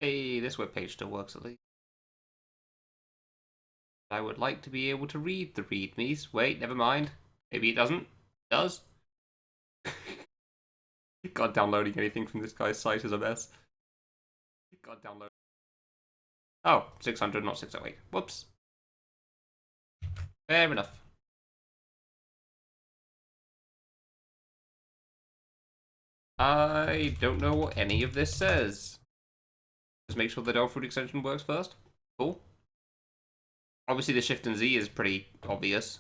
Hey, this webpage still works at least. I would like to be able to read the readmes. Wait, never mind. Maybe it doesn't. It does. God, downloading anything from this guy's site is a mess. God, download. Oh, 600, not 608. Whoops. Fair enough. I don't know what any of this says. Just make sure the dog food extension works first. Cool. Obviously, the Shift and Z is pretty obvious.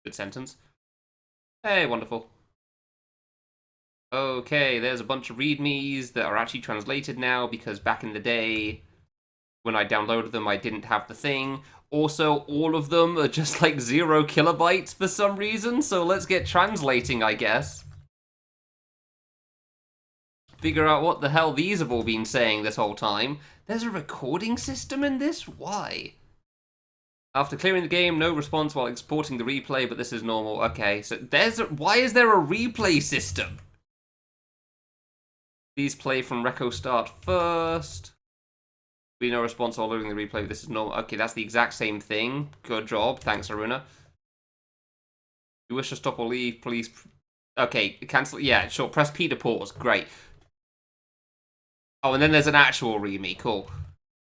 Good sentence. Hey, wonderful. Okay, there's a bunch of readmes that are actually translated now because back in the day, when I downloaded them, I didn't have the thing. Also, all of them are just like 0 kilobytes for some reason, so let's get translating, I guess. Figure out what the hell these have all been saying this whole time. There's a recording system in this? Why? After clearing the game, no response while exporting the replay, but this is normal. Okay, so why is there a replay system? Please play from Reco start first. Be no response while loading the replay, but this is normal. Okay, that's the exact same thing. Good job. Thanks, Aruna. If you wish to stop or leave, please... Okay, cancel... Yeah, sure. Press P to pause. Great. Oh, and then there's an actual readme. Cool.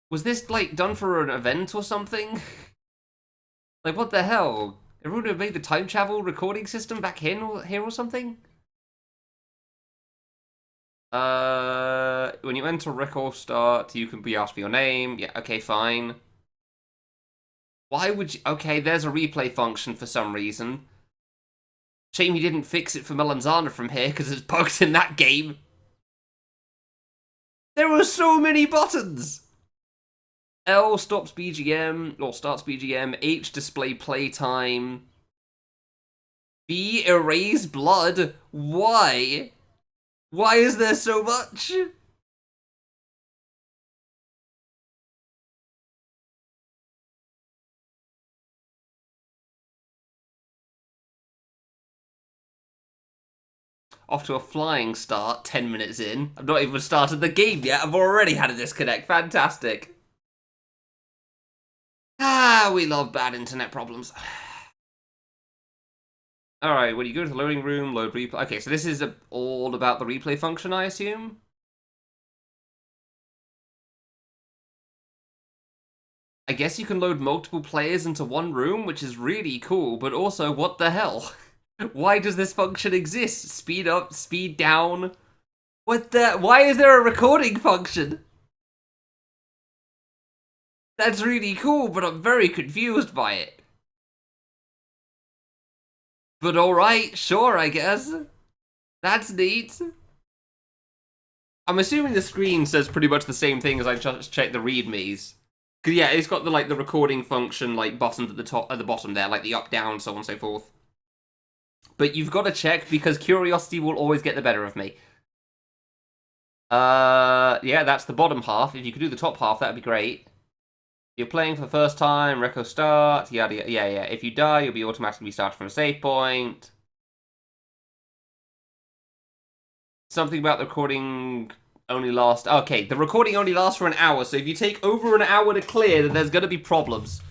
Was this, like, done for an event or something? Like, what the hell? Everyone have made the time travel recording system back here or something? When you enter record start, you can be asked for your name. Yeah, okay, fine. Why would you... Okay, there's a replay function for some reason. Shame he didn't fix it for Melanzana from here, because it's bugged in that game. There were so many buttons! L stops BGM, or starts BGM. H display playtime. B erase blood. Why? Why is there so much? Off to a flying start, 10 minutes in. I've not even started the game yet, I've already had a disconnect. Fantastic. Ah, we love bad internet problems. Alright, when you go to the loading room, load replay. Okay, so this is all about the replay function, I assume? I guess you can load multiple players into one room, which is really cool, but also, what the hell? Why does this function exist? Speed up, speed down? What the... Why is there a recording function? That's really cool, but I'm very confused by it. But alright, sure, I guess. That's neat. I'm assuming the screen says pretty much the same thing as I just checked the readmes. Cause yeah, it's got the like the recording function like buttons at the bottom there, like the up, down, so on and so forth. But you've got to check because curiosity will always get the better of me. Yeah, that's the bottom half. If you could do the top half, that'd be great. You're playing for the first time, reco start, yada yada, yeah. If you die, you'll be automatically started from a save point. Something about the recording only lasts... Okay, the recording only lasts for an hour, so if you take over an hour to clear, then there's gonna be problems.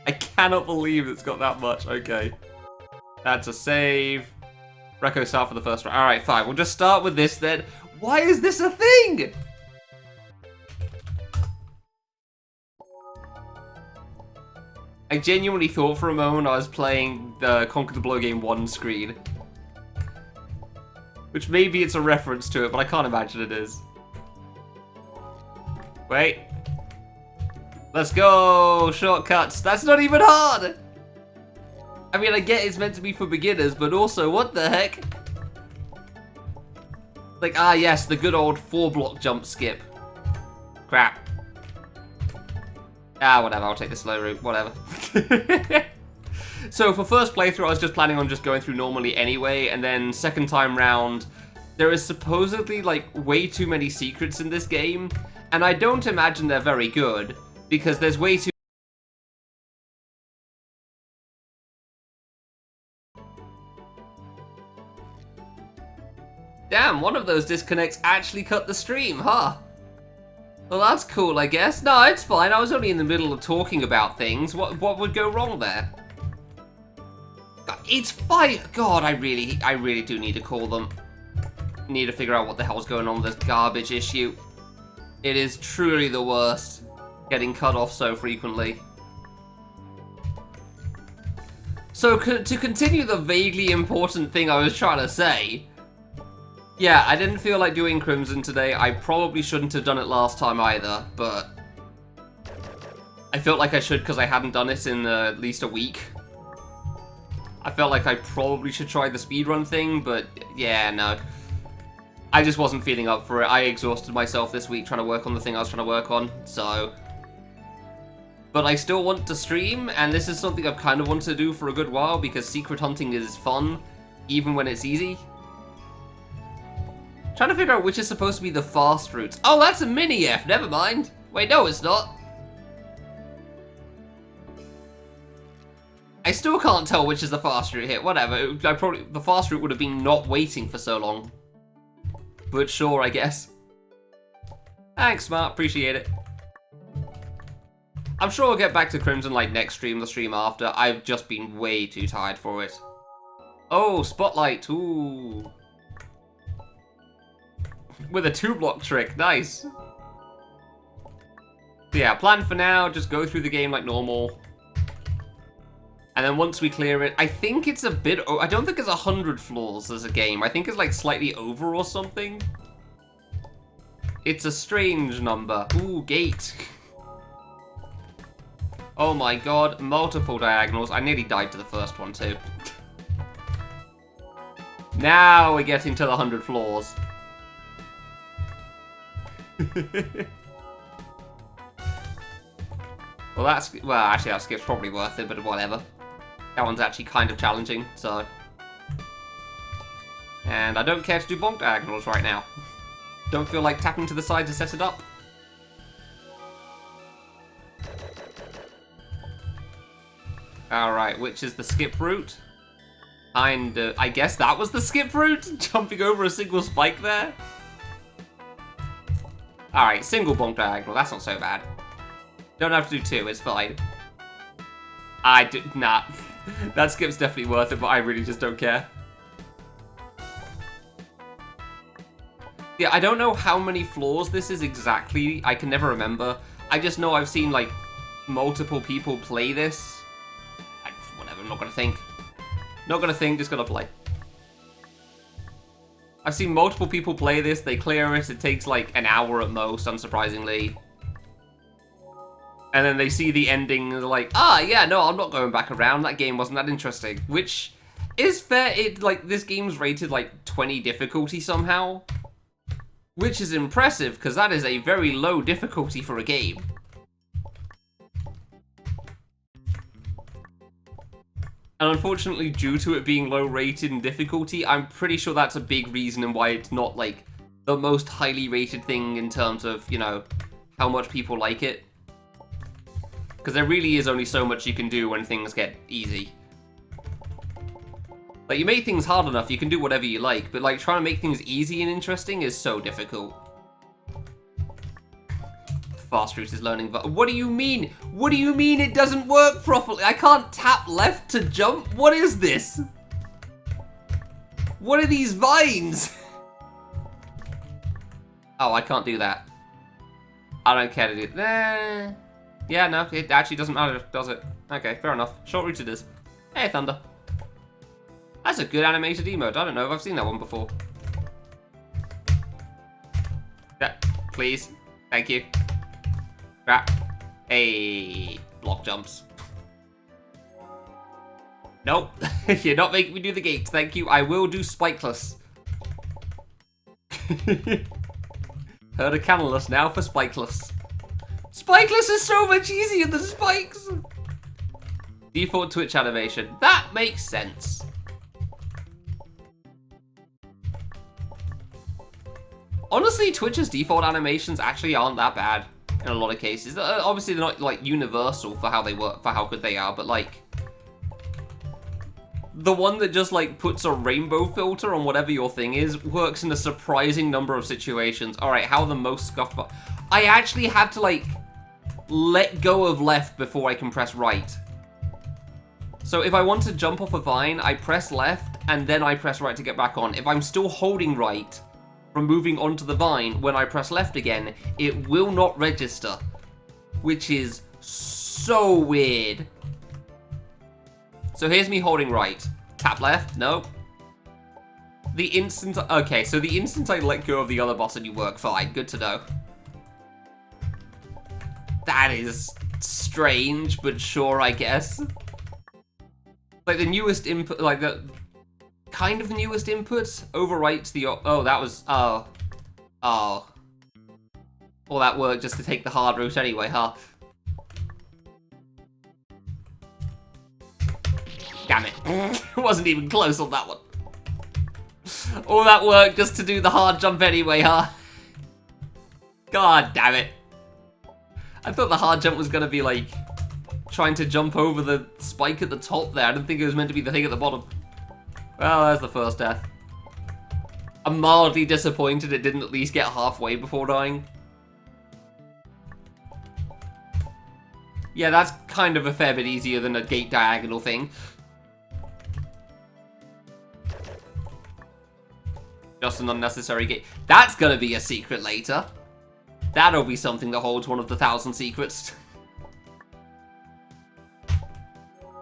I cannot believe it's got that much. Okay. That's a save. Reco start for the first round. Alright, fine. We'll just start with this then. Why is this a thing? I genuinely thought for a moment I was playing the Conquer the Blow Game 1 screen. Which maybe it's a reference to it, but I can't imagine it is. Wait. Let's go! Shortcuts. That's not even hard! I mean, I get it's meant to be for beginners, but also, what the heck? Like, ah yes, the good old 4-block jump skip. Crap. Ah, whatever, I'll take the slow route, whatever. So for first playthrough, I was just planning on just going through normally anyway, and then second time round, there is supposedly, like, way too many secrets in this game, and I don't imagine they're very good, because there's way too... Damn, one of those disconnects actually cut the stream, huh? Well, that's cool, I guess. No, it's fine. I was only in the middle of talking about things. What would go wrong there? It's fine. God, I really do need to call them. Need to figure out what the hell's going on with this garbage issue. It is truly the worst, getting cut off so frequently. So, to continue the vaguely important thing I was trying to say, yeah, I didn't feel like doing Crimson today. I probably shouldn't have done it last time either, but I felt like I should because I hadn't done it in at least a week. I felt like I probably should try the speedrun thing, but yeah, no. I just wasn't feeling up for it. I exhausted myself this week trying to work on the thing I was trying to work on, so... But I still want to stream, and this is something I've kind of wanted to do for a good while, because secret hunting is fun, even when it's easy. Trying to figure out which is supposed to be the fast routes. Oh, that's a mini-F, never mind. Wait, no, it's not. I still can't tell which is the fast route here. Whatever, the fast route would have been not waiting for so long. But sure, I guess. Thanks, Smart. Appreciate it. I'm sure I'll get back to Crimson like next stream, the stream after. I've just been way too tired for it. Oh, Spotlight. Ooh. With a 2-block trick. Nice. So yeah, plan for now. Just go through the game like normal. And then once we clear it, I think it's a bit... I don't think it's 100 floors as a game. I think it's like slightly over or something. It's a strange number. Ooh, gate. Oh my god, multiple diagonals. I nearly died to the first one too. Now we're getting to the 100 floors. Well, actually that skip's probably worth it, but whatever. That one's actually kind of challenging, so... And I don't care to do bonk diagonals right now. Don't feel like tapping to the side to set it up. Alright, which is the skip route? I guess that was the skip route? Jumping over a single spike there? Alright, single bonk diagonal, that's not so bad. Don't have to do 2, it's fine. Nah. That skip's definitely worth it, but I really just don't care. Yeah, I don't know how many floors this is exactly. I can never remember. I just know I've seen, like, multiple people play this. Whatever, I'm not gonna think. Not gonna think, just gonna play. I've seen multiple people play this, they clear it, it takes like an hour at most, unsurprisingly. And then they see the ending and they're like, ah, yeah, no, I'm not going back around, that game wasn't that interesting. Which is fair, this game's rated like 20 difficulty somehow. Which is impressive, because that is a very low difficulty for a game. And unfortunately, due to it being low rated in difficulty, I'm pretty sure that's a big reason and why it's not, like, the most highly rated thing in terms of, you know, how much people like it. Because there really is only so much you can do when things get easy. Like, you make things hard enough, you can do whatever you like, but, like, trying to make things easy and interesting is so difficult. Fast route is learning, but what do you mean? What do you mean it doesn't work properly? I can't tap left to jump? What is this? What are these vines? Oh, I can't do that. I don't care to do that. Yeah, no, it actually doesn't matter, does it? Okay, fair enough. Short route it is. Hey, Thunder. That's a good animated emote. I don't know if I've seen that one before. Yeah, please. Thank you. Hey, block jumps. Nope, you're not making me do the gates, thank you. I will do spikeless. Heard a canonless now for spikeless. Spikeless is so much easier than spikes. Default Twitch animation. That makes sense. Honestly, Twitch's default animations actually aren't that bad. In a lot of cases. Obviously, they're not, like, universal for how they work, for how good they are, but, like... the one that just, like, puts a rainbow filter on whatever your thing is works in a surprising number of situations. Alright, how are the most scuffed... I actually have to, like, let go of left before I can press right. So if I want to jump off a vine, I press left, and then I press right to get back on. If I'm still holding right from moving onto the vine, when I press left again, it will not register. Which is so weird. So here's me holding right. Tap left, no. The instant... Okay, so the instant I let go of the other button, you work fine. Good to know. That is strange, but sure, I guess. Like, the newest input... Like, the... Kind of the newest input overwrites the... Oh, that was... Oh. Oh. All that work just to take the hard route anyway, huh? Damn it. It wasn't even close on that one. All that work just to do the hard jump anyway, huh? God damn it. I thought the hard jump was gonna be, like, trying to jump over the spike at the top there. I didn't think it was meant to be the thing at the bottom. Well, there's the first death. I'm mildly disappointed it didn't at least get halfway before dying. Yeah, that's kind of a fair bit easier than a gate diagonal thing. Just an unnecessary gate. That's gonna be a secret later. That'll be something that holds one of the 1,000 secrets.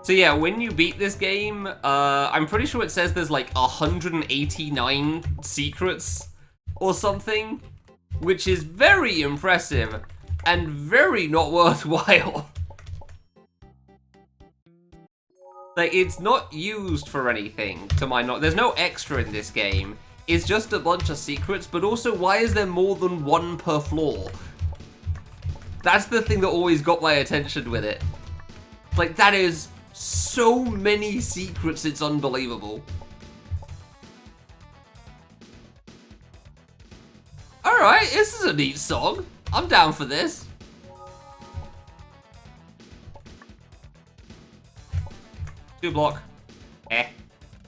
So yeah, when you beat this game, I'm pretty sure it says there's like 189 secrets or something, which is very impressive and very not worthwhile. Like, it's not used for anything, to my knowledge. There's no extra in this game. It's just a bunch of secrets, but also, why is there more than one per floor? That's the thing that always got my attention with it. Like, that is so many secrets, it's unbelievable. Alright, this is a neat song. I'm down for this. Two block. I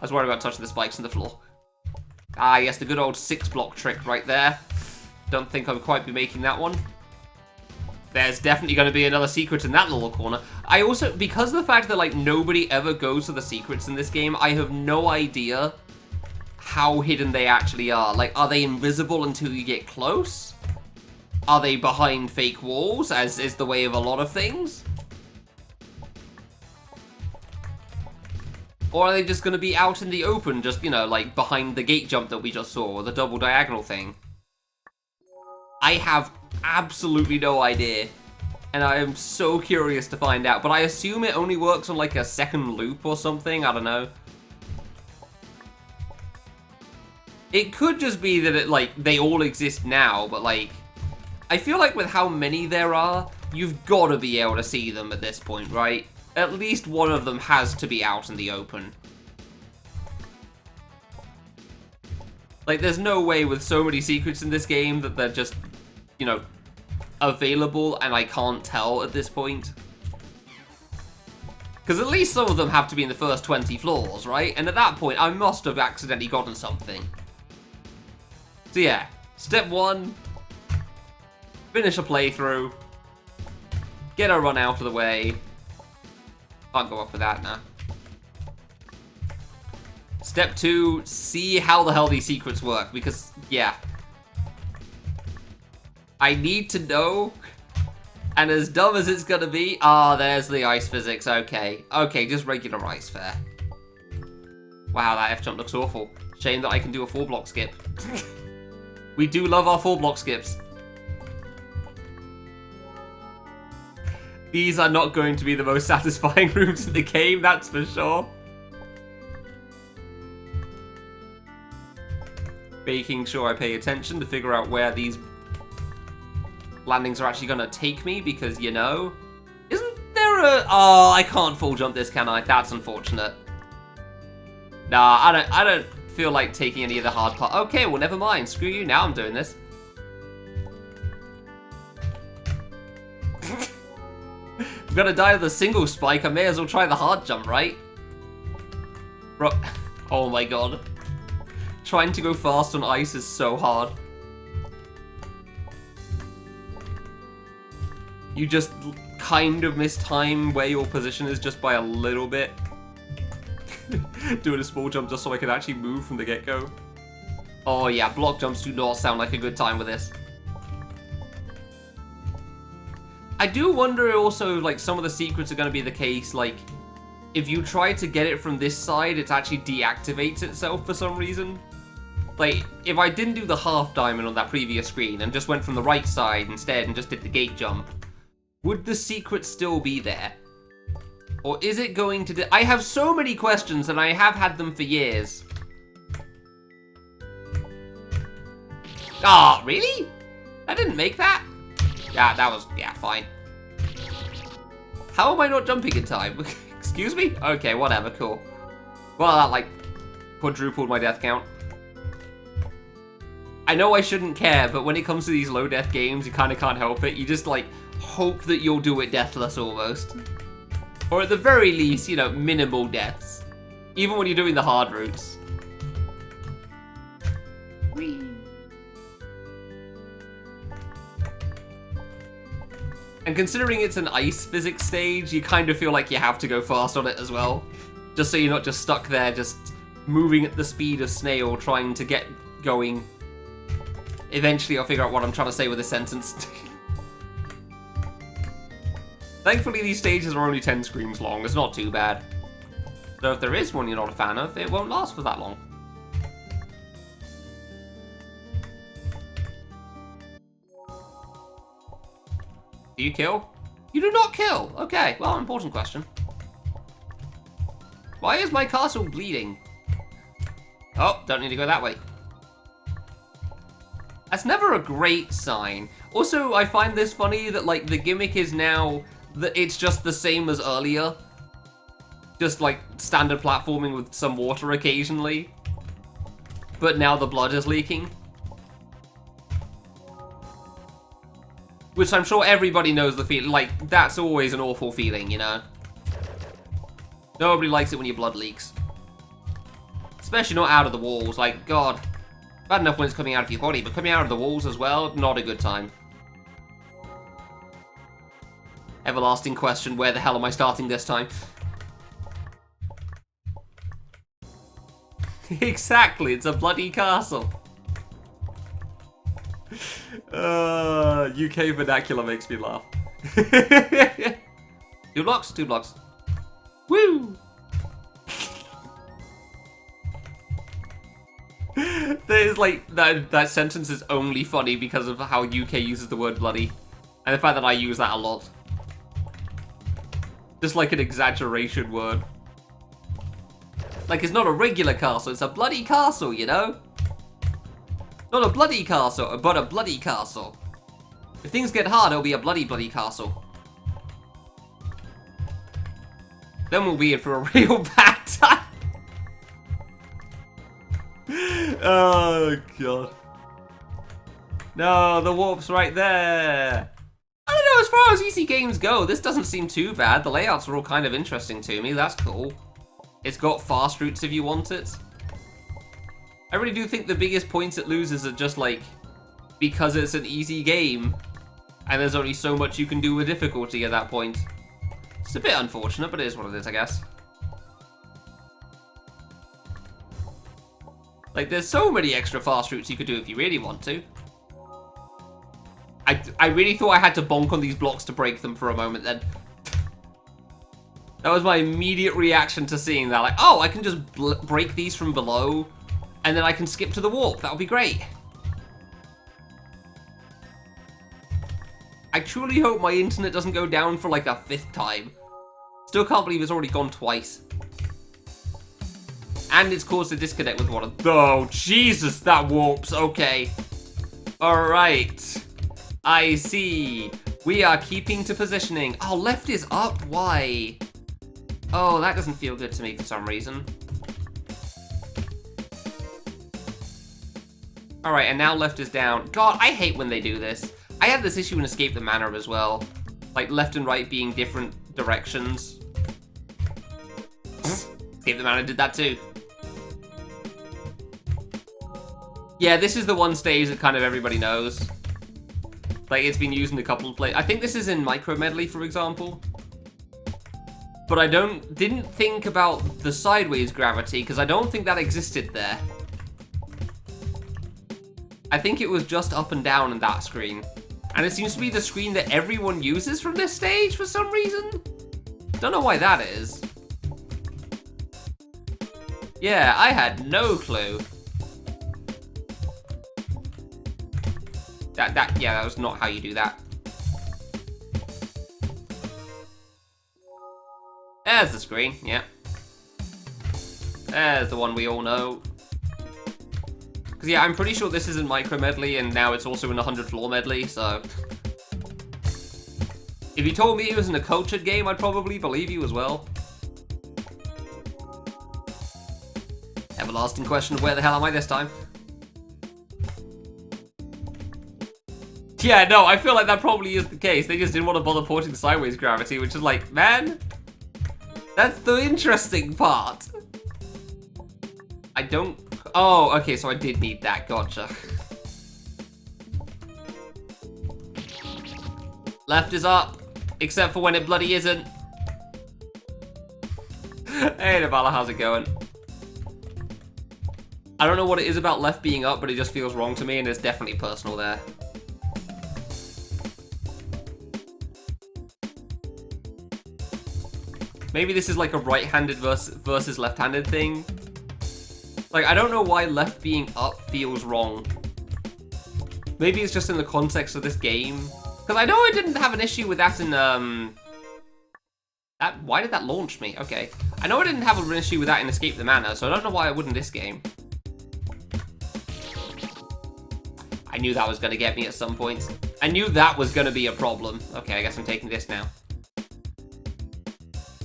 was worried about touching the spikes in the floor. Ah, yes, the good old 6-block trick right there. Don't think I'll quite be making that one. There's definitely going to be another secret in that little corner. I also, because of the fact that, like, nobody ever goes to the secrets in this game, I have no idea how hidden they actually are. Like, are they invisible until you get close? Are they behind fake walls, as is the way of a lot of things? Or are they just going to be out in the open, just, you know, like, behind the gate jump that we just saw, or the double diagonal thing? I have absolutely no idea, and I am so curious to find out, but I assume it only works on, like, a second loop or something, I don't know. It could just be that it, like, they all exist now, but, like, I feel like with how many there are, you've got to be able to see them at this point, right? At least one of them has to be out in the open. Like, there's no way with so many secrets in this game that they're just, you know, available and I can't tell at this point. Because at least some of them have to be in the first 20 floors, right? And at that point, I must have accidentally gotten something. So yeah, step 1, finish a playthrough, get a run out of the way. Can't go up with that now. Step 2, see how the hell these secrets work, because, yeah. I need to know, and as dumb as it's gonna be, there's the ice physics, okay. Okay, just regular ice, fair. Wow, that F-jump looks awful. Shame that I can do a 4-block skip. We do love our 4-block skips. These are not going to be the most satisfying rooms in the game, that's for sure. Making sure I pay attention to figure out where these landings are actually going to take me, because, you know... Isn't there a... Oh, I can't full jump this, can I? That's unfortunate. Nah, I don't feel like taking any of the hard part. Okay, well, never mind. Screw you, now I'm doing this. I'm gonna die with a single spike, I may as well try the hard jump, right? Bro, oh my god. Trying to go fast on ice is so hard. You just kind of miss time where your position is just by a little bit. Doing a small jump just so I can actually move from the get-go. Oh yeah, block jumps do not sound like a good time with this. I do wonder also, like, some of the secrets are going to be the case, like, if you try to get it from this side, it actually deactivates itself for some reason. Like, if I didn't do the half diamond on that previous screen and just went from the right side instead and just did the gate jump, would the secret still be there? Or is it going to... I have so many questions and I have had them for years. Ah, really? I didn't make that? Yeah, that was... yeah, fine. How am I not jumping in time? Excuse me? Okay, whatever, cool. Well, that, like, quadrupled my death count. I know I shouldn't care, but when it comes to these low death games, you kind of can't help it. You just, like, hope that you'll do it deathless, almost. Or at the very least, you know, minimal deaths. Even when you're doing the hard routes. Whee! And considering it's an ice physics stage, you kind of feel like you have to go fast on it as well. Just so you're not just stuck there, just moving at the speed of snail, trying to get going. Eventually I'll figure out what I'm trying to say with this sentence. Thankfully these stages are only 10 screens long, it's not too bad. So if there is one you're not a fan of, it won't last for that long. Do you kill? You do not kill! Okay, well, important question. Why is my castle bleeding? Oh, don't need to go that way. That's never a great sign. Also, I find this funny that, like, the gimmick is now that it's just the same as earlier. Just, like, standard platforming with some water occasionally. But now the blood is leaking. Which I'm sure everybody knows the feeling. Like, that's always an awful feeling, you know? Nobody likes it when your blood leaks. Especially not out of the walls. Like, God. Bad enough when it's coming out of your body, but coming out of the walls as well, not a good time. Everlasting question, where the hell am I starting this time? Exactly, it's a bloody castle. UK vernacular makes me laugh. 2 blocks, 2 blocks. Woo! There's like, that sentence is only funny because of how UK uses the word bloody. And the fact that I use that a lot. Just like an exaggeration word. Like, it's not a regular castle, it's a bloody castle, you know? Not a bloody castle, but a bloody castle. If things get hard, it'll be a bloody, bloody castle. Then we'll be in for a real bad time. Oh, God. No, the warp's right there. I don't know, as far as easy games go, this doesn't seem too bad. The layouts are all kind of interesting to me. That's cool. It's got fast routes if you want it. I really do think the biggest points it loses are just, like, because it's an easy game, and there's only so much you can do with difficulty at that point. It's a bit unfortunate, but it is what it is, I guess. Like, there's so many extra fast routes you could do if you really want to. I really thought I had to bonk on these blocks to break them for a moment then. That was my immediate reaction to seeing that. Like, oh, I can just break these from below, and then I can skip to the warp. That would be great. I truly hope my internet doesn't go down for like a 5th time. Still can't believe it's already gone twice. And it's caused a disconnect with one of... Oh, Jesus, that warps. Okay. Alright. I see. We are keeping to positioning. Oh, left is up. Why? Oh, that doesn't feel good to me for some reason. Alright, and now left is down. God, I hate when they do this. I had this issue in Escape the Manor as well. Like, left and right being different directions. Escape the Mana did that too. Yeah, this is the one stage that kind of everybody knows. Like, it's been used in a couple of places. I think this is in Micro Medley, for example. But I didn't think about the sideways gravity, because I don't think that existed there. I think it was just up and down in that screen. And it seems to be the screen that everyone uses from this stage for some reason. Don't know why that is. Yeah, I had no clue. Yeah, that was not how you do that. There's the screen, yeah. There's the one we all know. Because, yeah, I'm pretty sure this is in Micro Medley, and now it's also in 100 Floor Medley, so... If you told me it was in a cultured game, I'd probably believe you as well. Everlasting question of where the hell am I this time? Yeah, no, I feel like that probably is the case. They just didn't want to bother porting sideways gravity, which is like, man, that's the interesting part. I don't... Oh, okay, so I did need that. Gotcha. Left is up, except for when it bloody isn't. Hey, Navala, how's it going? I don't know what it is about left being up, but it just feels wrong to me, and it's definitely personal there. Maybe this is like a right-handed versus left-handed thing. Like, I don't know why left being up feels wrong. Maybe it's just in the context of this game. Because I know I didn't have an issue with that in, why did that launch me? Okay. I know I didn't have an issue with that in Escape the Mana, so I don't know why I would in this game. I knew that was going to get me at some point. I knew that was going to be a problem. Okay, I guess I'm taking this now.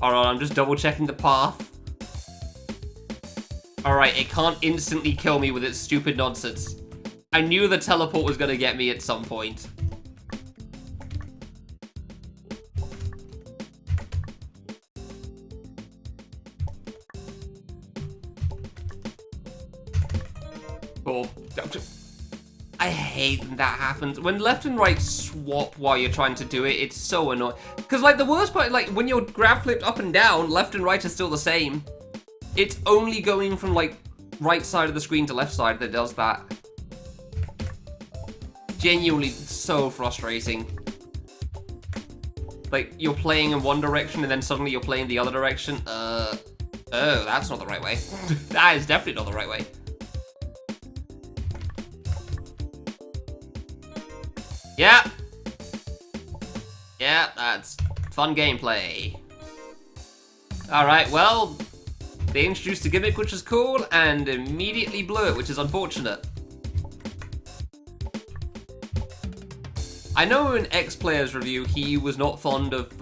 Alright, I'm just double checking the path. Alright, it can't instantly kill me with its stupid nonsense. I knew the teleport was gonna get me at some point. Cool. I hate when that happens. When left and right swap while you're trying to do it, it's so annoying. Because, like, the worst part, like, when you're grab flipped up and down, left and right are still the same. It's only going from, like, right side of the screen to left side that does that. Genuinely so frustrating. Like, you're playing in one direction and then suddenly you're playing the other direction. Oh, that's not the right way. That is definitely not the right way. Yeah. Yeah, that's fun gameplay. Alright, well, they introduced a gimmick which is cool and immediately blew it, which is unfortunate. I know in X-Player's review, he was not fond of,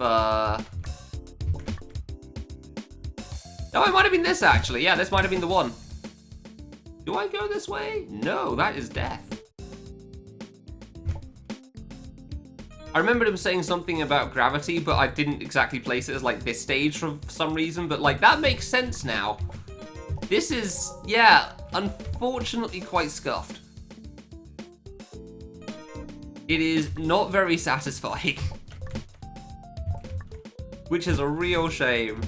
No, it might have been this, actually. Yeah, this might have been the one. Do I go this way? No, that is death. I remembered him saying something about gravity, but I didn't exactly place it as, like, this stage for some reason, but, like, that makes sense now. This is, yeah, unfortunately quite scuffed. It is not very satisfying. Which is a real shame.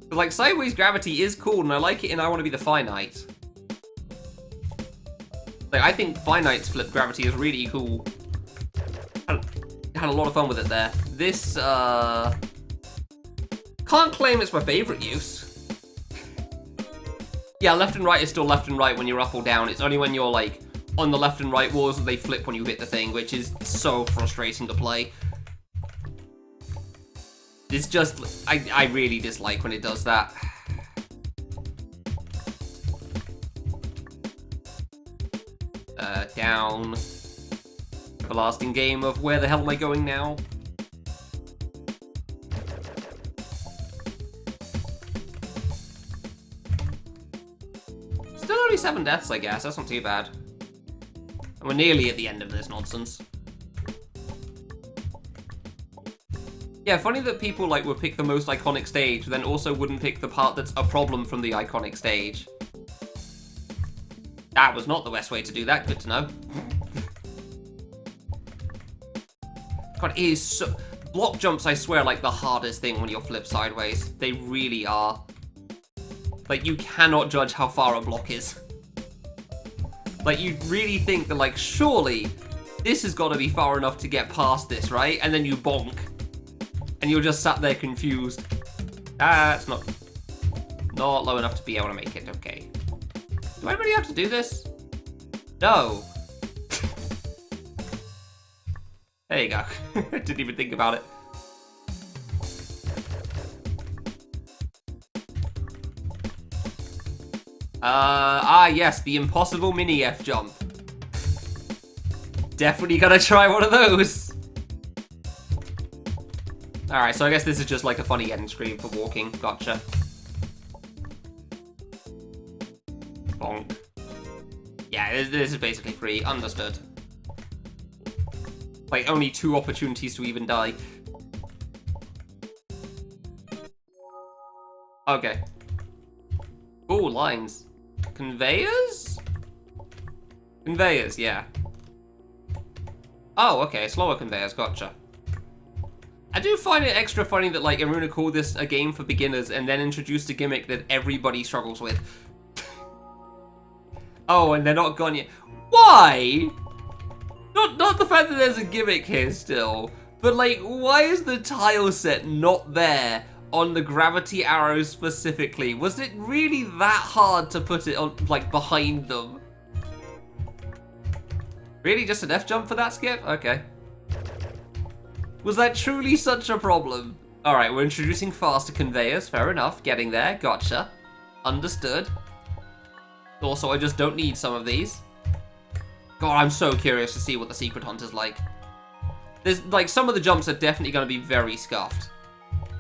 But, like, sideways gravity is cool, and I like it, and I want to be the finite. Like, I think finite's flip gravity is really cool. Had a lot of fun with it there. This, can't claim it's my favorite use. Yeah, left and right is still left and right when you're up or down. It's only when you're, like, on the left and right walls that they flip when you hit the thing, which is so frustrating to play. It's just, I really dislike when it does that. Down. Everlasting game of where the hell am I going now? Still only 7 deaths, I guess. That's not too bad. And we're nearly at the end of this nonsense. Yeah, funny that people like would pick the most iconic stage, but then also wouldn't pick the part that's a problem from the iconic stage. That was not the best way to do that. Good to know. God, it is so... Block jumps, I swear, like the hardest thing when you're flipped sideways. They really are. Like, you cannot judge how far a block is. Like, you'd really think that, like, surely this has got to be far enough to get past this, right? And then you bonk. And you're just sat there confused. That's not low enough to be able to make it. Okay. Do I really have to do this? No. There you go. Didn't even think about it. Yes, the impossible mini F jump. Definitely gotta try one of those. Alright, so I guess this is just like a funny end screen for walking. Gotcha. Bonk. Yeah, this is basically free. Understood. Like, only 2 opportunities to even die. Okay. Ooh, lines. Conveyors? Conveyors, yeah. Oh, okay, slower conveyors, gotcha. I do find it extra funny that, like, Iruna called this a game for beginners and then introduced a gimmick that everybody struggles with. Oh, and they're not gone yet. Why? Not the fact that there's a gimmick here still, but, like, why is the tile set not there on the gravity arrows specifically? Was it really that hard to put it on, like, behind them? Really? Just an F jump for that skip? Okay. Was that truly such a problem? Alright, we're introducing faster conveyors. Fair enough. Getting there. Gotcha. Understood. Also, I just don't need some of these. God, I'm so curious to see what the Secret Hunter's like. There's, like, some of the jumps are definitely going to be very scuffed.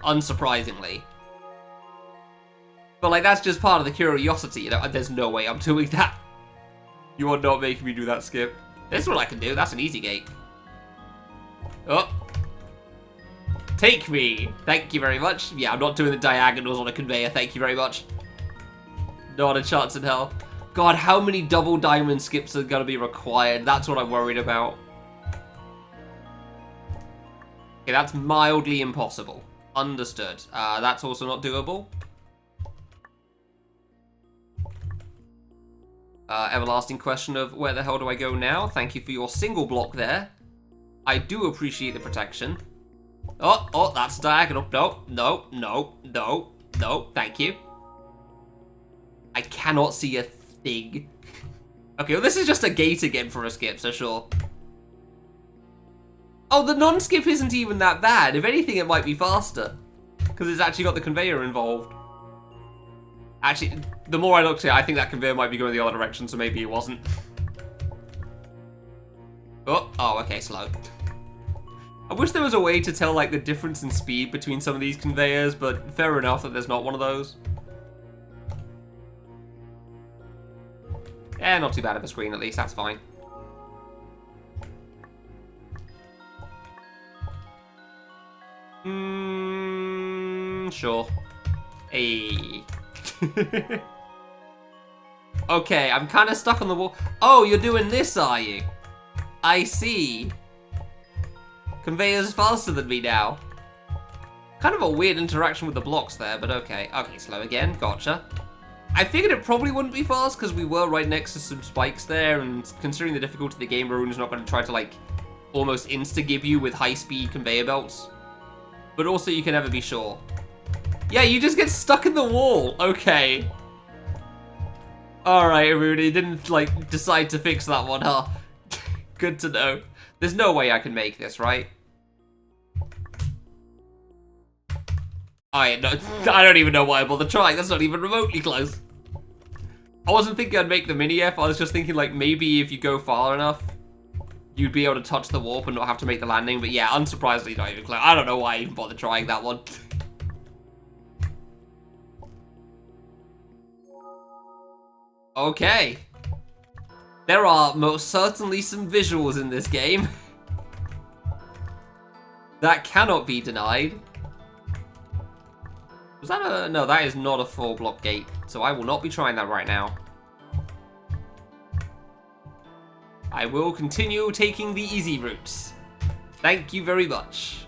Unsurprisingly. But, like, that's just part of the curiosity, you know? There's no way I'm doing that. You are not making me do that skip. This is what I can do. That's an easy gate. Oh. Take me. Thank you very much. Yeah, I'm not doing the diagonals on a conveyor. Thank you very much. Not a chance in hell. God, how many double diamond skips are going to be required? That's what I'm worried about. Okay, that's mildly impossible. Understood. That's also not doable. Everlasting question of where the hell do I go now? Thank you for your single block there. I do appreciate the protection. Oh, that's diagonal. No, thank you. I cannot see a thing. Okay, well, this is just a gate again for a skip, so sure. Oh, the non-skip isn't even that bad. If anything, it might be faster. Because it's actually got the conveyor involved. Actually, the more I looked at it, I think that conveyor might be going the other direction, so maybe it wasn't. Oh, okay, slow. I wish there was a way to tell, like, the difference in speed between some of these conveyors, but fair enough that there's not one of those. Eh, not too bad of a screen, at least. That's fine. Sure. Hey. Okay, I'm kind of stuck on the wall. Oh, you're doing this, are you? I see. Conveyor's faster than me now. Kind of a weird interaction with the blocks there, but okay. Okay, slow again. Gotcha. I figured it probably wouldn't be fast because we were right next to some spikes there, and considering the difficulty of the game, Maroon's not going to try to, like, almost insta-give you with high-speed conveyor belts. But also, you can never be sure. Yeah, you just get stuck in the wall. Okay. Alright, Aruna, you didn't, like, decide to fix that one, huh? Good to know. There's no way I can make this, right? I don't even know why I bothered trying. That's not even remotely close. I wasn't thinking I'd make the mini-F. I was just thinking, like, maybe if you go far enough, you'd be able to touch the warp and not have to make the landing. But yeah, unsurprisingly, not even close. I don't know why I even bothered trying that one. Okay. There are most certainly some visuals in this game. That cannot be denied. Was that a... No, that is not a 4-block gate. So I will not be trying that right now. I will continue taking the easy routes. Thank you very much.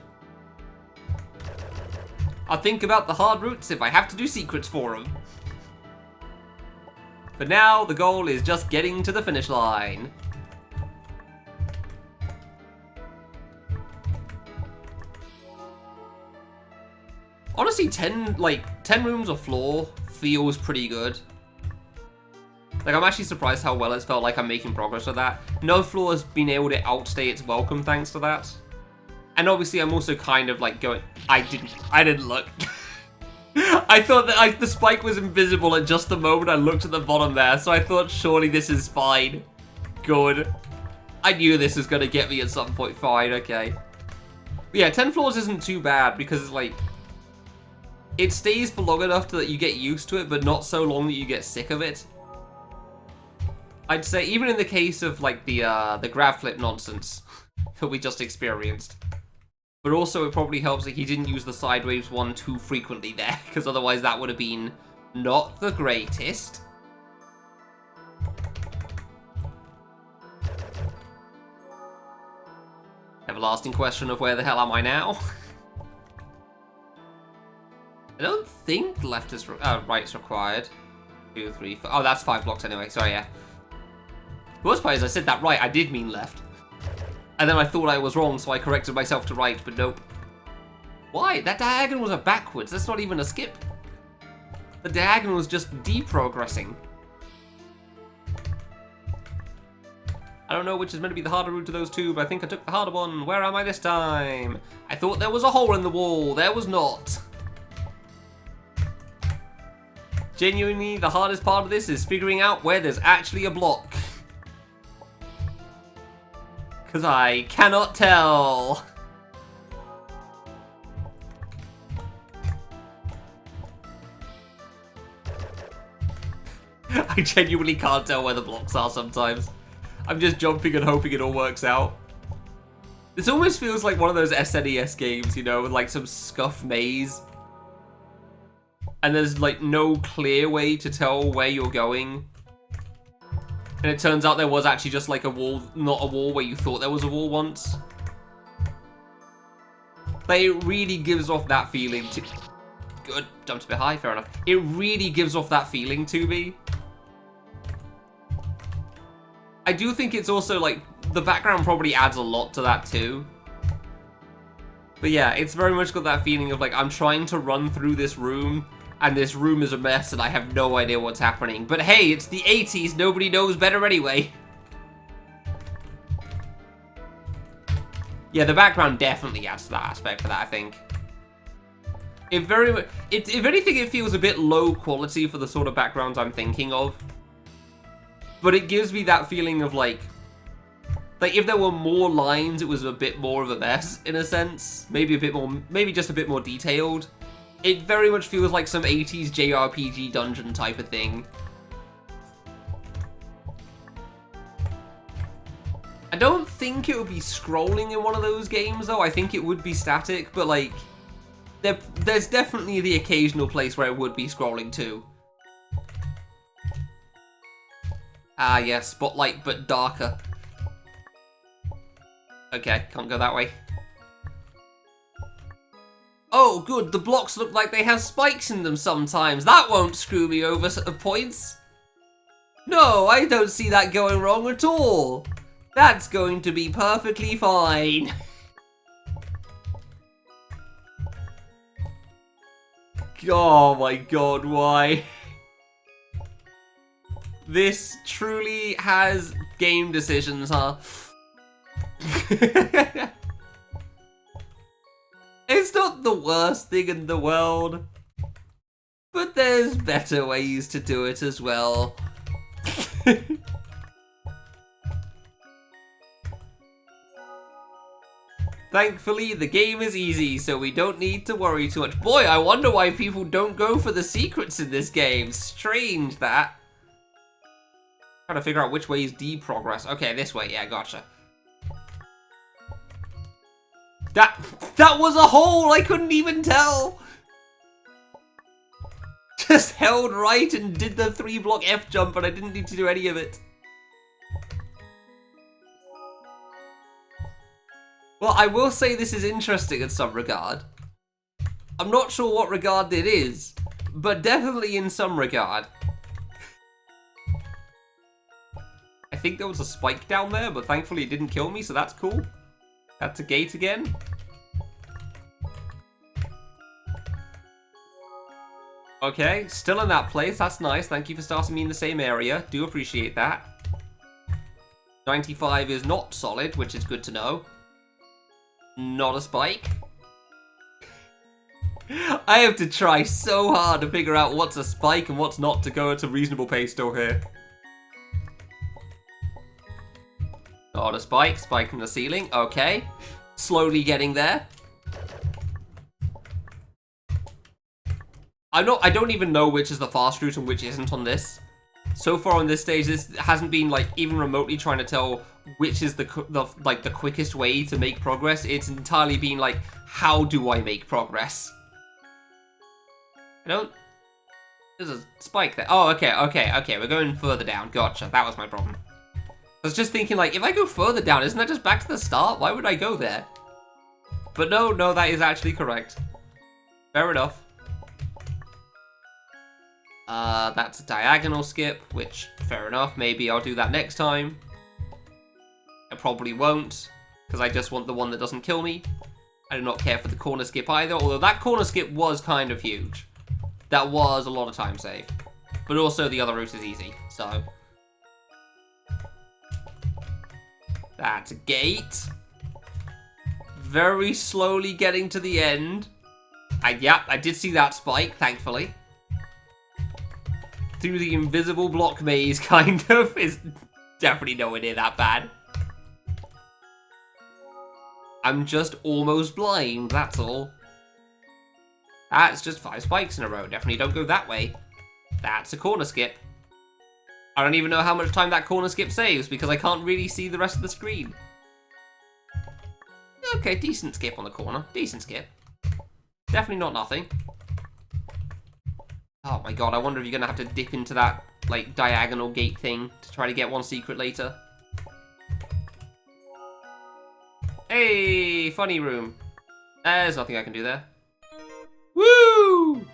I'll think about the hard routes if I have to do secrets for them. But now, the goal is just getting to the finish line. Honestly, 10 rooms of floor feels pretty good. Like, I'm actually surprised how well it's felt like I'm making progress with that. No floor has been able to outstay its welcome thanks to that. And obviously, I'm also kind of like going... I didn't look. I thought that the spike was invisible at just the moment I looked at the bottom there, so I thought surely this is fine. Good. I knew this was going to get me at some point. Fine, okay. But yeah, 10 floors isn't too bad because it's like... It stays for long enough that you get used to it, but not so long that you get sick of it. I'd say, even in the case of like the grab flip nonsense that we just experienced. But also it probably helps that he didn't use the sideways one too frequently there, because otherwise that would have been not the greatest. Everlasting question of where the hell am I now? I don't think left is right's required. 2, 3, 4. Oh, that's 5 blocks anyway. Sorry, yeah. The worst part is I said that right. I did mean left. And then I thought I was wrong, so I corrected myself to right, but nope. Why? That diagonal was a backwards. That's not even a skip. The diagonal was just deprogressing. I don't know which is meant to be the harder route to those two, but I think I took the harder one. Where am I this time? I thought there was a hole in the wall. There was not. Genuinely, the hardest part of this is figuring out where there's actually a block. Because I cannot tell. I genuinely can't tell where the blocks are sometimes. I'm just jumping and hoping it all works out. This almost feels like one of those SNES games, you know, with like some scuffed maze. And there's like no clear way to tell where you're going. And it turns out there was actually just like a wall, not a wall where you thought there was a wall once. But it really gives off that feeling to... Good, jumped a bit high, fair enough. It really gives off that feeling to me. I do think it's also like, the background probably adds a lot to that too. But yeah, it's very much got that feeling of like, I'm trying to run through this room, and this room is a mess, and I have no idea what's happening. But hey, it's the 80s, nobody knows better anyway. Yeah, the background definitely adds to that aspect for that, I think. If anything, it feels a bit low quality for the sort of backgrounds I'm thinking of. But it gives me that feeling of like if there were more lines, it was a bit more of a mess, in a sense. Maybe a bit more, maybe just a bit more detailed. It very much feels like some 80s JRPG dungeon type of thing. I don't think it would be scrolling in one of those games, though. I think it would be static, but like, there's definitely the occasional place where it would be scrolling too. Ah, yeah, spotlight, but darker. Okay, can't go that way. Oh, good, the blocks look like they have spikes in them sometimes. That won't screw me over points. No, I don't see that going wrong at all. That's going to be perfectly fine. Oh my god, why? This truly has game decisions, huh? It's not the worst thing in the world, but there's better ways to do it as well. Thankfully, the game is easy, so we don't need to worry too much. Boy, I wonder why people don't go for the secrets in this game. Strange, that. Trying to figure out which way is D progress. Okay, this way. Yeah, gotcha. That was a hole! I couldn't even tell! Just held right and did the 3-block F jump, and I didn't need to do any of it. Well, I will say this is interesting in some regard. I'm not sure what regard it is, but definitely in some regard. I think there was a spike down there, but thankfully it didn't kill me, so that's cool. That's a gate again. Okay, still in that place. That's nice. Thank you for starting me in the same area. Do appreciate that. 95 is not solid, which is good to know. Not a spike. I have to try so hard to figure out what's a spike and what's not to go at a reasonable pace still here. Not a spike. Spike from the ceiling. Okay. Slowly getting there. I don't even know which is the fast route and which isn't on this. So far on this stage, this hasn't been like even remotely trying to tell which is the quickest way to make progress. It's entirely been like, how do I make progress? There's a spike there. Oh, okay. We're going further down. Gotcha. That was my problem. I was just thinking, like, if I go further down, isn't that just back to the start? Why would I go there? But no, that is actually correct. Fair enough. That's a diagonal skip, which, fair enough. Maybe I'll do that next time. I probably won't, because I just want the one that doesn't kill me. I do not care for the corner skip either, although that corner skip was kind of huge. That was a lot of time save. But also the other route is easy, so. That's a gate. Very slowly getting to the end. Yeah, I did see that spike, thankfully. Through the invisible block maze, kind of, is definitely nowhere near that bad. I'm just almost blind, that's all. That's just 5 spikes in a row. Definitely don't go that way. That's a corner skip. I don't even know how much time that corner skip saves because I can't really see the rest of the screen. Okay, decent skip on the corner. Decent skip. Definitely not nothing. Oh my god, I wonder if you're gonna have to dip into that, like, diagonal gate thing to try to get one secret later. Hey, funny room. There's nothing I can do there. Woo!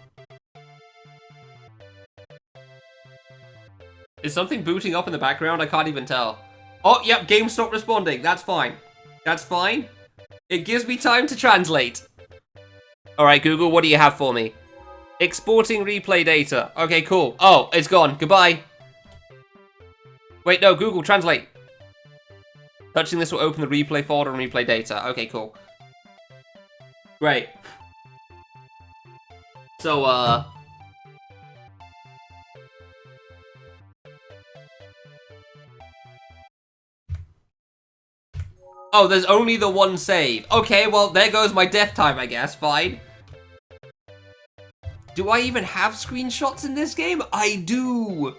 Is something booting up in the background? I can't even tell. Oh, yep, game stopped responding. That's fine. That's fine. It gives me time to translate. Alright, Google, what do you have for me? Exporting replay data. Okay, cool. Oh, it's gone. Goodbye. Wait, no, Google, translate. Touching this will open the replay folder and replay data. Okay, cool. Great. So, oh, there's only the one save. Okay, well, there goes my death time, I guess. Fine. Do I even have screenshots in this game? I do!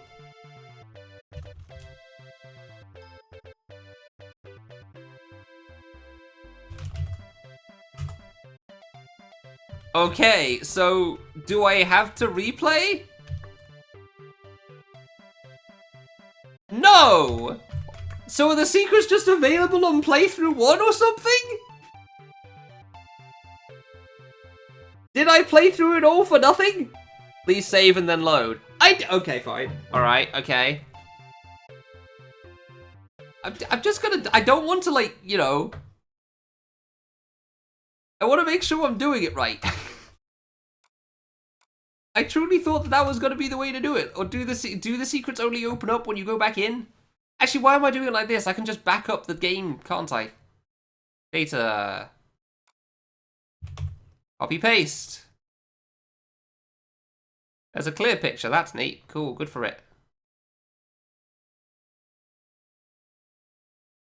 Okay, so do I have to replay? No! So are the secrets just available on playthrough 1 or something? Did I play through it all for nothing? Please save and then load. Okay, fine. Alright, okay. I'm just gonna... I don't want to, like, you know... I want to make sure I'm doing it right. I truly thought that was going to be the way to do it. Or do the secrets only open up when you go back in? Actually, why am I doing it like this? I can just back up the game, can't I? Data. Copy paste. There's a clear picture. That's neat. Cool. Good for it.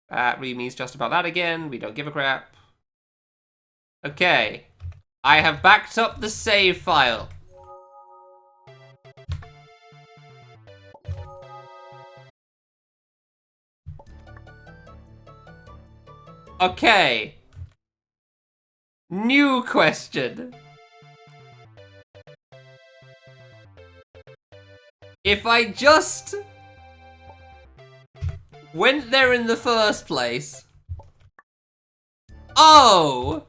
That really means just about that again. We don't give a crap. Okay. I have backed up the save file. Okay. New question. If I just went there in the first place. Oh!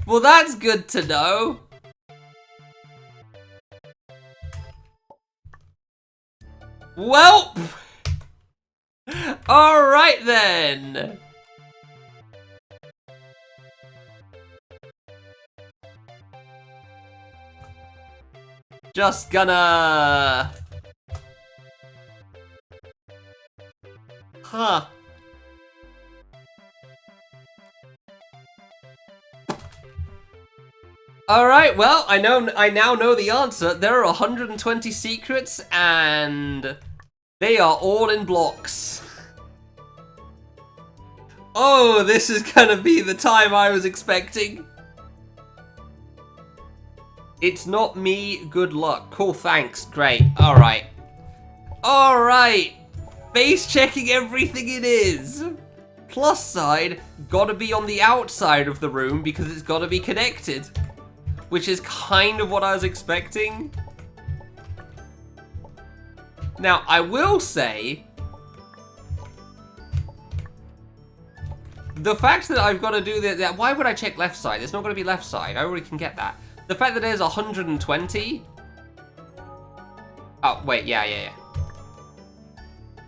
Well, that's good to know. Well, alright then. Just gonna... Huh. Alright, well, I now know the answer. There are 120 secrets, and they are all in blocks. Oh, this is gonna be the time I was expecting. It's not me, good luck. Cool, thanks, great, alright. Alright, face checking everything it is. Plus side, gotta be on the outside of the room because it's gotta be connected. Which is kind of what I was expecting. Now, I will say, the fact that I've got to do that, why would I check left side? It's not going to be left side. I already can get that. The fact that there's 120. Oh, wait, yeah.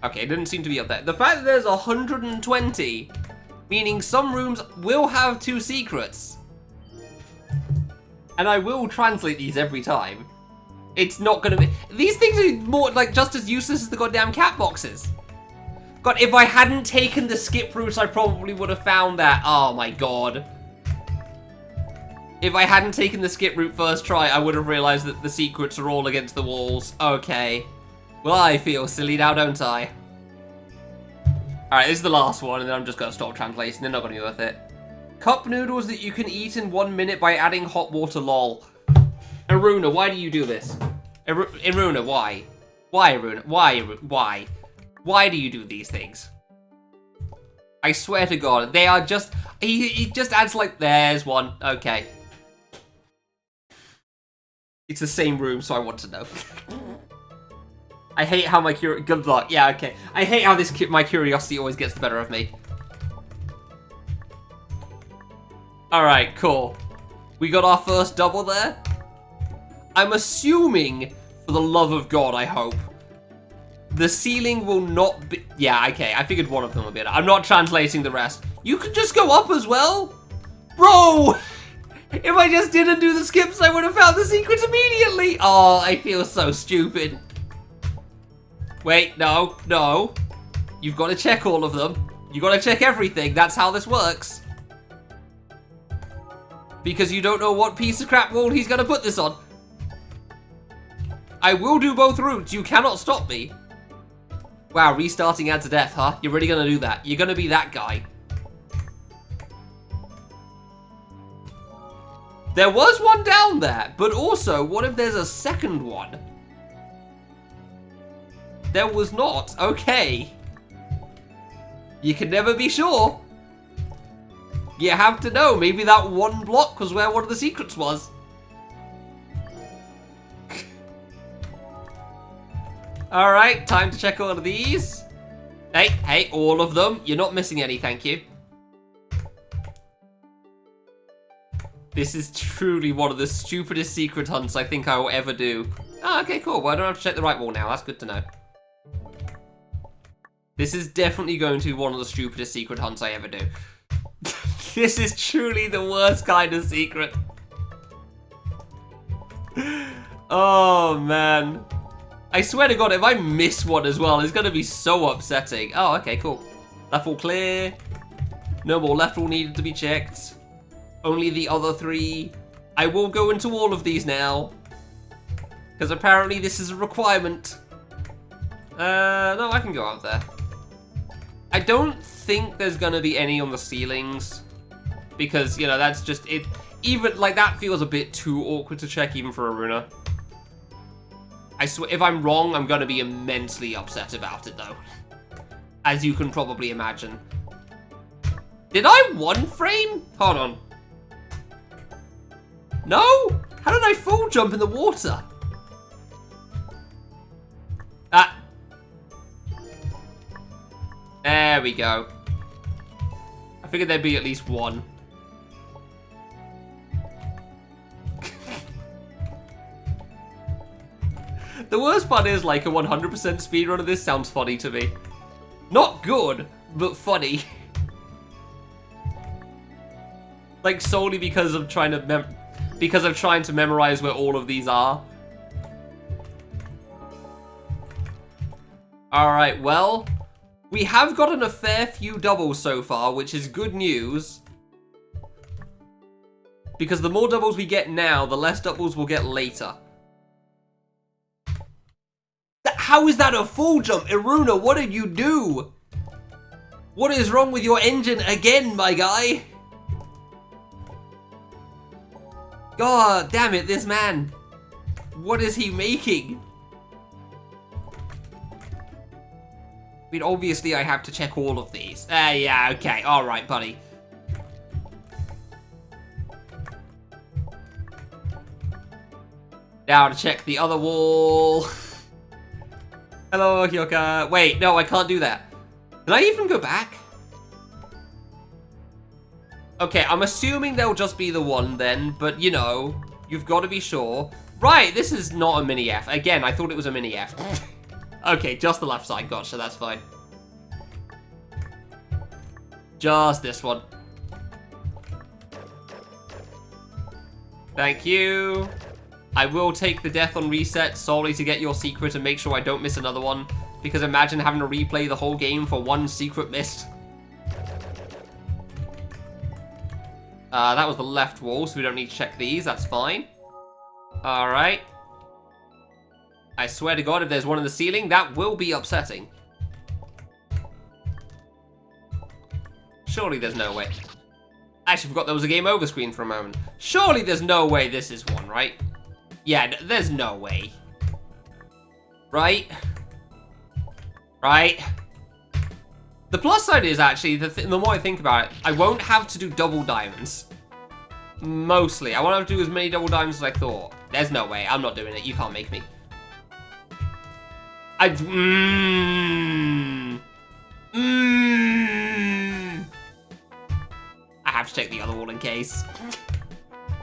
Okay, it didn't seem to be up there. The fact that there's 120, meaning some rooms will have 2 secrets. And I will translate these every time. It's not gonna be... These things are more, like, just as useless as the goddamn cat boxes. God, if I hadn't taken the skip route, I probably would have found that. Oh my god. If I hadn't taken the skip route first try, I would have realized that the secrets are all against the walls. Okay. Well, I feel silly now, don't I? Alright, this is the last one, and then I'm just gonna stop translating. They're not gonna be worth it. Cup noodles that you can eat in 1 minute by adding hot water, lol. Aruna, why do you do this? Aruna, why? Why, Aruna? Why? Why do you do these things? I swear to God, they are just... He just adds like, there's one. Okay. It's the same room, so I want to know. I hate how my good luck. Yeah, okay. I hate how my curiosity always gets the better of me. Alright, cool. We got our first double there. I'm assuming, for the love of God, I hope, the ceiling will not be... Yeah, okay, I figured one of them would be... I'm not translating the rest. You can just go up as well? Bro! If I just didn't do the skips, I would have found the secrets immediately! Oh, I feel so stupid. Wait, no. You've got to check all of them. You've got to check everything. That's how this works. Because you don't know what piece of crap wall he's going to put this on. I will do both routes. You cannot stop me. Wow, restarting adds a death, huh? You're really going to do that. You're going to be that guy. There was one down there, but also, what if there's a second one? There was not. Okay. You can never be sure. You have to know, maybe that one block was where one of the secrets was. Alright, time to check all of these. Hey, all of them. You're not missing any, thank you. This is truly one of the stupidest secret hunts I think I will ever do. Oh, okay, cool. Well, I don't have to check the right wall now. That's good to know. This is definitely going to be one of the stupidest secret hunts I ever do. This is truly the worst kind of secret. Oh, man. I swear to God, if I miss one as well, it's going to be so upsetting. Oh, okay, cool. Left wall clear. No more left wall needed to be checked. Only the other 3. I will go into all of these now. Because apparently this is a requirement. No, I can go out there. I don't think there's going to be any on the ceilings. Because, you know, that's just it. Even, like, that feels a bit too awkward to check even for Aruna. I swear, if I'm wrong, I'm going to be immensely upset about it, though. As you can probably imagine. Did I one frame? Hold on. No? How did I full jump in the water? Ah. There we go. I figured there'd be at least one. The worst part is, like, a 100% speedrun of this sounds funny to me. Not good, but funny. Like, solely because of trying to memorize where all of these are. Alright, well, we have gotten a fair few doubles so far, which is good news. Because the more doubles we get now, the less doubles we'll get later. How is that a full jump? Iruna, what did you do? What is wrong with your engine again, my guy? God damn it, this man. What is he making? I mean, obviously I have to check all of these. Yeah, okay. Alright, buddy. Now to check the other wall. Hello, Hyoka. Wait, no, I can't do that. Did I even go back? Okay, I'm assuming there'll just be the one then, but you know, you've got to be sure. Right, this is not a mini F. Again, I thought it was a mini F. Okay, just the left side. Gotcha, that's fine. Just this one. Thank you. I will take the death on reset solely to get your secret and make sure I don't miss another one. Because imagine having to replay the whole game for one secret missed. That was the left wall, so we don't need to check these. That's fine. Alright. I swear to God, if there's one in the ceiling, that will be upsetting. Surely there's no way. I actually forgot there was a game over screen for a moment. Surely there's no way this is one, right? Yeah, there's no way. Right? Right? The plus side is actually, the more I think about it, I won't have to do double diamonds. Mostly. I won't have to do as many double diamonds as I thought. There's no way. I'm not doing it. You can't make me. I have to check the other wall in case.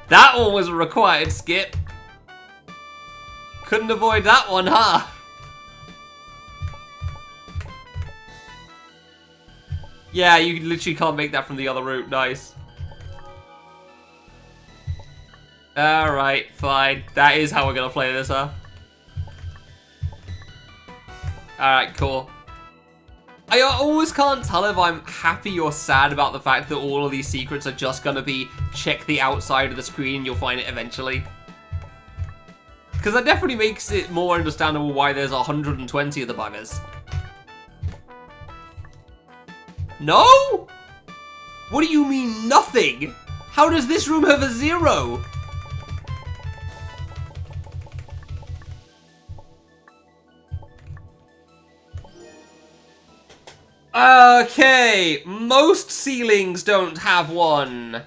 That one was a required skip. Couldn't avoid that one, huh? Yeah, you literally can't make that from the other route. Nice. Alright, fine. That is how we're gonna play this, huh? Alright, cool. I always can't tell if I'm happy or sad about the fact that all of these secrets are just gonna be check the outside of the screen, you'll find it eventually. Because that definitely makes it more understandable why there's 120 of the buggers. No? What do you mean, nothing? How does this room have a 0? Okay, most ceilings don't have one.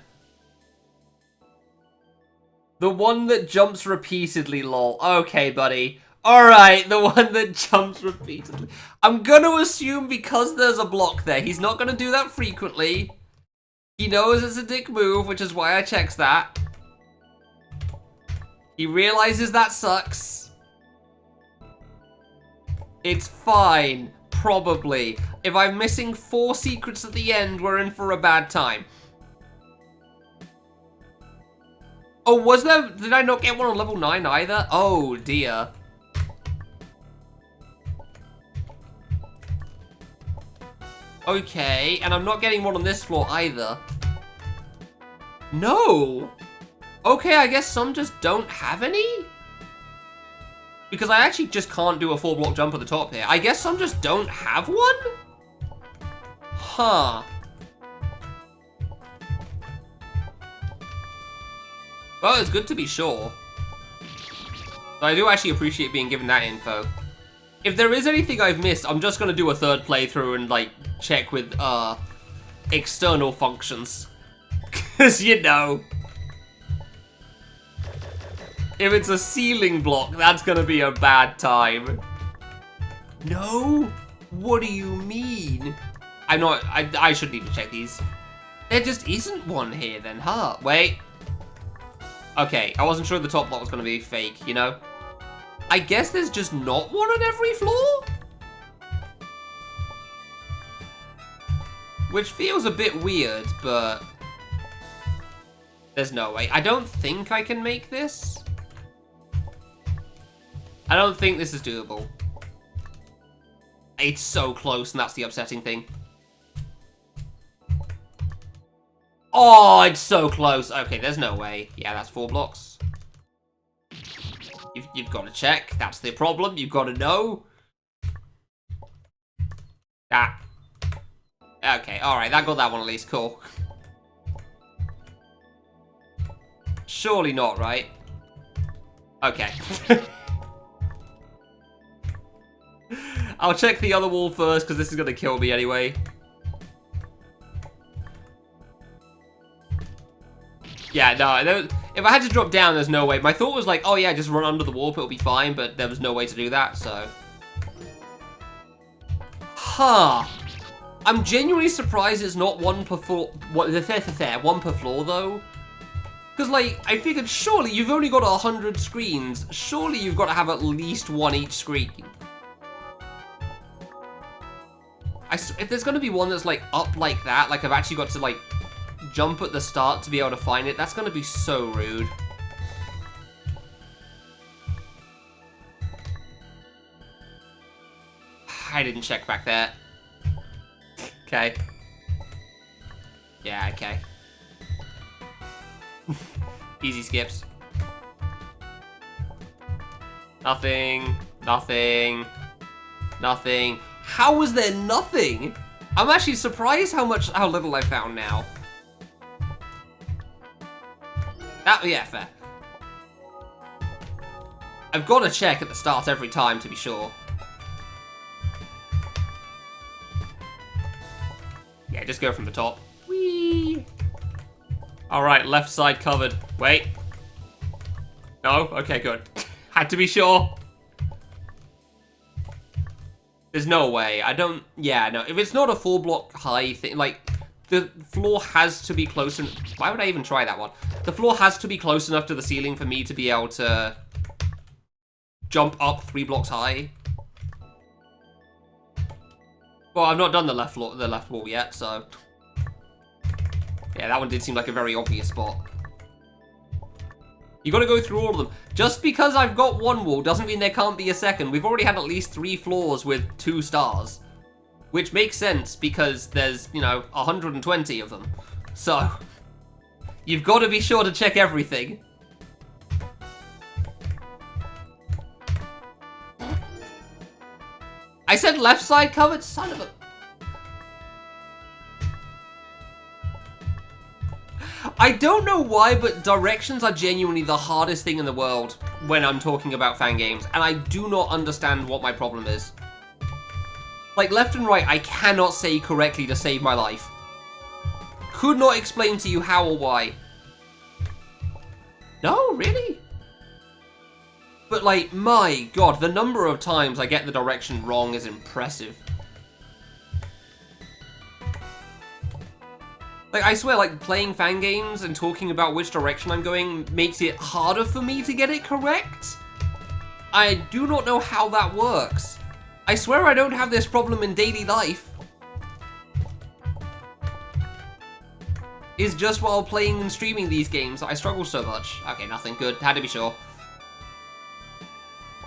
The one that jumps repeatedly, lol. Okay, buddy. Alright, the one that jumps repeatedly. I'm gonna assume because there's a block there, he's not gonna do that frequently. He knows it's a dick move, which is why I checked that. He realizes that sucks. It's fine. Probably. If I'm missing 4 secrets at the end, we're in for a bad time. Oh, was there? Did I not get one on level 9 either? Oh, dear. Okay, and I'm not getting one on this floor either. No! Okay, I guess some just don't have any? Because I actually just can't do a 4-block jump at the top here. I guess some just don't have one? Huh. Well, it's good to be sure. But I do actually appreciate being given that info. If there is anything I've missed, I'm just going to do a third playthrough and, like, check with, external functions. Because, you know. If it's a ceiling block, that's gonna be a bad time. No? What do you mean? I shouldn't even check these. There just isn't one here then, huh? Wait. Okay, I wasn't sure the top block was gonna be fake, you know? I guess there's just not one on every floor? Which feels a bit weird, but... there's no way. I don't think I can make this. I don't think this is doable. It's so close, and that's the upsetting thing. Oh, it's so close. Okay, there's no way. Yeah, that's 4 blocks. You've got to check. That's the problem. You've got to know. Ah. Okay, alright. That got that one at least. Cool. Surely not, right? Okay. I'll check the other wall first, because this is going to kill me anyway. Yeah, no, if I had to drop down, there's no way. My thought was like, oh yeah, just run under the warp, it'll be fine, but there was no way to do that, so... Huh. I'm genuinely surprised it's not one per floor, one per floor, though. Because, like, I figured, surely you've only got 100 screens. Surely you've got to have at least one each screen. If there's going to be one that's, like, up like that, like I've actually got to, like, jump at the start to be able to find it, that's going to be so rude. I didn't check back there. Okay. Yeah, okay. Easy skips. Nothing. Nothing. Nothing. How was there nothing? I'm actually surprised how little I found now. Yeah, fair. I've got to check at the start every time to be sure. Yeah, just go from the top. Whee! Alright, left side covered. Wait. No? Okay, good. Had to be sure. There's no way. I don't... Yeah, no. If it's not a 4-block high thing, like, the floor has to be close and... Why would I even try that one? The floor has to be close enough to the ceiling for me to be able to jump up 3 blocks high. Well, I've not done the left wall yet, so... Yeah, that one did seem like a very obvious spot. You gotta go through all of them. Just because I've got one wall doesn't mean there can't be a second. We've already had at least 3 floors with 2 stars. Which makes sense because there's, you know, 120 of them. So, you've got to be sure to check everything. I said left side covered? Son of a... I don't know why, but directions are genuinely the hardest thing in the world when I'm talking about fan games, and I do not understand what my problem is. Like, left and right, I cannot say correctly to save my life. Could not explain to you how or why. No, really? But, like, my god, the number of times I get the direction wrong is impressive. Like, I swear, like, playing fan games and talking about which direction I'm going makes it harder for me to get it correct. I do not know how that works. I swear I don't have this problem in daily life. It's just while playing and streaming these games that I struggle so much. Okay, nothing. Good. Had to be sure.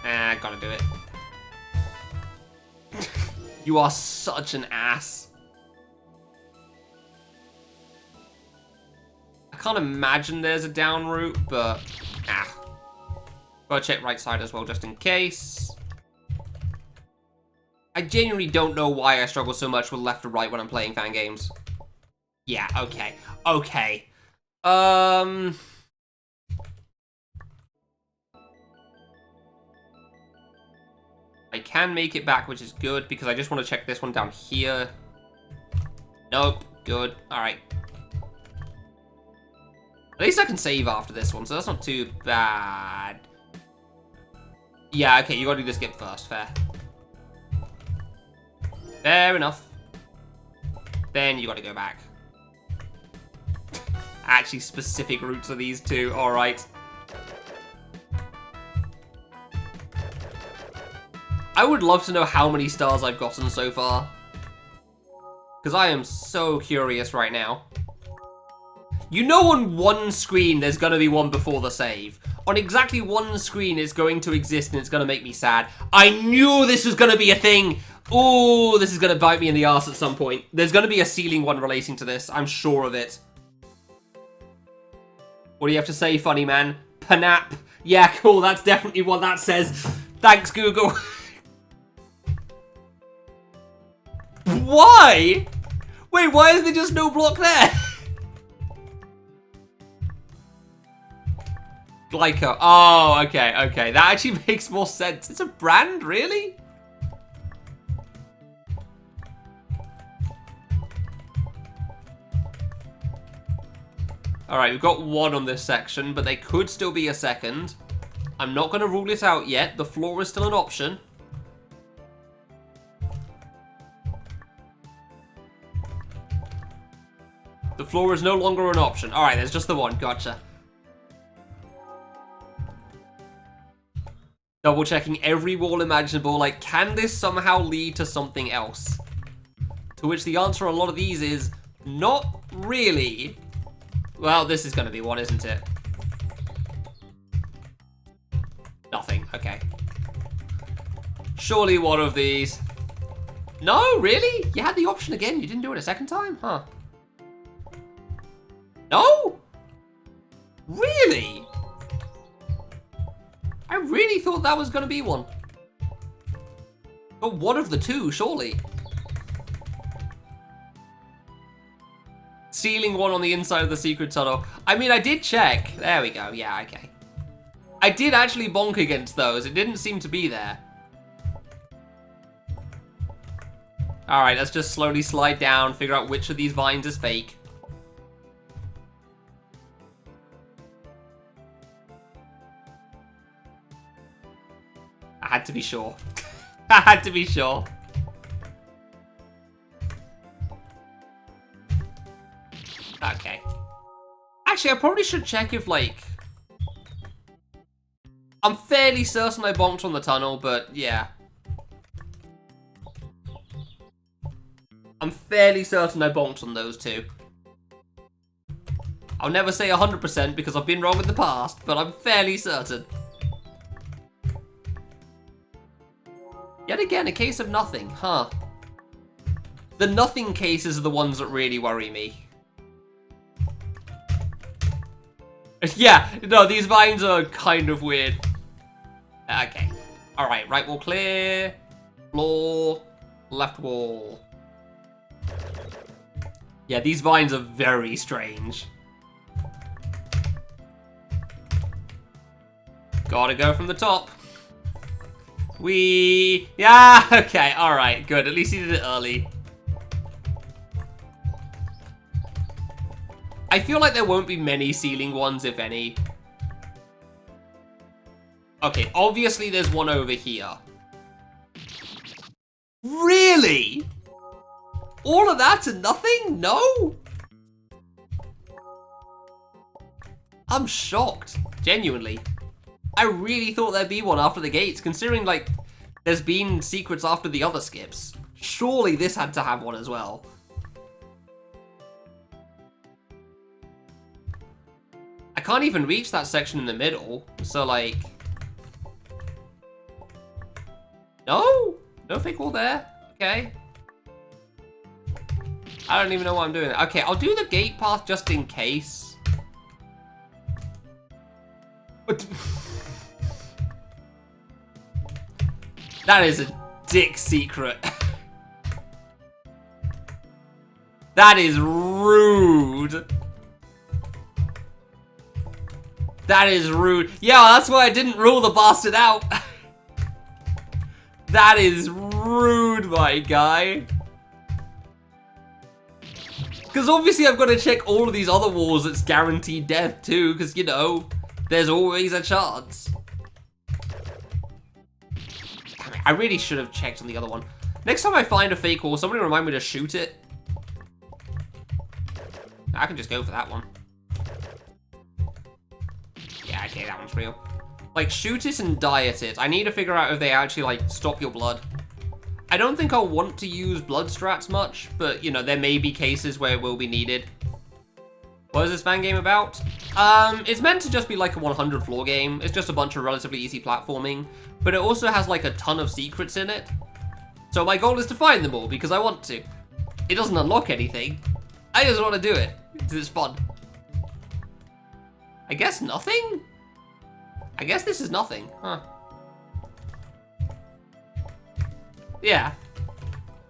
Gotta do it. You are such an ass. I can't imagine there's a down route, but... Gotta check right side as well, just in case. I genuinely don't know why I struggle so much with left or right when I'm playing fan games. Yeah, okay. Okay. I can make it back, which is good, because I just want to check this one down here. Nope. Good. Alright. At least I can save after this one, so that's not too bad. Yeah, okay, you gotta do the skip first. Fair. Fair enough. Then you gotta go back. Actually, specific routes are these two. Alright. I would love to know how many stars I've gotten so far. Because I am so curious right now. You know on one screen there's going to be one before the save. On exactly one screen it's going to exist and it's going to make me sad. I knew this was going to be a thing. Ooh, this is going to bite me in the ass at some point. There's going to be a ceiling one relating to this. I'm sure of it. What do you have to say, funny man? Panap. Yeah, cool. That's definitely what that says. Thanks, Google. Why? Wait, why is there just no block there? Glyco. Oh, okay, okay. That actually makes more sense. It's a brand, really? Alright, we've got one on this section, but they could still be a second. I'm not going to rule it out yet. The floor is still an option. The floor is no longer an option. Alright, there's just the one. Gotcha. Double checking every wall imaginable. Like, can this somehow lead to something else? To which the answer on a lot of these is, not really. Well, this is going to be one, isn't it? Nothing. Okay. Surely one of these. No, really? You had the option again. You didn't do it a second time? Huh. No? Really? I really thought that was going to be one. But one of the two, surely. Ceiling one on the inside of the secret tunnel. I mean, I did check. There we go. Yeah, okay. I did actually bonk against those. It didn't seem to be there. Alright, let's just slowly slide down, figure out which of these vines is fake. I had to be sure. I had to be sure. Okay. Actually, I probably should check if, like... I'm fairly certain I bonked on the tunnel, but yeah. I'm fairly certain I bonked on those two. I'll never say 100% because I've been wrong in the past, but I'm fairly certain. Yet again, a case of nothing, huh? The nothing cases are the ones that really worry me. Yeah, no, these vines are kind of weird. Okay. Alright, right wall clear. Floor. Left wall. Yeah, these vines are very strange. Gotta go from the top. Yeah, okay, alright, good. At least he did it early. I feel like there won't be many ceiling ones, if any. Okay, obviously there's one over here. Really? All of that and nothing? No? I'm shocked, genuinely. I really thought there'd be one after the gates, considering, like, there's been secrets after the other skips. Surely this had to have one as well. I can't even reach that section in the middle, so, like... No? No fake wall there? Okay. I don't even know what I'm doing. Okay, I'll do the gate path just in case. But... That is a dick secret. That is rude. That is rude. Yeah, that's why I didn't rule the bastard out. That is rude, my guy. Because obviously I've got to check all of these other walls that's guaranteed death too, because, you know, there's always a chance. Damn it, I really should have checked on the other one. Next time I find a fake wall, somebody remind me to shoot it. I can just go for that one. Yeah, okay, that one's real. Like, shoot it and die at it. I need to figure out if they actually, like, stop your blood. I don't think I'll want to use blood strats much, but, you know, there may be cases where it will be needed. What is this fan game about? It's meant to just be like a 100 floor game. It's just a bunch of relatively easy platforming, but it also has, like, a ton of secrets in it. So my goal is to find them all, because I want to. It doesn't unlock anything. I just want to do it, because it's fun. I guess nothing? I guess this is nothing, huh? Yeah.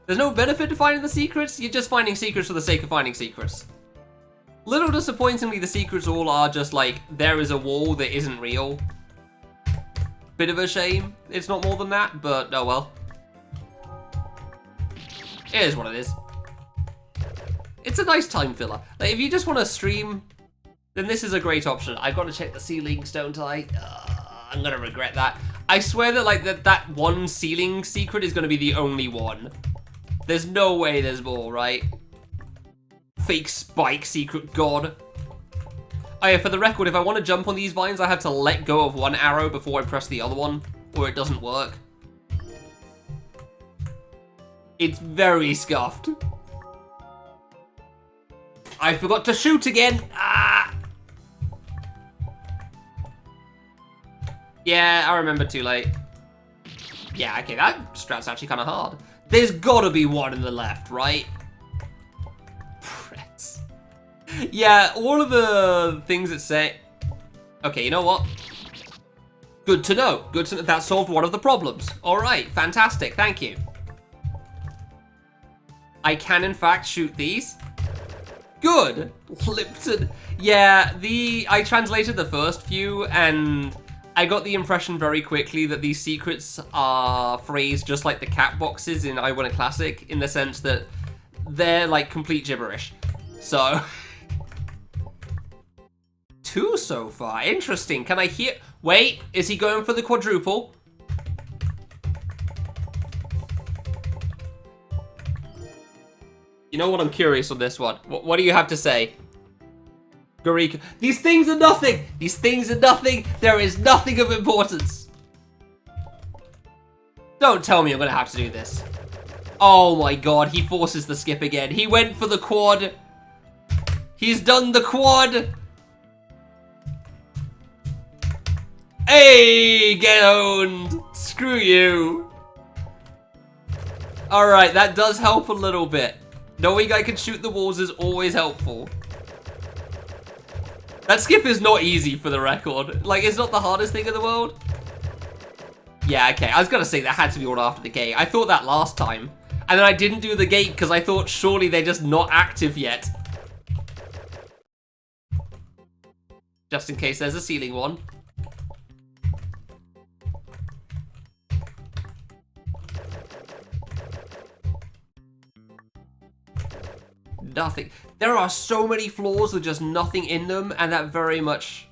There's no benefit to finding the secrets, you're just finding secrets for the sake of finding secrets. Little disappointingly, the secrets all are just like, there is a wall that isn't real. Bit of a shame, it's not more than that, but oh well. It is what it is. It's a nice time filler. Like, if you just want to stream, then this is a great option. I've got to check the ceilings, don't I? I'm gonna regret that. I swear that, like, that one ceiling secret is gonna be the only one. There's no way there's more, right? Fake spike secret god. Oh yeah, for the record, if I want to jump on these vines, I have to let go of one arrow before I press the other one, or it doesn't work. It's very scuffed. I forgot to shoot again. Ah! Yeah, I remember too late. Yeah, okay, that strat's actually kind of hard. There's gotta be one in the left, right? Press. Yeah, all of the things that say... Okay, you know what? Good to know. Good to know. That solved one of the problems. All right, fantastic. Thank you. I can, in fact, shoot these. Good. Lipton. Yeah, I translated the first few, and I got the impression very quickly that these secrets are phrased just like the cat boxes in I Win a Classic, in the sense that they're like complete gibberish. So, 2 so far. Interesting. Can I hear? Wait, is he going for the quadruple? You know what? I'm curious on this one. What do you have to say? Garika. These things are nothing! These things are nothing! There is nothing of importance! Don't tell me I'm gonna have to do this. Oh my god, he forces the skip again. He went for the quad. He's done the quad! Hey, get owned! Screw you! Alright, that does help a little bit. Knowing I can shoot the walls is always helpful. That skip is not easy, for the record. Like, it's not the hardest thing in the world. Yeah, okay. I was gonna say that had to be all after the gate. I thought that last time. And then I didn't do the gate because I thought surely they're just not active yet. Just in case there's a ceiling one. Nothing. There are so many floors with just nothing in them, and that very much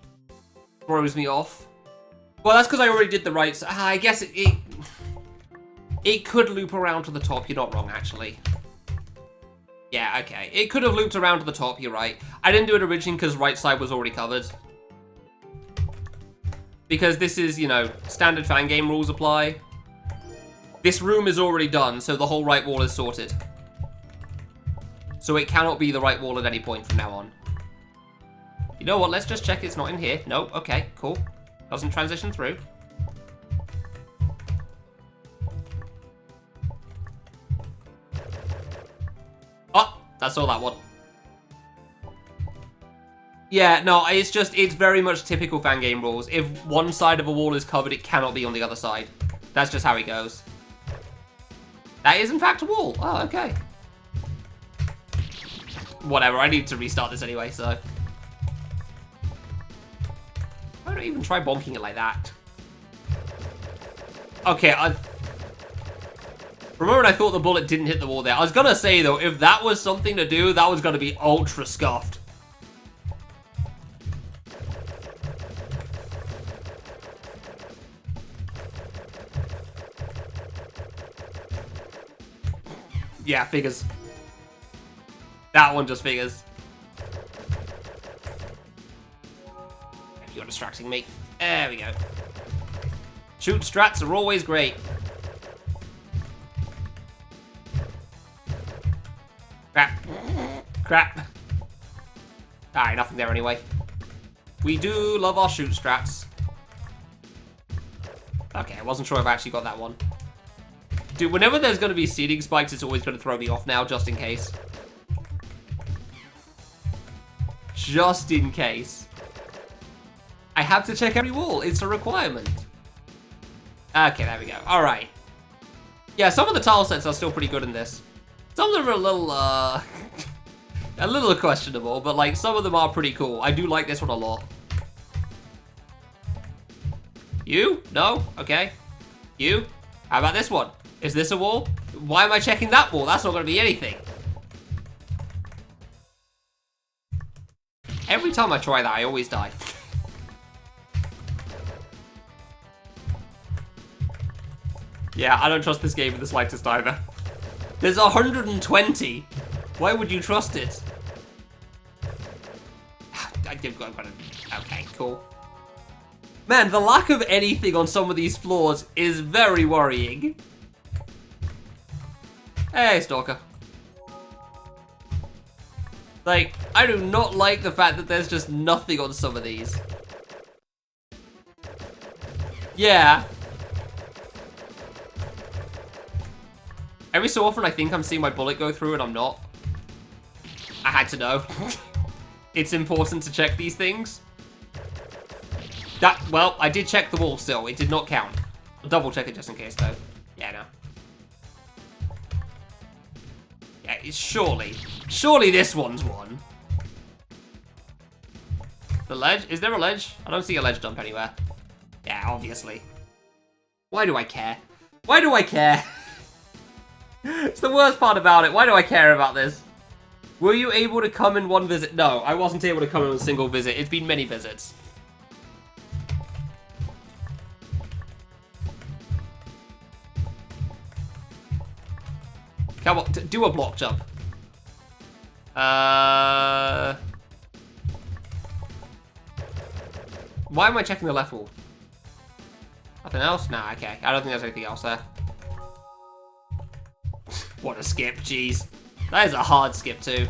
throws me off. Well, that's because I already did the right side. I guess it could loop around to the top. You're not wrong, actually. Yeah, okay. It could have looped around to the top, you're right. I didn't do it originally because right side was already covered. Because this is, you know, standard fan game rules apply. This room is already done, so the whole right wall is sorted. So it cannot be the right wall at any point from now on. You know what? Let's just check it's not in here. Nope. Okay, cool. Doesn't transition through. Oh, that's all that one. Yeah, no, it's very much typical fan game rules. If one side of a wall is covered, it cannot be on the other side. That's just how it goes. That is, in fact, a wall. Oh, okay. Whatever, I need to restart this anyway, so. Why don't I even try bonking it like that? Okay, For a moment, I thought the bullet didn't hit the wall there. I was gonna say, though, if that was something to do, that was gonna be ultra scuffed. Yeah, figures. That one just figures. You're distracting me. There we go. Shoot strats are always great. Crap. Crap. Alright, nothing there anyway. We do love our shoot strats. Okay, I wasn't sure if I actually got that one. Dude, whenever there's going to be seeding spikes, it's always going to throw me off now, just in case. Just in case. I have to check every wall. It's a requirement. Okay, there we go. Alright. Yeah, some of the tile sets are still pretty good in this. Some of them are a little, a little questionable, but, like, some of them are pretty cool. I do like this one a lot. You? No? Okay. You? How about this one? Is this a wall? Why am I checking that wall? That's not going to be anything. Every time I try that, I always die. Yeah, I don't trust this game in the slightest either. There's 120. Why would you trust it? Okay, cool. Man, the lack of anything on some of these floors is very worrying. Hey, Stalker. Like, I do not like the fact that there's just nothing on some of these. Yeah. Every so often I think I'm seeing my bullet go through and I'm not. I had to know. It's important to check these things. Well, I did check the wall still. It did not count. I'll double check it just in case though. Yeah, no. Yeah, it's surely this one's one. The ledge? Is there a ledge? I don't see a ledge jump anywhere. Yeah, obviously. Why do I care? Why do I care? It's the worst part about it. Why do I care about this? Were you able to come in one visit? No, I wasn't able to come in a single visit. It's been many visits. Come on, do a block jump. Why am I checking the left wall? Nothing else? Nah, okay. I don't think there's anything else there. What a skip, jeez. That is a hard skip too.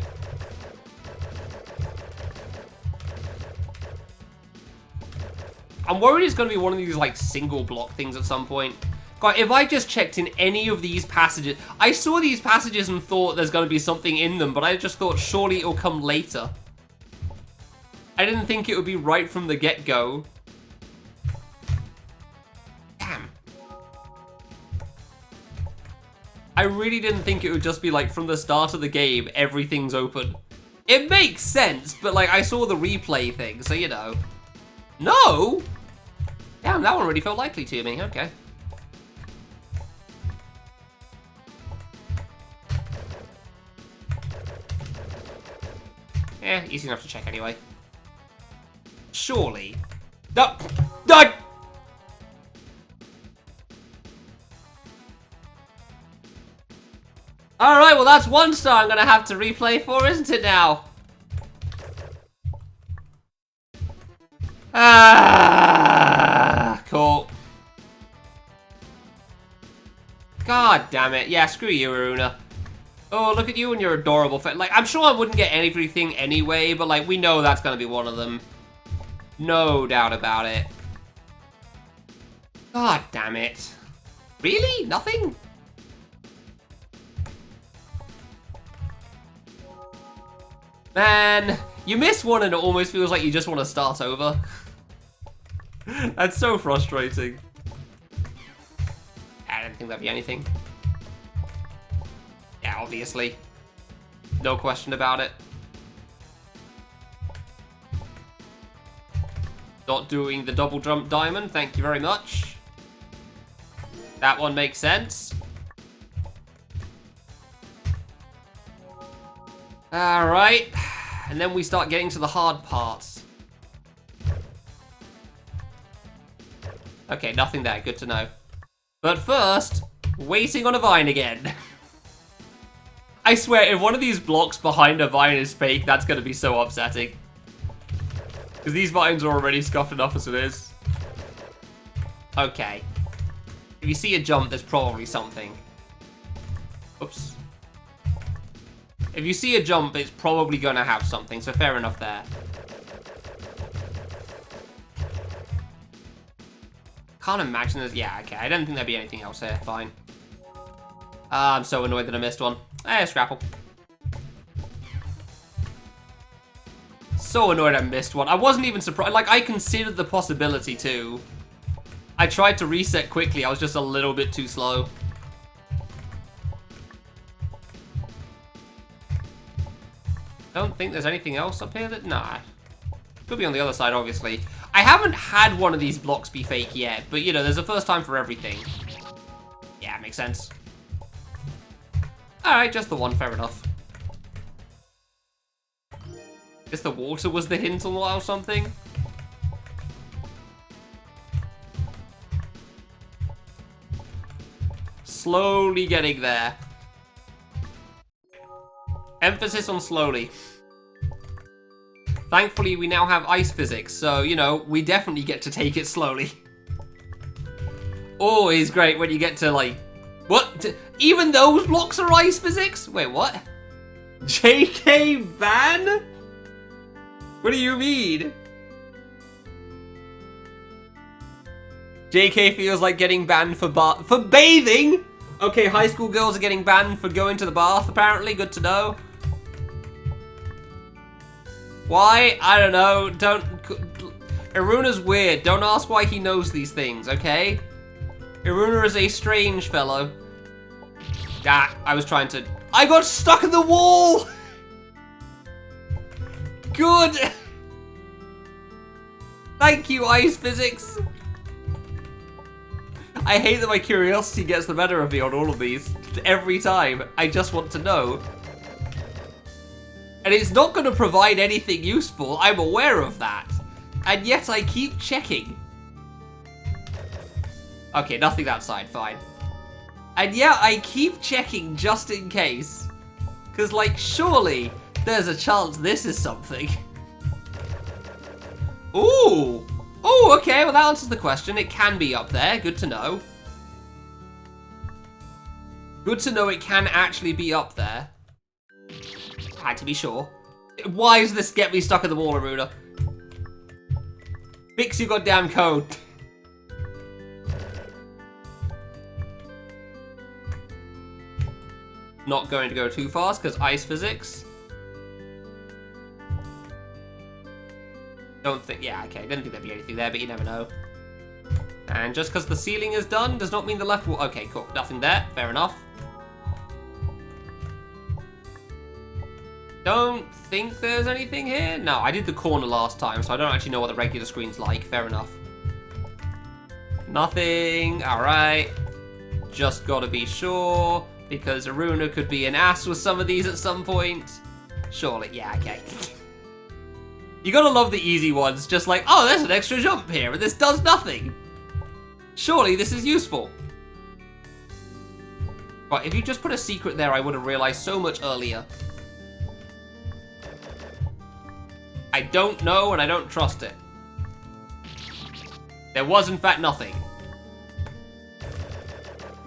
I'm worried it's going to be one of these like single block things at some point. God, if I just checked in any of these passages... I saw these passages and thought there's going to be something in them, but I just thought surely it'll come later. I didn't think it would be right from the get-go. Damn. I really didn't think it would just be like from the start of the game, everything's open. It makes sense, but like I saw the replay thing, so you know. No? Damn, that one really felt likely to me. Okay. Eh, easy enough to check anyway. Surely. No! No! Alright, well that's one star I'm gonna have to replay for, isn't it now? Ah, cool. God damn it. Yeah, screw you, Aruna. Oh, look at you and your adorable face. Like, I'm sure I wouldn't get everything anyway, but, like, we know that's gonna be one of them. No doubt about it. God damn it. Really? Nothing? Man, you miss one and it almost feels like you just want to start over. That's so frustrating. I don't think that'd be anything. Yeah, obviously. No question about it. Not doing the double jump diamond, thank you very much. That one makes sense. Alright. And then we start getting to the hard parts. Okay, nothing there. Good to know. But first, waiting on a vine again. I swear, if one of these blocks behind a vine is fake, that's going to be so upsetting. Because these vines are already scuffed enough as it is. Okay. If you see a jump, there's probably something. Oops. If you see a jump, it's probably going to have something, so fair enough there. Can't imagine there's... Yeah, okay. I don't think there'd be anything else here. Fine. I'm so annoyed that I missed one. Scrapple. So annoyed I missed one. I wasn't even surprised. Like, I considered the possibility, too. I tried to reset quickly. I was just a little bit too slow. Don't think there's anything else up here that... Nah. Could be on the other side, obviously. I haven't had one of these blocks be fake yet, but, you know, there's a first time for everything. Yeah, makes sense. Alright, just the one, fair enough. Guess the water was the hint or something? Slowly getting there. Emphasis on slowly. Thankfully, we now have ice physics, so, you know, we definitely get to take it slowly. Always great when you get to, like... What? Even those blocks are ice physics? Wait, what? JK ban? What do you mean? JK feels like getting banned for bathing? Okay, high school girls are getting banned for going to the bath, apparently. Good to know. Why? I don't know. Iruna's weird. Don't ask why he knows these things, okay? Iruna is a strange fellow. Ah, I was trying to... I got stuck in the wall! Good! Thank you, ice physics. I hate that my curiosity gets the better of me on all of these. Every time. I just want to know. And it's not going to provide anything useful. I'm aware of that. And yet I keep checking. Okay, nothing outside. Fine. And yeah, I keep checking just in case. Because, like, surely there's a chance this is something. Ooh! Oh, okay, well that answers the question. It can be up there. Good to know. Good to know it can actually be up there. Had to be sure. Why does this get me stuck in the wall, Aruna? Fix your goddamn code. Not going to go too fast because ice physics. Don't think, yeah, okay, didn't think there'd be anything there, but you never know. And just because the ceiling is done does not mean the left wall. Okay, cool, nothing there, fair enough. Don't think there's anything here. No, I did the corner last time, so I don't actually know what the regular screen's like. Fair enough. Nothing. All right. Just gotta be sure, because Aruna could be an ass with some of these at some point. Surely. Yeah, okay. You gotta love the easy ones. Just like, oh, there's an extra jump here, and this does nothing. Surely this is useful. But if you just put a secret there, I would have realized so much earlier. I don't know, and I don't trust it. There was, in fact, nothing.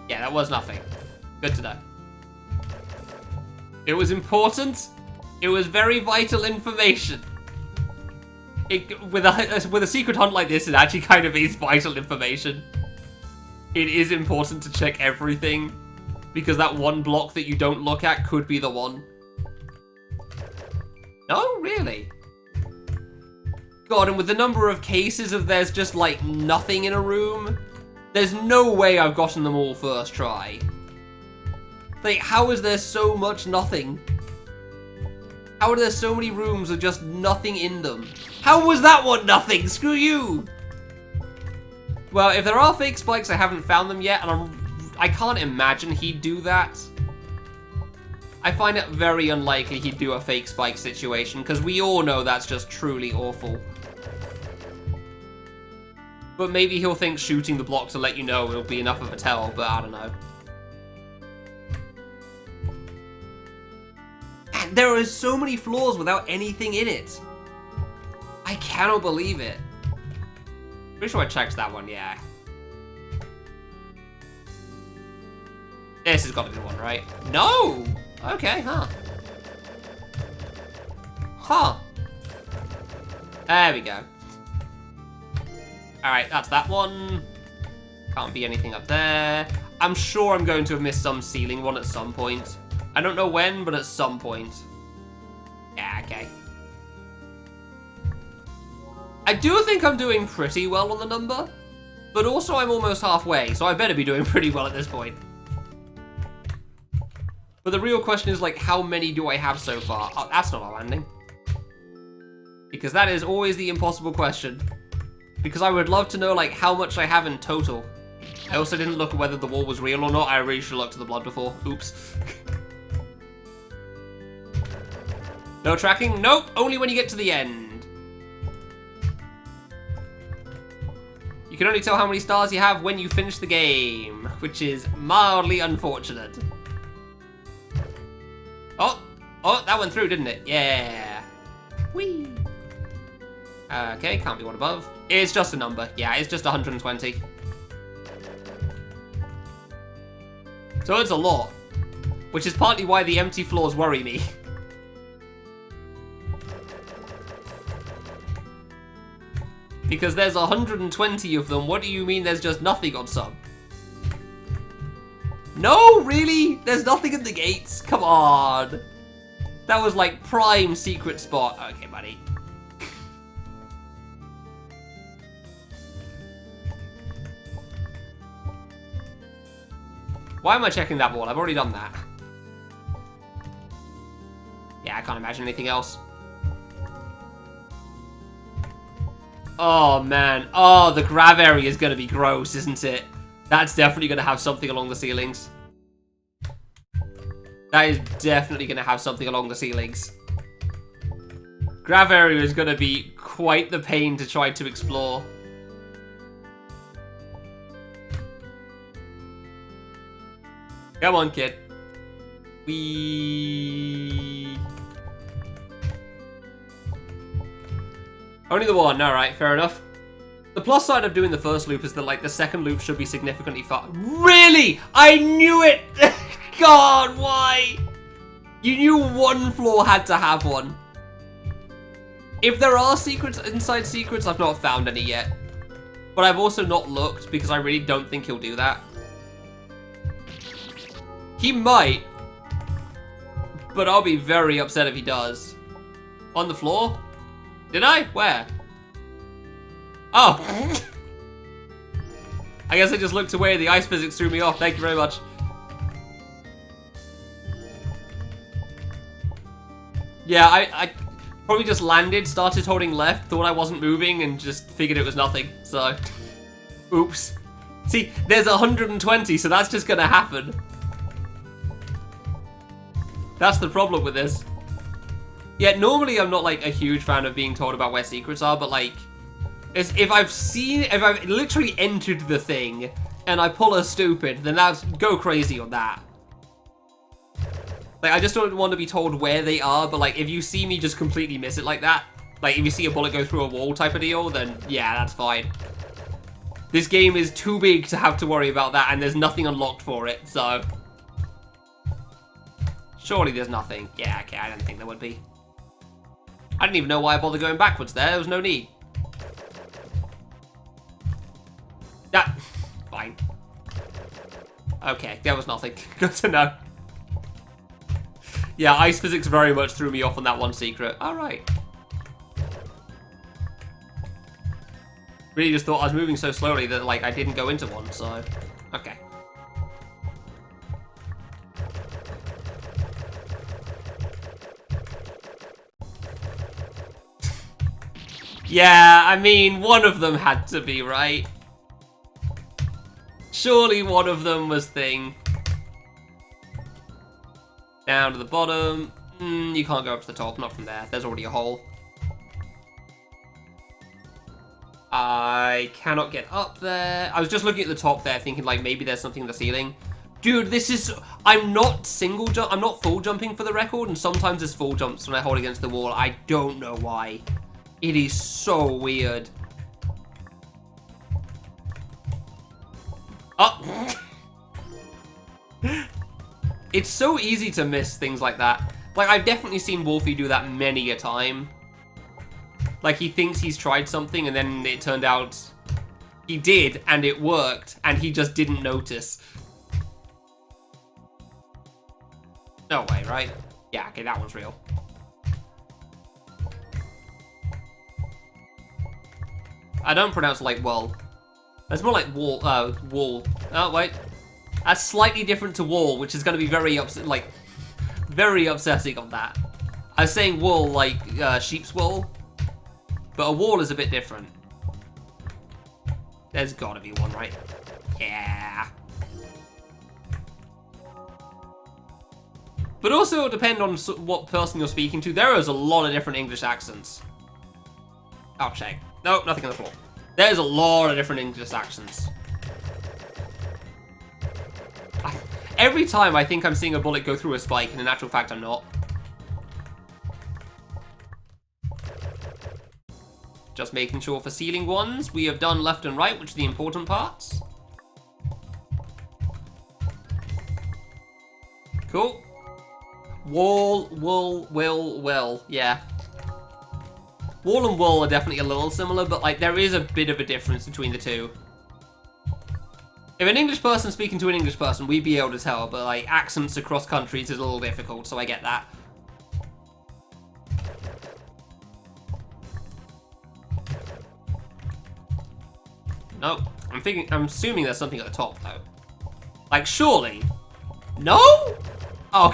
Yeah, that was nothing. Good to know. It was important. It was very vital information. With a secret hunt like this, it actually kind of is vital information. It is important to check everything, because that one block that you don't look at could be the one. No, really? God, and with the number of cases of there's just, like, nothing in a room, there's no way I've gotten them all first try. Like, how is there so much nothing? How are there so many rooms with just nothing in them? How was that one nothing? Screw you! Well, if there are fake spikes, I haven't found them yet, and I can't imagine he'd do that. I find it very unlikely he'd do a fake spike situation, because we all know that's just truly awful. But maybe he'll think shooting the block to let you know will be enough of a tell, but I don't know. And there are so many floors without anything in it. I cannot believe it. Pretty sure I checked that one, yeah. This has got to be the one, right? No! Okay, huh. Huh. There we go. Alright, that's that one. Can't be anything up there. I'm sure I'm going to have missed some ceiling one at some point. I don't know when, but at some point. Yeah, okay. I do think I'm doing pretty well on the number, but also I'm almost halfway, so I better be doing pretty well at this point. But the real question is, like, how many do I have so far? Oh, that's not a landing. Because that is always the impossible question. Because I would love to know, like, how much I have in total. I also didn't look at whether the wall was real or not. I really should have looked at the blood before. Oops. No tracking? Nope, only when you get to the end. You can only tell how many stars you have when you finish the game, which is mildly unfortunate. Oh, that went through, didn't it? Yeah. Whee. Okay, can't be one above. It's just a number. Yeah, it's just 120. So it's a lot, which is partly why the empty floors worry me. Because there's 120 of them. What do you mean there's just nothing on some? No, really? There's nothing in the gates? Come on. That was like prime secret spot. Okay, buddy. Why am I checking that wall? I've already done that. Yeah, I can't imagine anything else. Oh, man. Oh, the grav area is going to be gross, isn't it? That's definitely going to have something along the ceilings. That is definitely going to have something along the ceilings. Grav area is going to be quite the pain to try to explore. Come on, kid. Only the one. Alright, fair enough. The plus side of doing the first loop is that, like, the second loop should be significantly far. Really? I knew it! God, why? You knew one floor had to have one. If there are secrets inside secrets, I've not found any yet. But I've also not looked because I really don't think he'll do that. He might. But I'll be very upset if he does. On the floor? Did I? Where? Oh. I guess I just looked away. The ice physics threw me off. Thank you very much. Yeah, I probably just landed, started holding left, thought I wasn't moving, and just figured it was nothing. So, oops. See, there's 120, so that's just gonna happen. That's the problem with this. Yeah, normally I'm not, like, a huge fan of being told about where secrets are, but, like, if I've literally entered the thing, and I pull a stupid, then go crazy on that. Like, I just don't want to be told where they are, but, like, if you see me just completely miss it like that, like, if you see a bullet go through a wall type of deal, then, yeah, that's fine. This game is too big to have to worry about that, and there's nothing unlocked for it, so... Surely there's nothing. Yeah, okay, I don't think there would be. I didn't even know why I bothered going backwards there. There was no need. Yeah, fine. Okay, there was nothing. Good to know. Yeah, ice physics very much threw me off on that one secret. Alright. Really just thought I was moving so slowly that, like, I didn't go into one, so... Okay. Yeah, I mean, one of them had to be, right? Surely one of them was thing. Down to the bottom. You can't go up to the top, not from there. There's already a hole. I cannot get up there. I was just looking at the top there, thinking like maybe there's something in the ceiling. Dude, this is... I'm not I'm not full jumping for the record, and sometimes there's full jumps when I hold against the wall. I don't know why. It is so weird. Oh! It's so easy to miss things like that. Like, I've definitely seen Wolfie do that many a time. Like, he thinks he's tried something, and then it turned out he did, and it worked, and he just didn't notice. No way, right? Yeah, okay, that one's real. I don't pronounce it like wool. That's more like wool. Wool. Oh, wait. That's slightly different to wool, which is going to be very very upsetting on that. I was saying wool like sheep's wool, but a wall is a bit different. There's got to be one, right? Yeah. But also it'll depend on what person you're speaking to. There is a lot of different English accents. I'll check. Nope, nothing on the floor. There's a lot of different English accents. Every time I think I'm seeing a bullet go through a spike, and in actual fact I'm not. Just making sure for ceiling ones, we have done left and right, which are the important parts. Cool. Wall, wool, will, yeah. Wall and wool are definitely a little similar, but like there is a bit of a difference between the two. If an English person speaking to an English person, we'd be able to tell, but like accents across countries is a little difficult, so I get that. Nope. I'm assuming there's something at the top though. Like surely. No? Oh,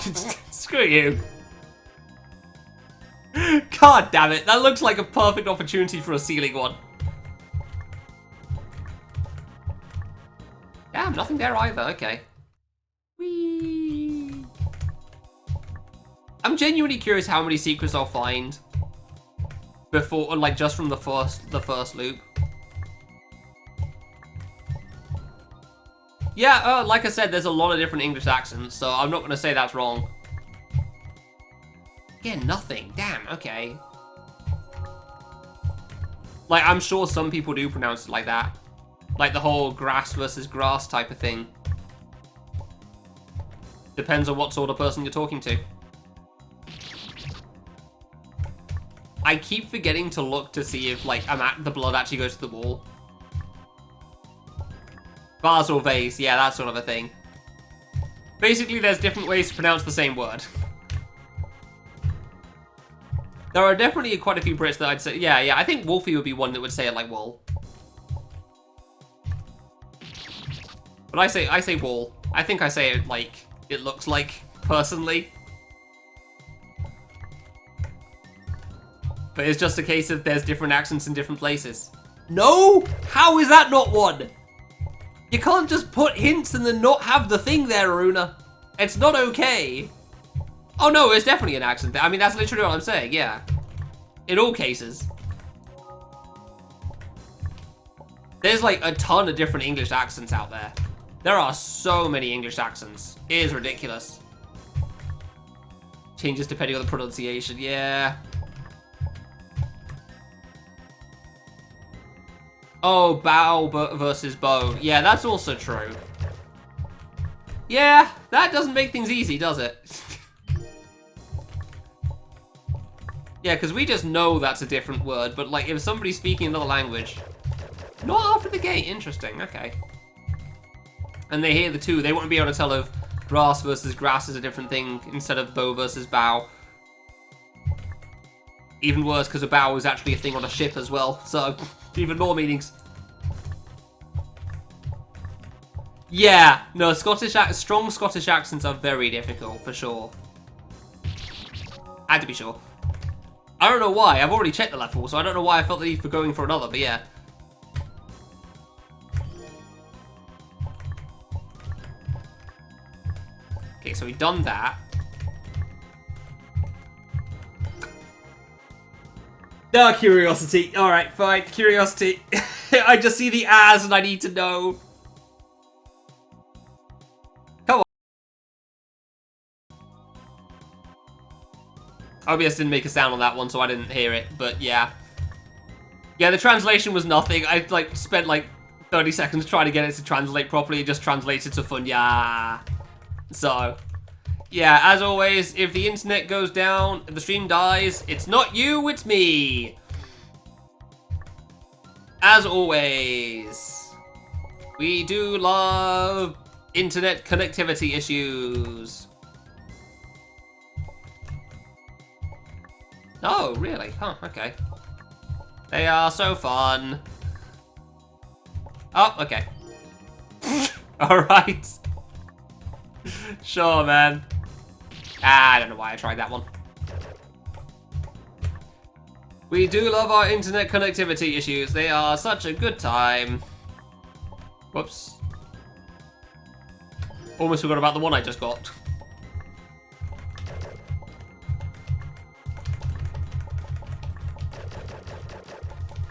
screw you. God damn it, that looks like a perfect opportunity for a ceiling one. Damn, nothing there either, okay. Whee! I'm genuinely curious how many secrets I'll find before, like, just from the first loop. Yeah, like I said, there's a lot of different English accents, so I'm not going to say that's wrong. Again, nothing. Damn, okay. Like, I'm sure some people do pronounce it like that. Like the whole grass versus grass type of thing. Depends on what sort of person you're talking to. I keep forgetting to look to see if, like, the blood actually goes to the wall. Vase or vase, yeah, that sort of a thing. Basically, there's different ways to pronounce the same word. There are definitely quite a few Brits that I'd say, yeah, I think Wolfie would be one that would say it like wool. But I say wool. I think I say it like it looks like, personally. But it's just a case of there's different accents in different places. No! How is that not one? You can't just put hints and then not have the thing there, Aruna. It's not okay. Oh no, it's definitely an accent there. I mean, that's literally what I'm saying, yeah. In all cases. There's like a ton of different English accents out there. There are so many English accents. It is ridiculous. Changes depending on the pronunciation, yeah. Oh, bow versus bow. Yeah, that's also true. Yeah, that doesn't make things easy, does it? Yeah, because we just know that's a different word, but like if somebody's speaking another language... Not after the gate, interesting, okay. And they hear the two, they won't be able to tell if grass versus grass is a different thing instead of bow versus bow. Even worse, because a bow is actually a thing on a ship as well, so even more meanings. Yeah, no, strong Scottish accents are very difficult, for sure. Had to be sure. I don't know why, I've already checked the level, so I don't know why I felt the need for going for another, but yeah. Okay, so we've done that. No, curiosity. Alright, fine. Curiosity. I just see the as and I need to know. Come on. OBS didn't make a sound on that one, so I didn't hear it, but yeah. Yeah, the translation was nothing. I, like, spent, like, 30 seconds trying to get it to translate properly. It just translated to Funya. So, yeah, as always, if the internet goes down, if the stream dies, it's not you, it's me. As always, we do love internet connectivity issues. Oh, really? Huh, okay. They are so fun. Oh, okay. Alright. Sure, man. I don't know why I tried that one. We do love our internet connectivity issues. They are such a good time. Whoops. Almost forgot about the one I just got.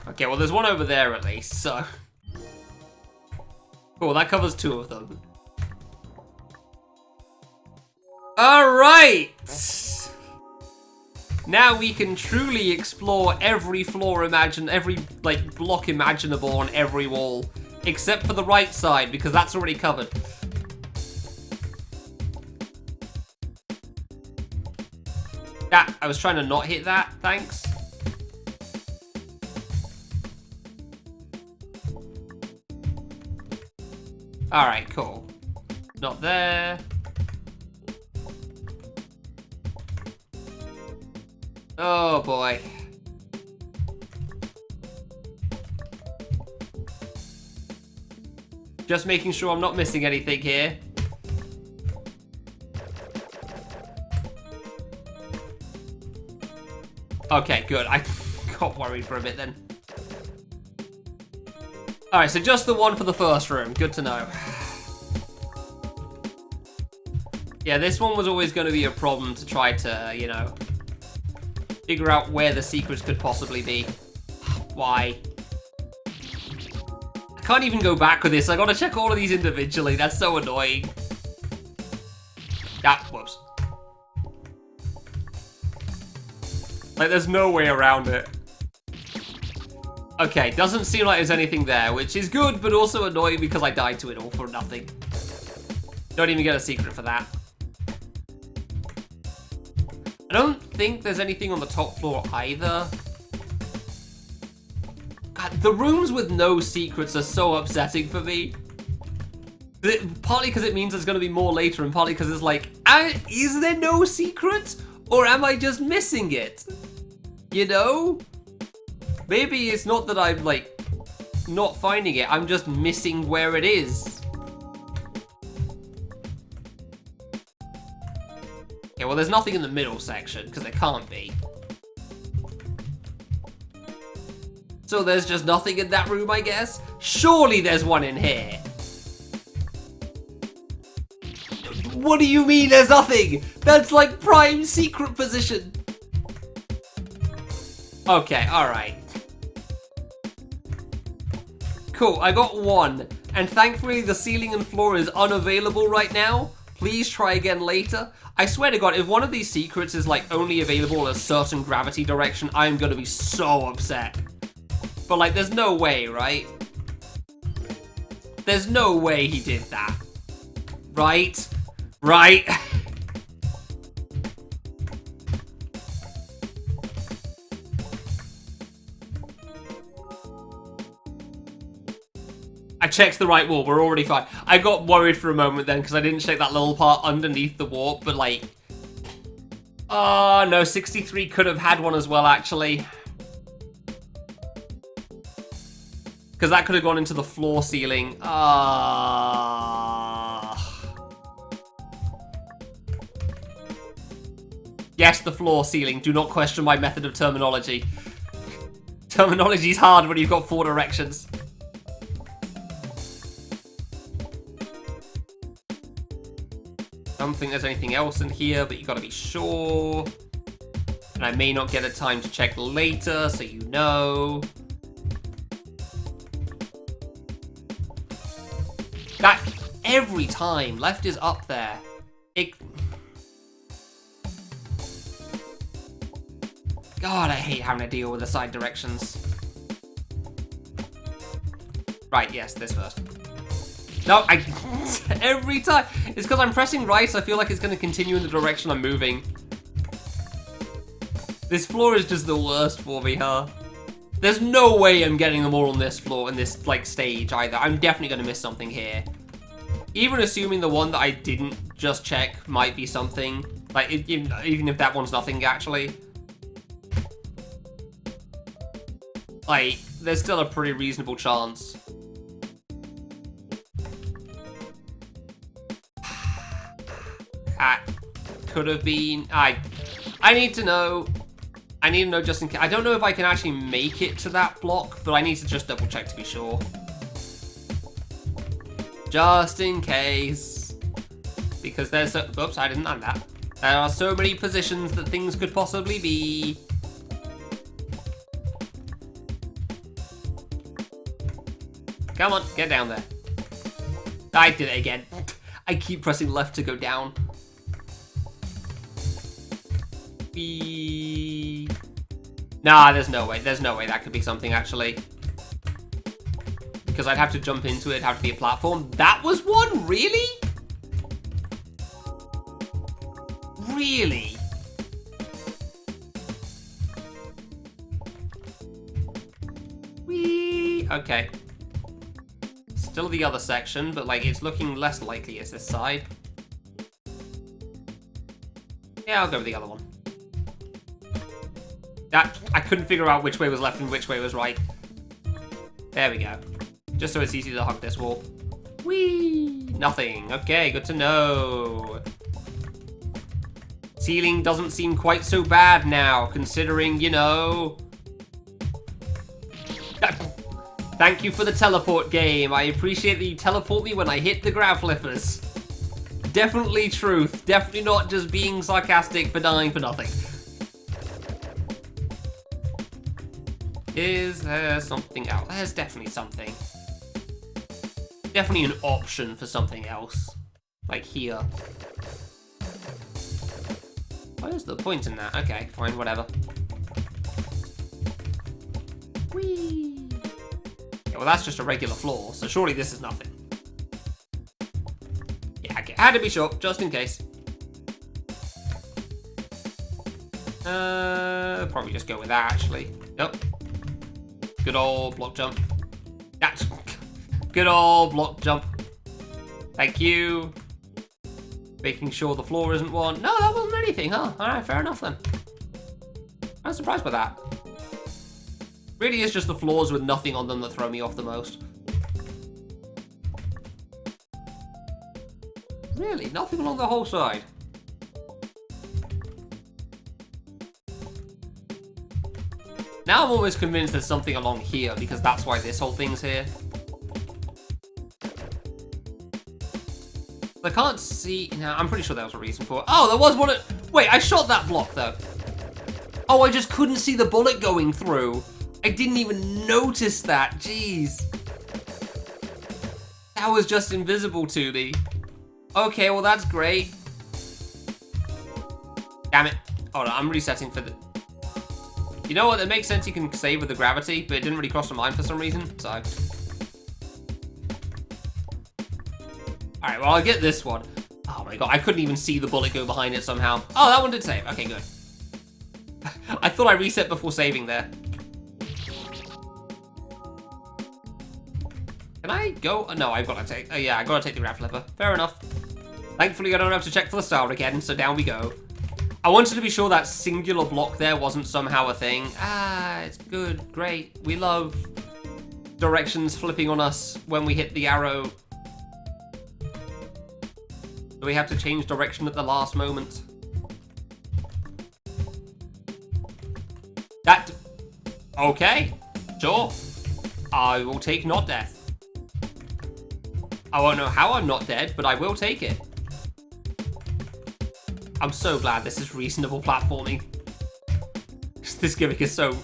Okay, well, there's one over there at least, so... Cool, that covers 2 of them. Alright! Now we can truly explore every floor every, like, block imaginable on every wall. Except for the right side, because that's already covered. Ah, I was trying to not hit that, thanks. Alright, cool. Not there. Oh boy. Just making sure I'm not missing anything here. Okay, good. I got worried for a bit then. Alright, so just the one for the first room. Good to know. Yeah, this one was always going to be a problem to try to, you know, figure out where the secrets could possibly be. Why? I can't even go back with this. I gotta check all of these individually. That's so annoying. Ah, whoops. Like, there's no way around it. Okay, doesn't seem like there's anything there, which is good, but also annoying because I died to it all for nothing. Don't even get a secret for that. I don't think there's anything on the top floor either. God, the rooms with no secrets are so upsetting for me. Partly because it means there's going to be more later, and partly because it's like, is there no secret? Or am I just missing it? You know? Maybe it's not that I'm, like, not finding it. I'm just missing where it is. Okay, well, there's nothing in the middle section, because there can't be. So there's just nothing in that room, I guess? Surely there's one in here. What do you mean there's nothing? That's like prime secret position. Okay, alright. Cool, I got one. And thankfully the ceiling and floor is unavailable right now. Please try again later. I swear to God, if one of these secrets is like only available in a certain gravity direction, I'm gonna be so upset. But like, there's no way, right? There's no way he did that. Right? Right? I checked the right wall, we're already fine. I got worried for a moment then because I didn't check that little part underneath the warp, but like... Oh, no, 63 could have had one as well, actually. Because that could have gone into the floor ceiling. Yes, the floor ceiling. Do not question my method of terminology. Terminology's hard when you've got 4 directions. I don't think there's anything else in here, but you gotta be sure. And I may not get a time to check later, so you know. That, every time, left is up there. God, I hate having to deal with the side directions. Right, yes, this first. No, every time. It's because I'm pressing right, so I feel like it's going to continue in the direction I'm moving. This floor is just the worst for me, huh? There's no way I'm getting them all on this floor, in this, like, stage either. I'm definitely going to miss something here. Even assuming the one that I didn't just check might be something. Like, even if that one's nothing, actually. Like, there's still a pretty reasonable chance. That could have been... I need to know... I need to know just in case. I don't know if I can actually make it to that block, but I need to just double check to be sure. Just in case. Because there's so... Oops, I didn't land that. There are so many positions that things could possibly be. Come on, get down there. I did it again. I keep pressing left to go down. Nah, there's no way. There's no way that could be something, actually. Because I'd have to jump into it. It'd have to be a platform. That was one? Really? Really? Whee! Okay. Still the other section, but, like, it's looking less likely it's this side. Yeah, I'll go with the other one. I couldn't figure out which way was left and which way was right. There we go. Just so it's easy to hug this wall. Whee! Nothing. Okay, good to know. Ceiling doesn't seem quite so bad now, considering, you know... Thank you for the teleport game. I appreciate that you teleport me when I hit the grav flippers. Definitely truth. Definitely not just being sarcastic for dying for nothing. Is there something else? There's definitely something. Definitely an option for something else. Like here. What is the point in that? Okay, fine, whatever. Whee! Yeah, well, that's just a regular floor, so surely this is nothing. Yeah, okay, had to be sure, just in case. Probably just go with that, actually. Yep. Good old block jump. That's good old block jump. Thank you. Making sure the floor isn't one. No, that wasn't anything, huh? Alright, fair enough then. I'm surprised by that. Really is just the floors with nothing on them that throw me off the most. Really? Nothing along the whole side? Now I'm almost convinced there's something along here because that's why this whole thing's here. I can't see... No, I'm pretty sure there was a reason for it. Oh, there was one at... Wait, I shot that block, though. Oh, I just couldn't see the bullet going through. I didn't even notice that. Jeez. That was just invisible to me. Okay, well, that's great. Damn it. Hold on, I'm resetting for the... You know what? It makes sense you can save with the gravity, but it didn't really cross my mind for some reason, so... Alright, well, I'll get this one. Oh my god, I couldn't even see the bullet go behind it somehow. Oh, that one did save. Okay, good. I thought I reset before saving there. Can I go? Oh, no, I've got to take... Oh, yeah, I've got to take the grav flipper. Fair enough. Thankfully, I don't have to check for the star again, so down we go. I wanted to be sure that singular block there wasn't somehow a thing. Ah, it's good. Great. We love directions flipping on us when we hit the arrow. Do we have to change direction at the last moment? That... Okay. Sure. I will take not death. I won't know how I'm not dead, but I will take it. I'm so glad this is reasonable platforming. This gimmick is so,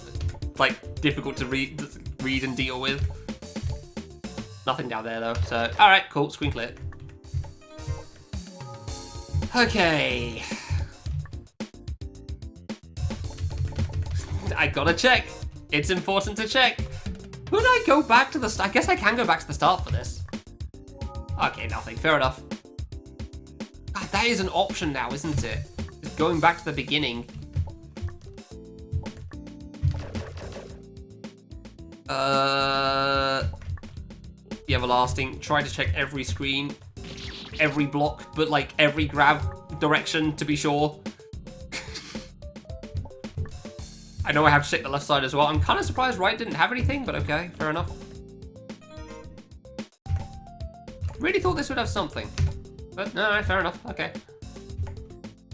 like, difficult to read and deal with. Nothing down there, though, so... Alright, cool, screen clear. Okay. I gotta check. It's important to check. Could I go back to the start? I guess I can go back to the start for this. Okay, nothing. Fair enough. God, that is an option now, isn't it? Just going back to the beginning. The everlasting. Try to check every screen, every block, but like every grab direction to be sure. I know I have to check the left side as well. I'm kind of surprised right didn't have anything, but okay, fair enough. Really thought this would have something. But no, fair enough, okay.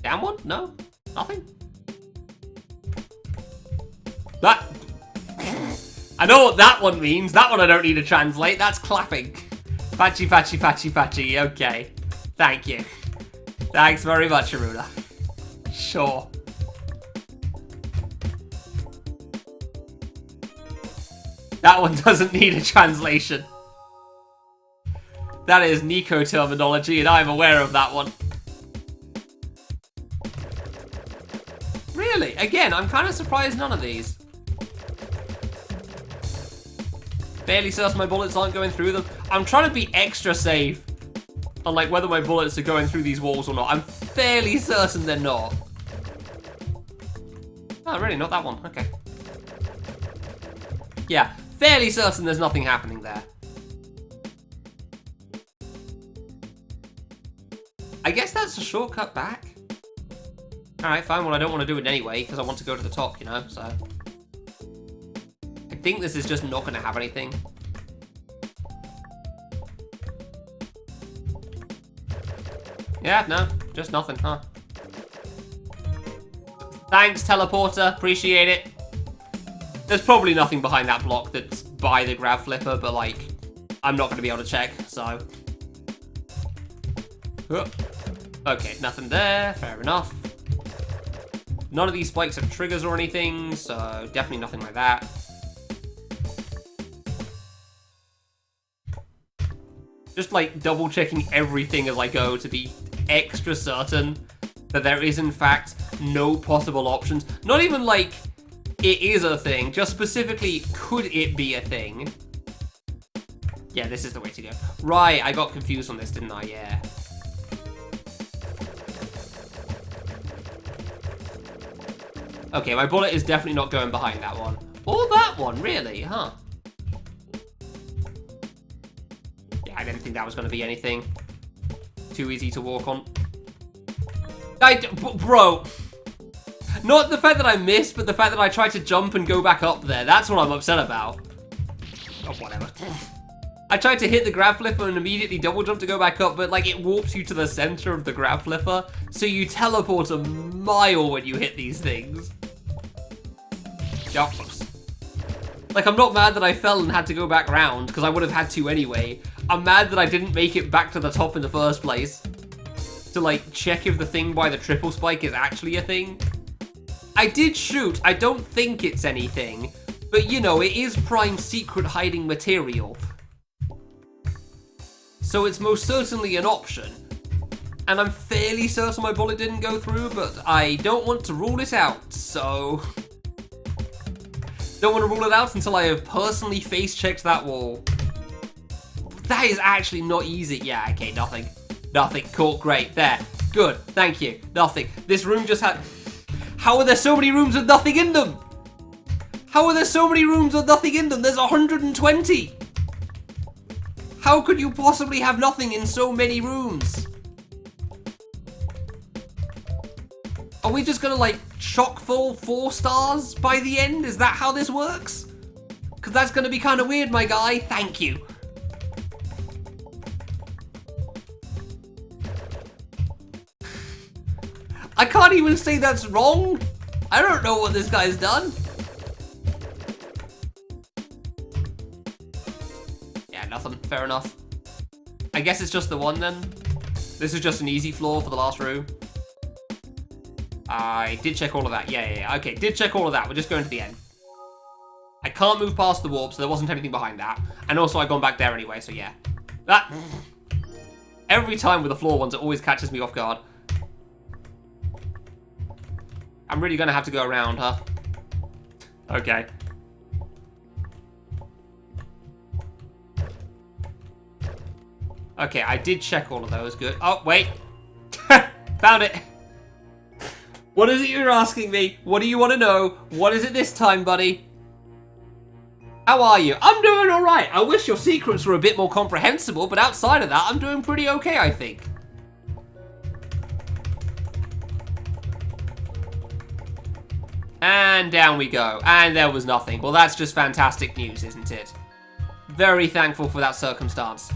Down one? No? Nothing? That... I know what that one means. That one I don't need to translate. That's clapping. Patchy, patchy, patchy, patchy. Okay. Thank you. Thanks very much, Aruna. Sure. That one doesn't need a translation. That is Nico terminology, and I'm aware of that one. Really? Again, I'm kind of surprised none of these. Fairly certain my bullets aren't going through them. I'm trying to be extra safe on like whether my bullets are going through these walls or not. I'm fairly certain they're not. Oh, really? Not that one. Okay. Yeah, fairly certain there's nothing happening there. I guess that's a shortcut back. Alright, fine. Well, I don't want to do it anyway because I want to go to the top, you know, so... I think this is just not going to have anything. Yeah, no, just nothing, huh? Thanks, teleporter. Appreciate it. There's probably nothing behind that block that's by the grab flipper, but, like, I'm not going to be able to check, so... Okay, nothing there. Fair enough. None of these spikes have triggers or anything, so definitely nothing like that. Just, like, double-checking everything as I go to be extra certain that there is, in fact, no possible options. Not even, like, it is a thing. Just specifically, could it be a thing? Yeah, this is the way to go. Right, I got confused on this, didn't I? Yeah. Okay, my bullet is definitely not going behind that one. Or that one, really, huh? I didn't think that was going to be anything too easy to walk on. Bro. Not the fact that I missed, but the fact that I tried to jump and go back up there. That's what I'm upset about. Oh, whatever. I tried to hit the grab flipper and immediately double jump to go back up, but like it warps you to the center of the grab flipper, so you teleport a mile when you hit these things. Yups. Like, I'm not mad that I fell and had to go back round, because I would have had to anyway. I'm mad that I didn't make it back to the top in the first place. To, like, check if the thing by the triple spike is actually a thing. I did shoot. I don't think it's anything. But, you know, it is prime secret hiding material. So it's most certainly an option. And I'm fairly certain my bullet didn't go through, but I don't want to rule it out, so... Don't want to rule it out until I have personally face-checked that wall. That is actually not easy. Yeah, okay, nothing. Nothing. Cool, great. There. Good. Thank you. Nothing. This room just had... How are there so many rooms with nothing in them? How are there so many rooms with nothing in them? There's 120. How could you possibly have nothing in so many rooms? Are we just gonna, like, chock full 4 stars by the end? Is that how this works? Because that's gonna be kind of weird, my guy. Thank you. I can't even say that's wrong. I don't know what this guy's done. Yeah, nothing. Fair enough. I guess it's just the one then. This is just an easy floor for the last room. I did check all of that. Yeah. Okay, did check all of that. We're just going to the end. I can't move past the warp, so there wasn't anything behind that. And also, I've gone back there anyway, so yeah. That... Every time with the floor ones, it always catches me off guard. I'm really gonna have to go around, huh? Okay. Okay, I did check all of those. Good. Oh, wait. Found it. What is it you're asking me? What do you want to know? What is it this time, buddy? How are you? I'm doing alright. I wish your secrets were a bit more comprehensible, but outside of that, I'm doing pretty okay, I think. And down we go. And there was nothing. Well, that's just fantastic news, isn't it? Very thankful for that circumstance.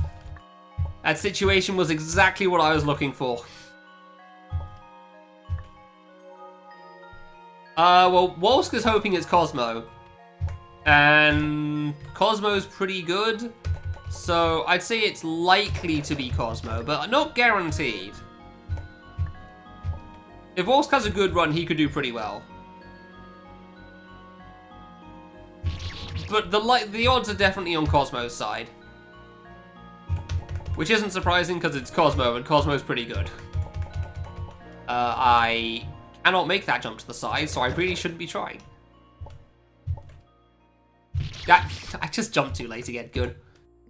That situation was exactly what I was looking for. Well, Wolska's hoping it's Cosmo. And Cosmo's pretty good. So I'd say it's likely to be Cosmo, but not guaranteed. If Wolska's a good run, he could do pretty well. But the odds are definitely on Cosmo's side. Which isn't surprising because it's Cosmo, and Cosmo's pretty good. I cannot make that jump to the side, so I really shouldn't be trying. I just jumped too late again. Good.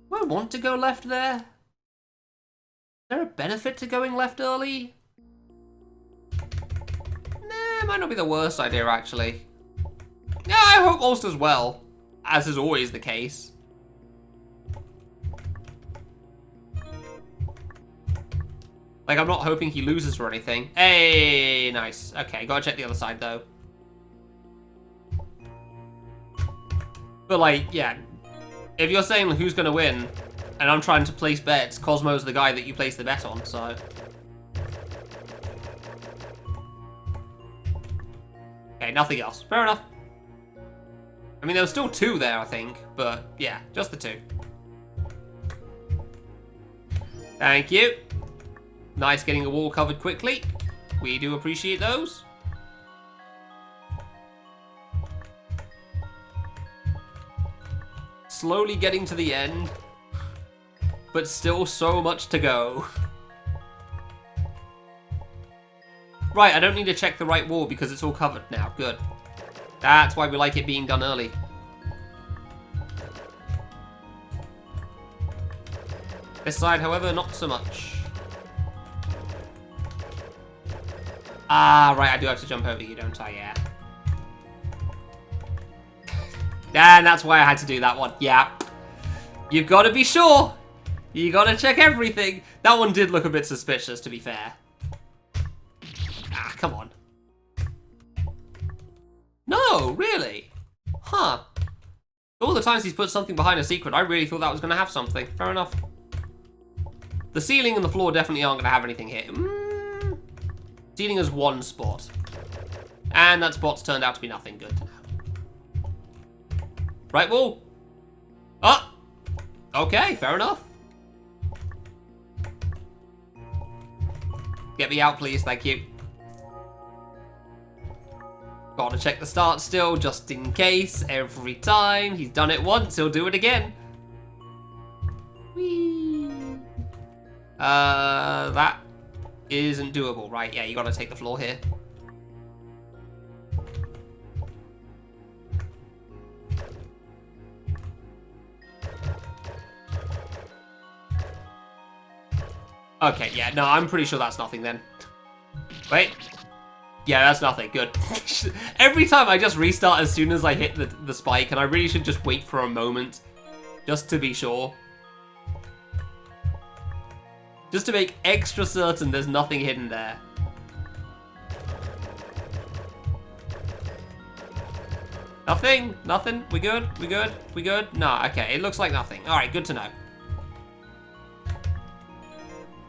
Do I want to go left there? Is there a benefit to going left early? Nah, it might not be the worst idea, actually. Yeah, I hope Ulster's well. As is always the case. Like, I'm not hoping he loses or anything. Hey, nice. Okay, gotta check the other side, though. But, like, yeah. If you're saying who's gonna win, and I'm trying to place bets, Cosmo's the guy that you place the bet on, so... Okay, nothing else. Fair enough. I mean, there were still two there, I think. But, yeah, just the two. Thank you. Nice getting the wall covered quickly. We do appreciate those. Slowly getting to the end. But still so much to go. Right, I don't need to check the right wall because it's all covered now. Good. That's why we like it being done early. This side, however, not so much. Ah, right, I do have to jump over you, don't I? Yeah. And that's why I had to do that one. Yeah. You've got to be sure. You got to check everything. That one did look a bit suspicious, to be fair. Ah, come on. No, really? Huh. All the times he's put something behind a secret, I really thought that was going to have something. Fair enough. The ceiling and the floor definitely aren't going to have anything here. Ceiling is one spot. And that spot's turned out to be nothing good. Right wall. Oh! Okay, fair enough. Get me out, please. Thank you. Gotta check the start still, just in case. Every time. He's done it once, he'll do it again. Whee! That isn't doable, right? Yeah, you gotta take the floor here. Okay, yeah, no, I'm pretty sure that's nothing then. Wait. Yeah, that's nothing. Good. Every time I just restart as soon as I hit the spike, and I really should just wait for a moment. Just to be sure. Just to make extra certain there's nothing hidden there. Nothing? Nothing? We good? We good? We good? No, okay. It looks like nothing. Alright, good to know.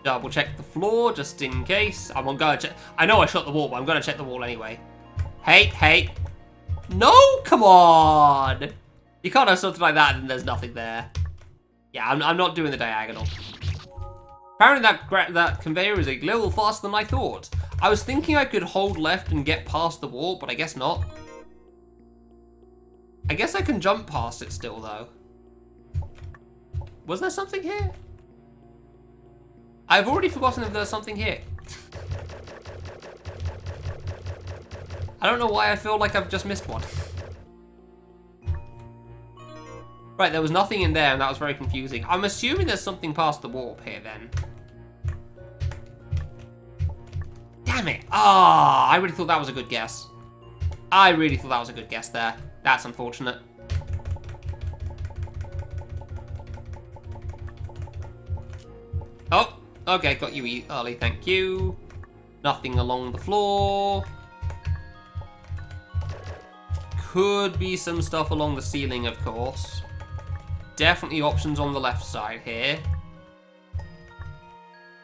Double check the floor, just in case. I'm gonna check. I know I shot the wall, but I'm gonna check the wall anyway. Hey, hey. No, come on. You can't have something like that and there's nothing there. Yeah, I'm not doing the diagonal. Apparently that conveyor is a little faster than I thought. I was thinking I could hold left and get past the wall, but I guess not. I guess I can jump past it still, though. Was there something here? I've already forgotten if there's something here. I don't know why I feel like I've just missed one. Right, there was nothing in there, and that was very confusing. I'm assuming there's something past the warp here, then. Damn it! Ah, I really thought that was a good guess. I really thought that was a good guess there. That's unfortunate. Oh, okay, got you early, thank you. Nothing along the floor. Could be some stuff along the ceiling, of course. Definitely options on the left side here.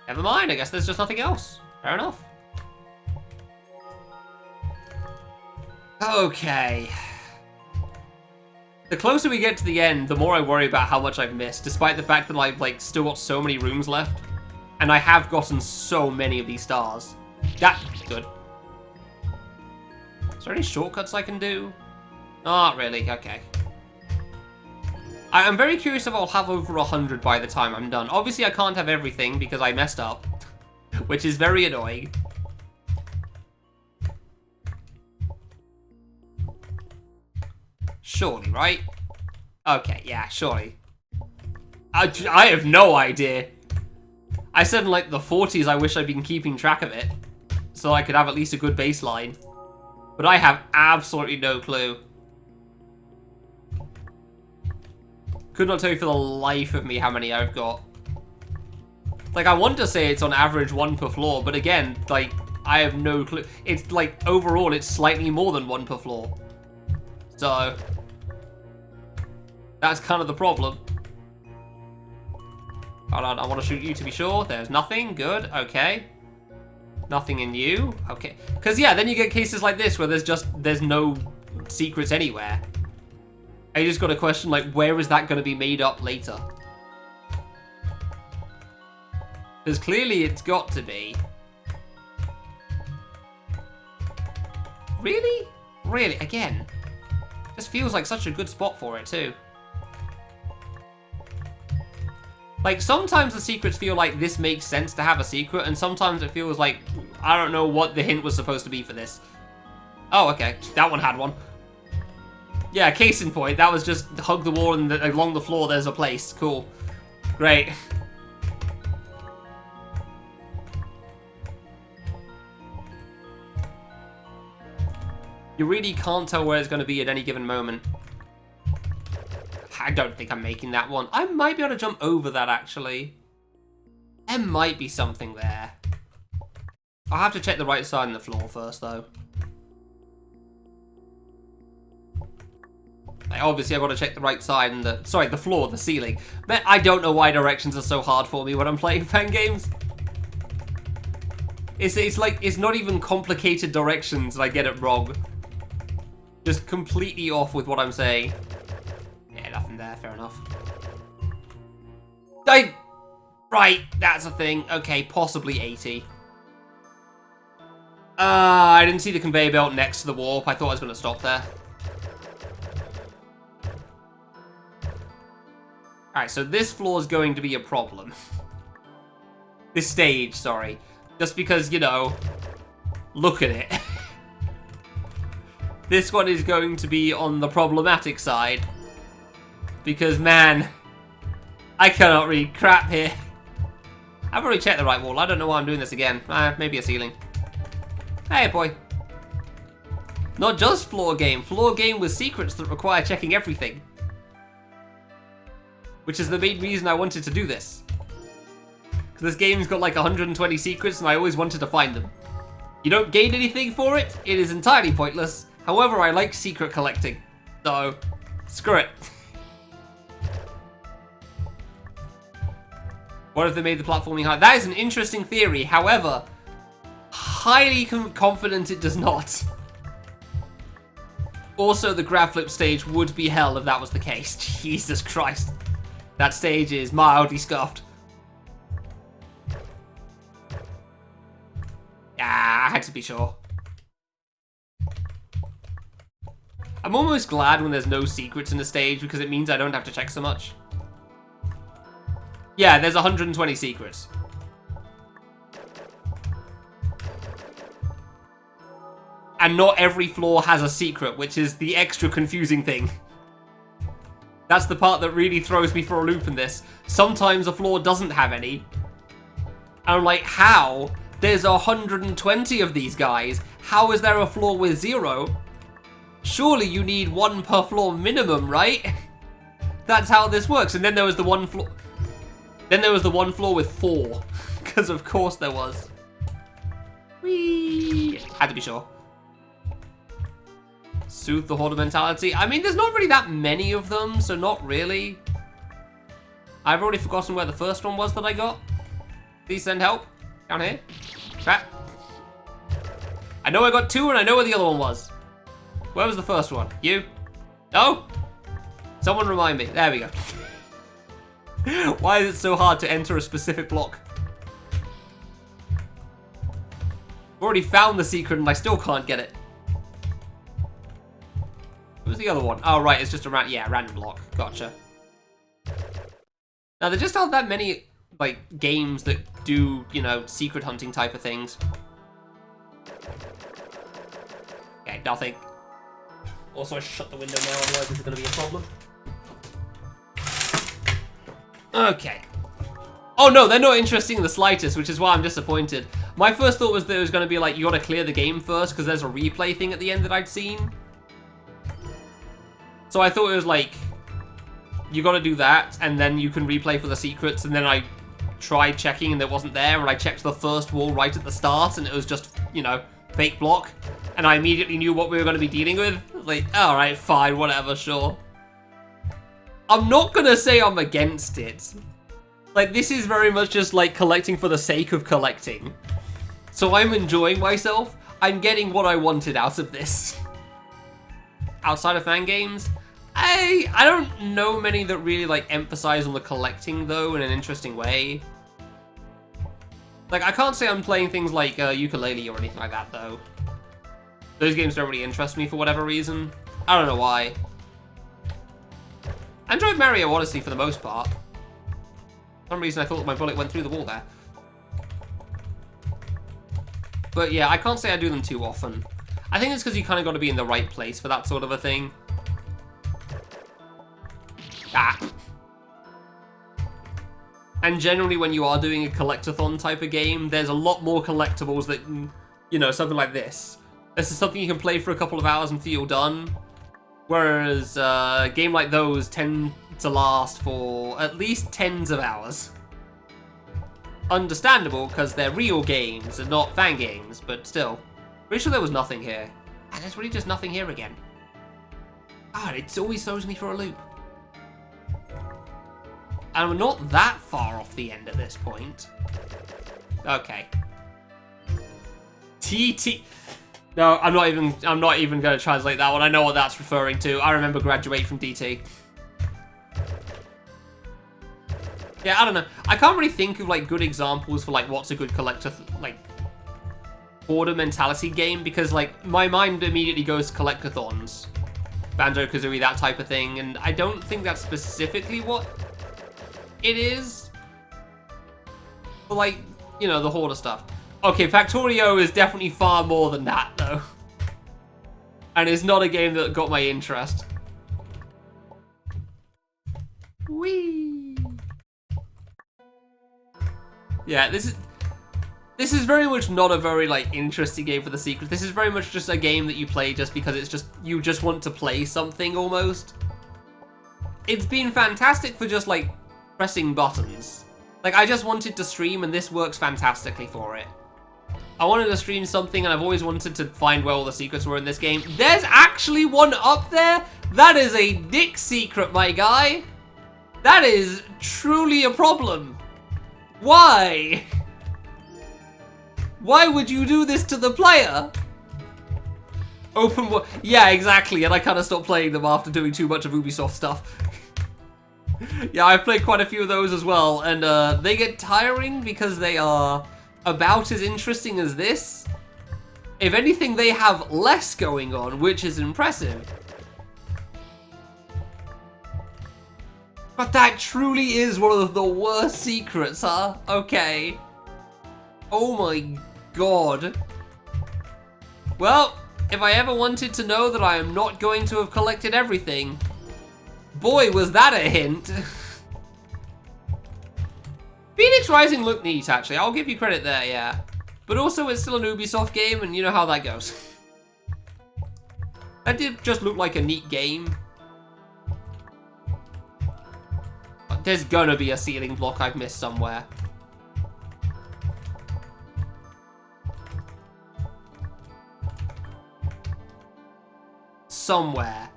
Never mind, I guess there's just nothing else. Fair enough. Okay. The closer we get to the end, the more I worry about how much I've missed, despite the fact that I've, like, still got so many rooms left. And I have gotten so many of these stars. That's good. Is there any shortcuts I can do? Not really, okay. I'm very curious if I'll have over 100 by the time I'm done. Obviously, I can't have everything because I messed up, which is very annoying. Surely, right? Okay, yeah, surely. I have no idea. I said in like the 40s I wish I'd been keeping track of it, so I could have at least a good baseline. But I have absolutely no clue. Could not tell you for the life of me how many I've got. Like, I want to say it's on average 1 per floor, but again, like, I have no clue. It's like, overall, it's slightly more than 1 per floor. So, that's kind of the problem. Hold on, I want to shoot you to be sure. There's nothing. Good. Okay. Nothing in you. Okay. Because, yeah, then you get cases like this where there's no secrets anywhere. I just got a question, like, where is that going to be made up later? Because clearly it's got to be. Really? Really? Again? This feels like such a good spot for it, too. Like, sometimes the secrets feel like this makes sense to have a secret, and sometimes it feels like, I don't know what the hint was supposed to be for this. Oh, okay. That one had one. Yeah, case in point, that was just hug the wall and along the floor there's a place. Cool. Great. You really can't tell where it's going to be at any given moment. I don't think I'm making that one. I might be able to jump over that, actually. There might be something there. I'll have to check the right side of the floor first, though. Obviously, I've got to check the right side and the floor, the ceiling. But I don't know why directions are so hard for me when I'm playing fan games. It's like, it's not even complicated directions and I get it wrong. Just completely off with what I'm saying. Yeah, nothing there, fair enough. Right, that's a thing. Okay, possibly 80. I didn't see the conveyor belt next to the warp. I thought I was going to stop there. Alright, so this floor is going to be a problem. This stage, sorry. Just because, you know, look at it. This one is going to be on the problematic side. Because, man, I cannot read crap here. I've already checked the right wall. I don't know why I'm doing this again. Maybe a ceiling. Hey, boy. Not just floor game. Floor game with secrets that require checking everything. Which is the main reason I wanted to do this. Because this game's got like 120 secrets and I always wanted to find them. You don't gain anything for it. It is entirely pointless. However, I like secret collecting. So, screw it. What if they made the platforming hard? That is an interesting theory. However, highly confident it does not. Also, the grab flip stage would be hell if that was the case. Jesus Christ. That stage is mildly scuffed. Ah, I had to be sure. I'm almost glad when there's no secrets in the stage because it means I don't have to check so much. Yeah, there's 120 secrets. And not every floor has a secret, which is the extra confusing thing. That's the part that really throws me for a loop in this. Sometimes a floor doesn't have any. And I'm like, how? There's 120 of these guys. How is there a floor with 0? Surely you need 1 per floor minimum, right? That's how this works. And then there was the one floor. Then there was the one floor with 4. Because of course there was. Whee! Had to be sure. Soothe the hoarder mentality. I mean, there's not really that many of them, so not really. I've already forgotten where the first one was that I got. Please send help. Down here. Crap. I know I got 2 and I know where the other one was. Where was the first one? You? No? Someone remind me. There we go. Why is it so hard to enter a specific block? I've already found the secret and I still can't get it. What was the other one? Oh, right, it's just a random block. Gotcha. Now, there just aren't that many, like, games that do, you know, secret hunting type of things. Okay, nothing. Also, I shut the window now, otherwise this is going to be a problem. Okay. Oh no, they're not interesting in the slightest, which is why I'm disappointed. My first thought was that it was going to be like, you got to clear the game first, because there's a replay thing at the end that I'd seen. So I thought it was like, you got to do that, and then you can replay for the secrets, and then I tried checking and it wasn't there, and I checked the first wall right at the start, and it was just, you know, fake block. And I immediately knew what we were going to be dealing with. Like, alright, fine, whatever, sure. I'm not going to say I'm against it. Like, this is very much just, like, collecting for the sake of collecting. So I'm enjoying myself. I'm getting what I wanted out of this. Outside of fan games, I don't know many that really, like, emphasize on the collecting, though, in an interesting way. Like, I can't say I'm playing things like Ukulele or anything like that, though. Those games don't really interest me for whatever reason. I don't know why. I enjoyed Mario Odyssey for the most part. For some reason I thought my bullet went through the wall there. But yeah, I can't say I do them too often. I think it's because you kind of got to be in the right place for that sort of a thing. Ah. And generally when you are doing a collectathon type of game, there's a lot more collectibles that, you know, something like this. This is something you can play for a couple of hours and feel done. Whereas a game like those tend to last for at least tens of hours. Understandable, because they're real games and not fan games, but still. Pretty sure there was nothing here. And there's really just nothing here again. God, it always throws me for a loop. And we're not that far off the end at this point. Okay. TT... No, I'm not even going to translate that one. I know what that's referring to. I remember Graduate from DT. Yeah, I don't know. I can't really think of, like, good examples for, like, what's a good collector, like, hoarder mentality game, because, like, my mind immediately goes to collectathons. Banjo-Kazooie, that type of thing, and I don't think that's specifically what it is. But, like, you know, the hoarder stuff. Okay, Factorio is definitely far more than that, though. And it's not a game that got my interest. Whee! Yeah, this is very much not a very, like, interesting game for the secret. This is very much just a game that you play just because it's just, you just want to play something, almost. It's been fantastic for just, like, pressing buttons. Like, I just wanted to stream, and this works fantastically for it. I wanted to stream something, and I've always wanted to find where all the secrets were in this game. There's actually one up there? That is a dick secret, my guy. That is truly a problem. Why? Why would you do this to the player? Open world. Yeah, exactly, and I kind of stopped playing them after doing too much of Ubisoft stuff. Yeah, I've played quite a few of those as well, and they get tiring because they are about as interesting as this. If anything, they have less going on, which is impressive. But that truly is one of the worst secrets, huh? Okay. Oh my god. Well, if I ever wanted to know that I am not going to have collected everything, boy, was that a hint. Phoenix Rising looked neat, actually. I'll give you credit there, yeah. But also, it's still an Ubisoft game, and you know how that goes. That did just look like a neat game. But there's gonna be a ceiling block I've missed somewhere. Somewhere.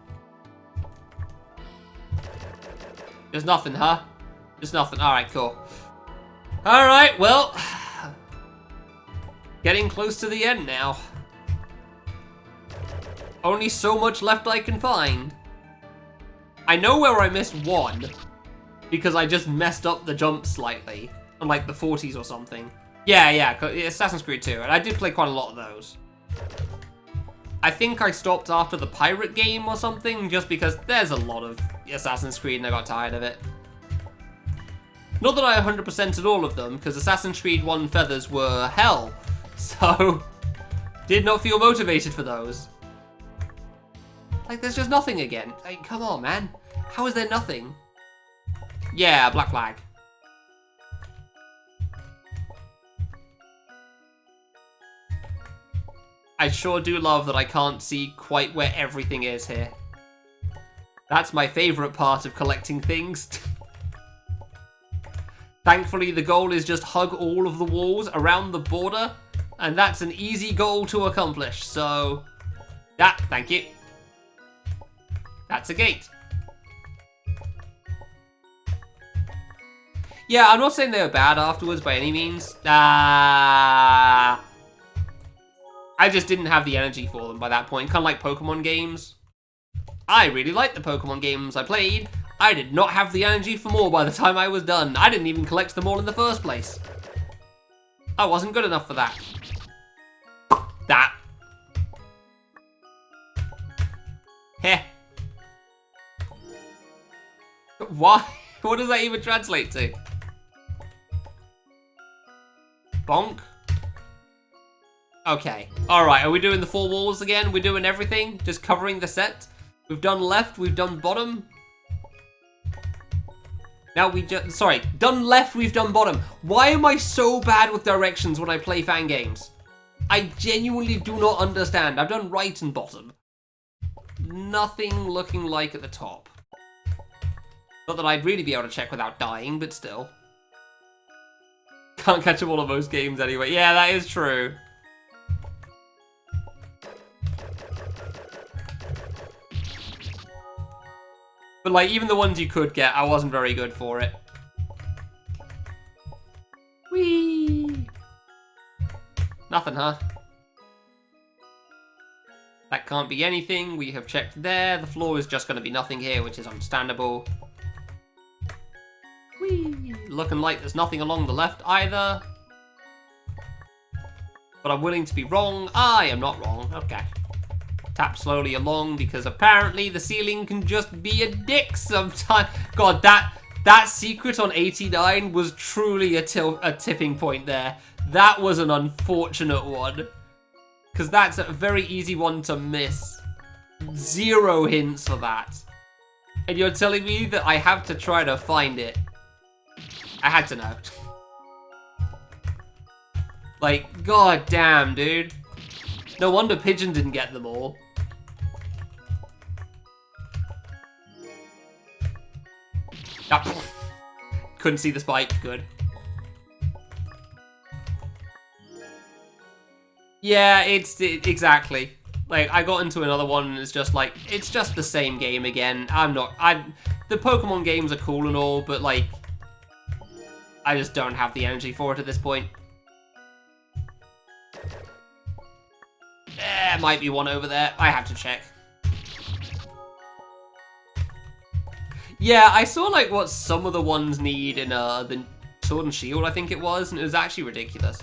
There's nothing, huh? There's nothing. Alright, cool. Alright, well. Getting close to the end now. Only so much left I can find. I know where I missed one. Because I just messed up the jump slightly. On like the 40s or something. Yeah, Assassin's Creed 2. And I did play quite a lot of those. I think I stopped after the pirate game or something, just because there's a lot of Assassin's Creed and I got tired of it. Not that I 100%ed all of them, because Assassin's Creed 1 feathers were hell. So, did not feel motivated for those. Like, there's just nothing again. Like, come on, man. How is there nothing? Yeah, Black Flag. I sure do love that I can't see quite where everything is here. That's my favorite part of collecting things. Thankfully, the goal is just hug all of the walls around the border, and that's an easy goal to accomplish, so... thank you. That's a gate. Yeah, I'm not saying they were bad afterwards by any means. I just didn't have the energy for them by that point, kind of like Pokemon games. I really liked the Pokemon games I played. I did not have the energy for more by the time I was done. I didn't even collect them all in the first place. I wasn't good enough for that. Heh. Why? What does that even translate to? Bonk? Okay. Alright, are we doing the 4 walls again? We're doing everything? Just covering the set? We've done left, we've done bottom. Now we just... Sorry, done left, we've done bottom. Why am I so bad with directions when I play fan games? I genuinely do not understand. I've done right and bottom. Nothing looking like at the top. Not that I'd really be able to check without dying, but still. Can't catch them all of most games anyway. Yeah, that is true. But like, even the ones you could get, I wasn't very good for it. Whee! Nothing, huh? That can't be anything. We have checked there. The floor is just going to be nothing here, which is understandable. Whee! Looking like there's nothing along the left either. But I'm willing to be wrong. I am not wrong. Okay. Tap slowly along because apparently the ceiling can just be a dick sometimes. God, that secret on 89 was truly a tipping point there. That was an unfortunate one. Because that's a very easy one to miss. 0 hints for that. And you're telling me that I have to try to find it. I had to know. Like, god damn, dude. No wonder Pigeon didn't get them all. Oh, couldn't see the spike. Good. Yeah, exactly. Like, I got into another one and it's just like, it's just the same game again. The Pokemon games are cool and all, but like, I just don't have the energy for it at this point. There might be one over there. I have to check. Yeah, I saw like what some of the ones need in the Sword and Shield, I think it was, and it was actually ridiculous.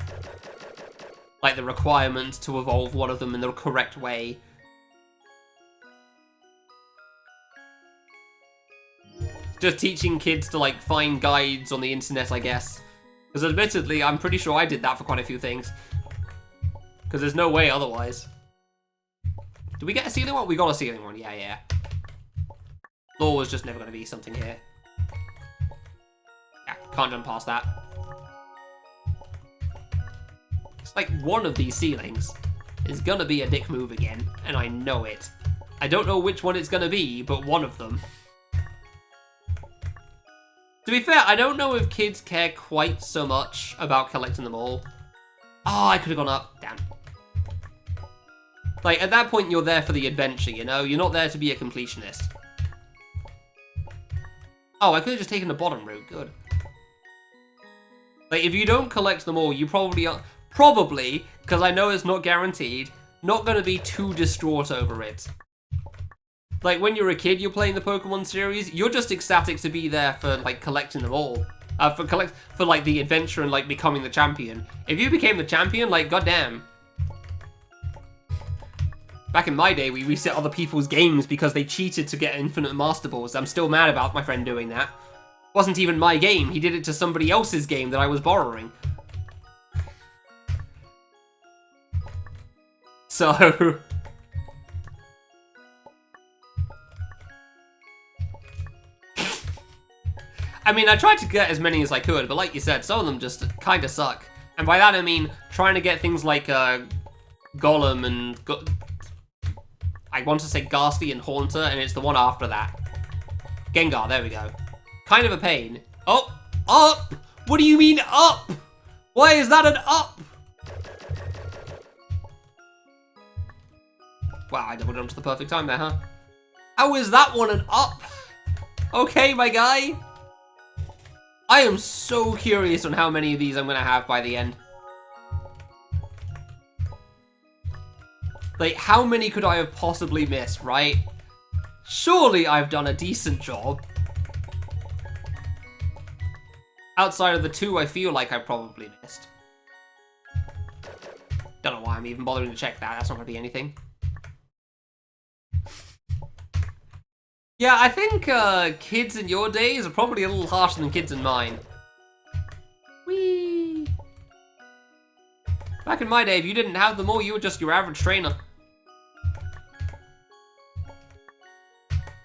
Like, the requirement to evolve one of them in the correct way. Just teaching kids to, like, find guides on the internet, I guess. Because admittedly, I'm pretty sure I did that for quite a few things. Because there's no way otherwise. Did we get a ceiling one? We got a ceiling one, yeah. Law was just never going to be something here. Yeah, can't jump past that. It's like one of these ceilings is going to be a dick move again, and I know it. I don't know which one it's going to be, but one of them. To be fair, I don't know if kids care quite so much about collecting them all. Oh, I could have gone up. Damn. Like, at that point, you're there for the adventure, you know? You're not there to be a completionist. Oh, I could have just taken the bottom route. Good. Like, if you don't collect them all, you probably are... Probably, because I know it's not guaranteed, not going to be too distraught over it. Like, when you're a kid, you're playing the Pokemon series, you're just ecstatic to be there for, like, collecting them all. For like, the adventure and, like, becoming the champion. If you became the champion, like, goddamn. Back in my day, we reset other people's games because they cheated to get infinite Master Balls. I'm still mad about my friend doing that. Wasn't even my game. He did it to somebody else's game that I was borrowing. So... I mean, I tried to get as many as I could, but like you said, some of them just kind of suck. And by that I mean trying to get things like Golem and... I want to say Ghastly and Haunter, and it's the one after that. Gengar, there we go. Kind of a pain. Oh, up! What do you mean up? Why is that an up? Wow, I double jumped to the perfect time there, huh? How is that one an up? Okay, my guy. I am so curious on how many of these I'm going to have by the end. Like, how many could I have possibly missed, right? Surely I've done a decent job. Outside of the two I feel like I probably missed. Don't know why I'm even bothering to check that. That's not going to be anything. Yeah, I think kids in your days are probably a little harsher than kids in mine. Whee! Back in my day, if you didn't have them all, you were just your average trainer.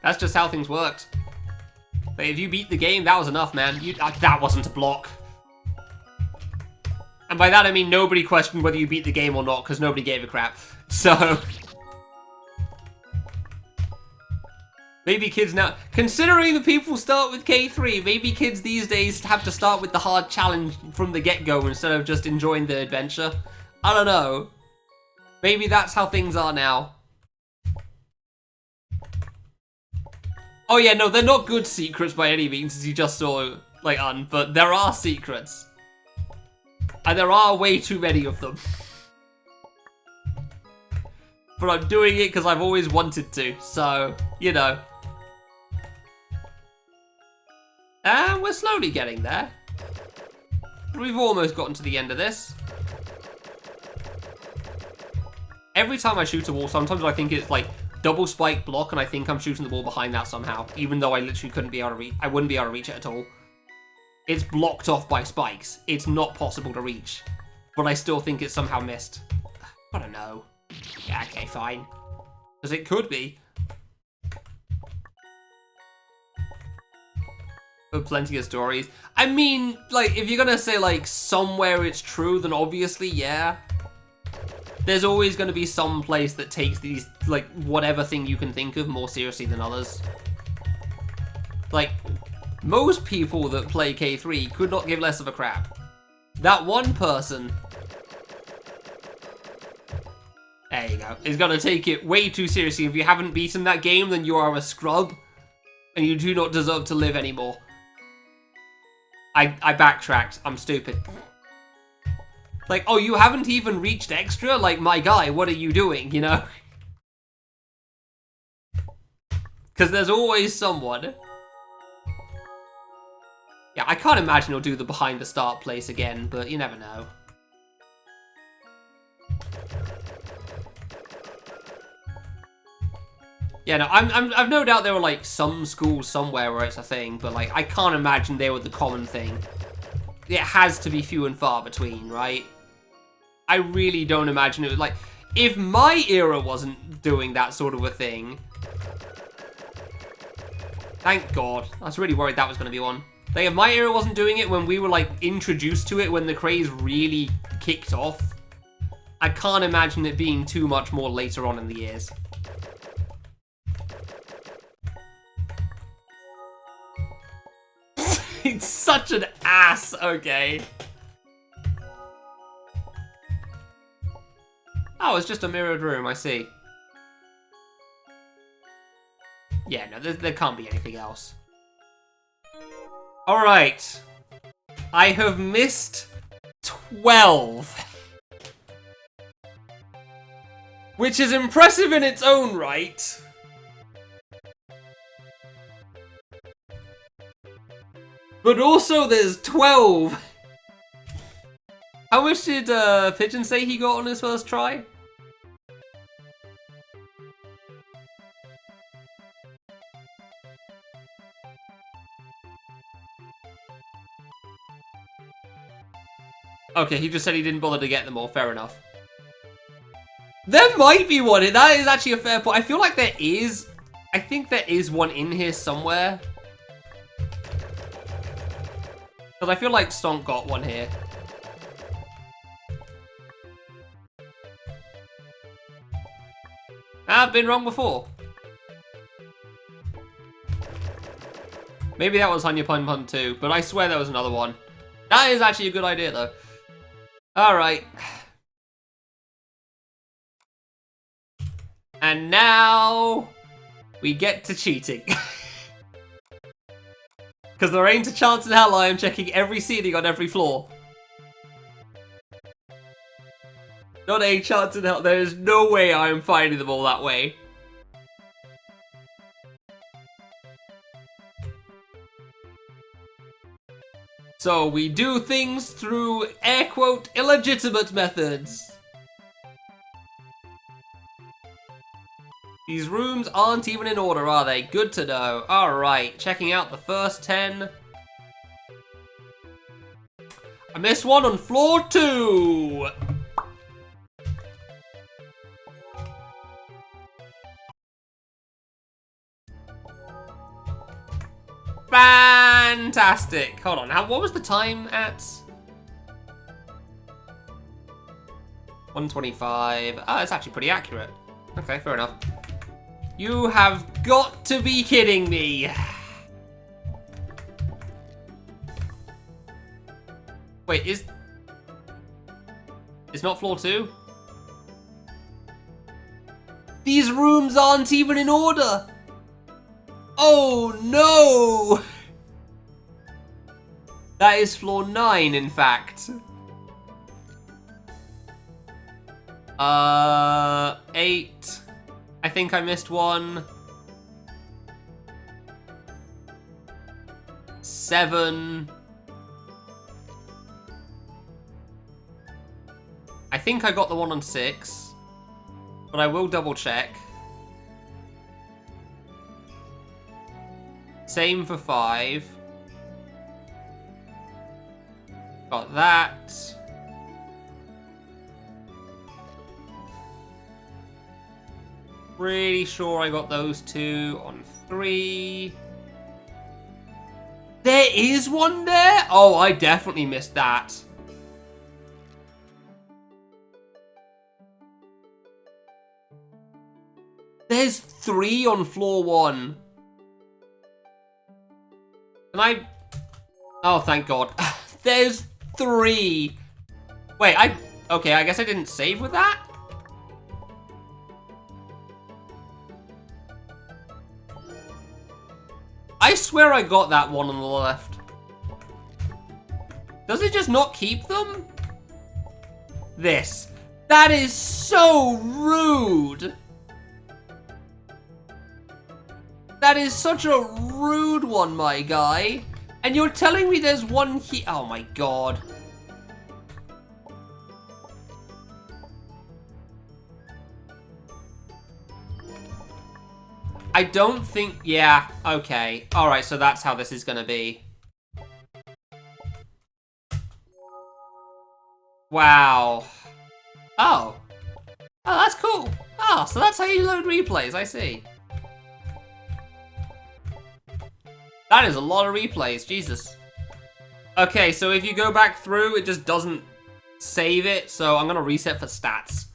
That's just how things worked. But if you beat the game, that was enough, man. That wasn't a block. And by that I mean nobody questioned whether you beat the game or not, because nobody gave a crap. So... maybe kids now... Considering the people start with K3, maybe kids these days have to start with the hard challenge from the get-go instead of just enjoying the adventure. I don't know. Maybe that's how things are now. Oh yeah, no, they're not good secrets by any means, as you just saw, like, but there are secrets. And there are way too many of them. But I'm doing it because I've always wanted to, so, you know. And we're slowly getting there. We've almost gotten to the end of this. Every time I shoot a wall, sometimes I think it's like double spike block, and I think I'm shooting the wall behind that somehow, even though I literally couldn't be able to reach. I wouldn't be able to reach it at all. It's blocked off by spikes. It's not possible to reach, but I still think it's somehow missed. I don't know. Yeah, okay, fine. Because it could be. But plenty of stories. I mean, like, if you're gonna say, like, somewhere it's true, then obviously, yeah. There's always going to be some place that takes these, like, whatever thing you can think of more seriously than others. Like, most people that play K3 could not give less of a crap. That one person, there you go, is going to take it way too seriously. If you haven't beaten that game, then you are a scrub, and you do not deserve to live anymore. I backtracked. I'm stupid. Like, oh, you haven't even reached extra? Like, my guy, what are you doing, you know? Because there's always someone Yeah, I can't imagine he'll do the behind the start place again, but you never know. Yeah, no, I've no doubt there were, like, some schools somewhere where it's a thing, but, like, I can't imagine they were the common thing. It has to be few and far between, right? I really don't imagine it was, like, if my era wasn't doing that sort of a thing... Thank God. I was really worried that was going to be one. Like, if my era wasn't doing it when we were, like, introduced to it, when the craze really kicked off, I can't imagine it being too much more later on in the years. It's such an ass, okay. Oh, it's just a mirrored room, I see. Yeah, no, there can't be anything else. Alright. I have missed 12. Which is impressive in its own right. But also there's 12. How much did Pigeon say he got on his first try? Okay, he just said he didn't bother to get them all. Fair enough. There might be one. That is actually a fair point. I feel like there is. I think there is one in here somewhere. Because I feel like Stonk got one here. I've been wrong before. Maybe that was Hunyaapunpun too, but I swear there was another one. That is actually a good idea though. Alright. And now we get to cheating. Because there ain't a chance in hell I am checking every ceiling on every floor. Not a chance in hell. There is no way I am finding them all that way. So we do things through air quote illegitimate methods. These rooms aren't even in order, are they? Good to know. Alright, checking out the first 10. I missed one on floor 2. Fantastic. Hold on, what was the time at? 1:25. Oh, it's actually pretty accurate. Okay, fair enough. You have got to be kidding me. Wait, it's not floor 2? These rooms aren't even in order. Oh no! That is floor 9, in fact. 8. I think I missed one. 7. I think I got the one on 6, but I will double check. Same for 5. Got that. Pretty sure I got those 2 on 3. There is one there? Oh, I definitely missed that. There's 3 on floor 1. Can I... Oh, thank God. There's 3. Wait, okay, I guess I didn't save with that? I swear I got that one on the left. Does it just not keep them? This. That is so rude. That is such a rude one, my guy. And you're telling me there's one here? Oh my god. I don't think... Yeah, okay. Alright, so that's how this is gonna be. Wow. Oh. Oh, that's cool. Oh, so that's how you load replays, I see. That is a lot of replays, Jesus. Okay, so if you go back through, it just doesn't save it, so I'm gonna reset for stats.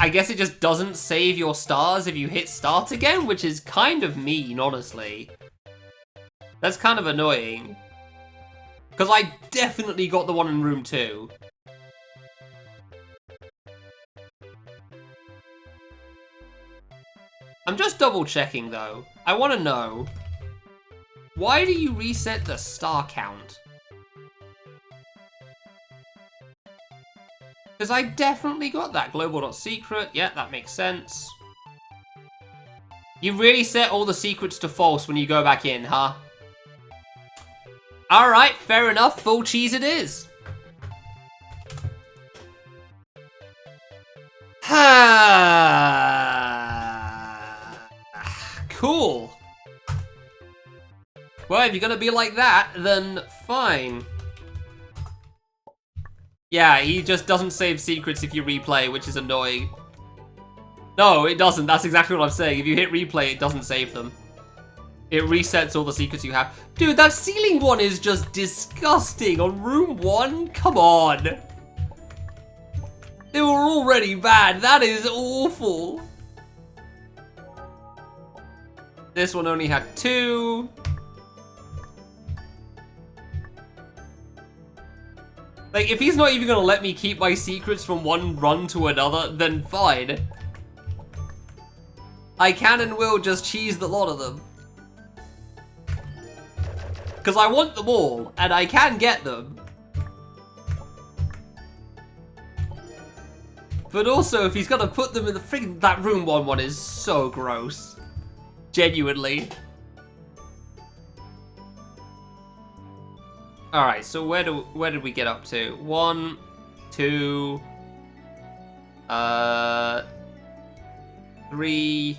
I guess it just doesn't save your stars if you hit start again, which is kind of mean, honestly. That's kind of annoying. Because I definitely got the one in room 2. I'm just double checking though. I want to know, why do you reset the star count? Because I definitely got that. Global.secret. Yeah, that makes sense. You really set all the secrets to false when you go back in, huh? Alright, fair enough. Full cheese it is. Cool. Well, if you're gonna be like that, then fine. Yeah, he just doesn't save secrets if you replay, which is annoying. No, it doesn't. That's exactly what I'm saying. If you hit replay, it doesn't save them. It resets all the secrets you have. Dude, that ceiling one is just disgusting. On room 1? Come on. They were already bad. That is awful. This one only had 2. Like, if he's not even gonna let me keep my secrets from one run to another, then fine. I can and will just cheese the lot of them. Because I want them all, and I can get them. But also, if he's gonna put them in the freaking... That room 1 is so gross. Genuinely. Alright, so where did we get up to? 1, 2, 3.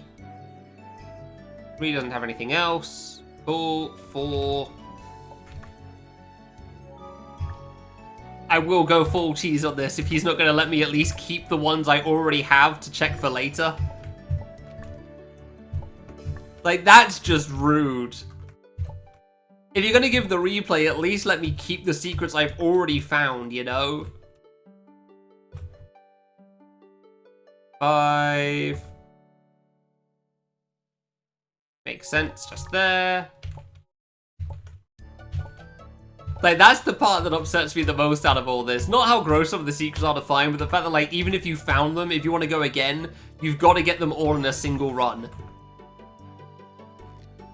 3 doesn't have anything else. Cool. 4. I will go full cheese on this if he's not going to let me at least keep the ones I already have to check for later. Like, that's just rude. If you're gonna give the replay, at least let me keep the secrets I've already found, you know? 5. Makes sense, just there. Like, that's the part that upsets me the most out of all this. Not how gross some of the secrets are to find, but the fact that, like, even if you found them, if you want to go again, you've got to get them all in a single run.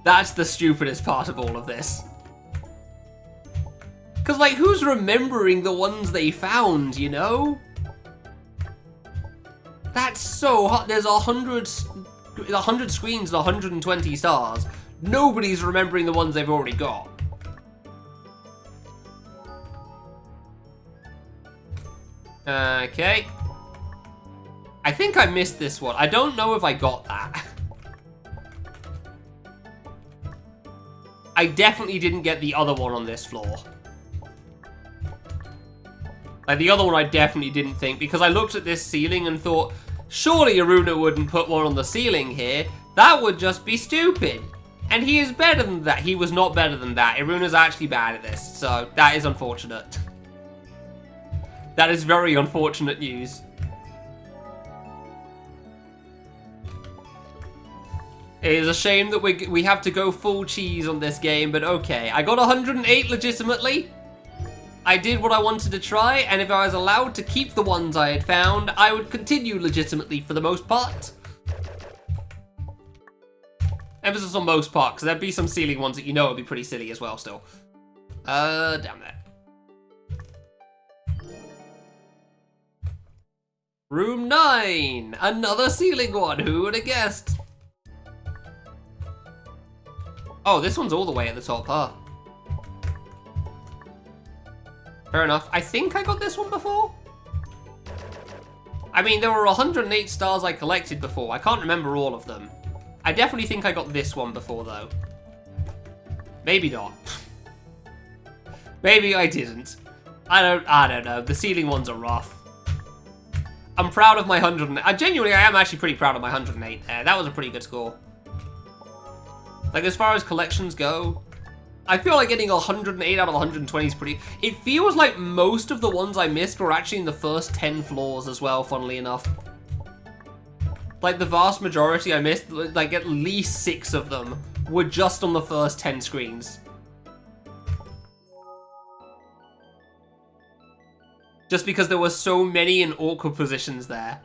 That's the stupidest part of all of this. Because, like, who's remembering the ones they found, you know? That's so hot. There's 100 screens and 120 stars. Nobody's remembering the ones they've already got. Okay. I think I missed this one. I don't know if I got that. I definitely didn't get the other one on this floor. Like, the other one I definitely didn't think, because I looked at this ceiling and thought, surely Aruna wouldn't put one on the ceiling here. That would just be stupid. And he is better than that. He was not better than that. Aruna's actually bad at this, so that is unfortunate. That is very unfortunate news. It is a shame that we have to go full cheese on this game, but okay. I got 108 legitimately. I did what I wanted to try, and if I was allowed to keep the ones I had found, I would continue legitimately for the most part. Emphasis on most part, because there'd be some ceiling ones that you know would be pretty silly as well still. Damn that. Room 9! Another ceiling one, who would have guessed? Oh, this one's all the way at the top, huh? Fair enough. I think I got this one before. I mean, there were 108 stars I collected before. I can't remember all of them. I definitely think I got this one before, though. Maybe not. Maybe I didn't. I don't know. The ceiling ones are rough. I'm proud of my 108. Genuinely, I am actually pretty proud of my 108 there. That was a pretty good score. Like, as far as collections go, I feel like getting 108 out of 120 is pretty... It feels like most of the ones I missed were actually in the first 10 floors as well, funnily enough. Like, the vast majority I missed, like, at least 6 of them were just on the first 10 screens. Just because there were so many in awkward positions there.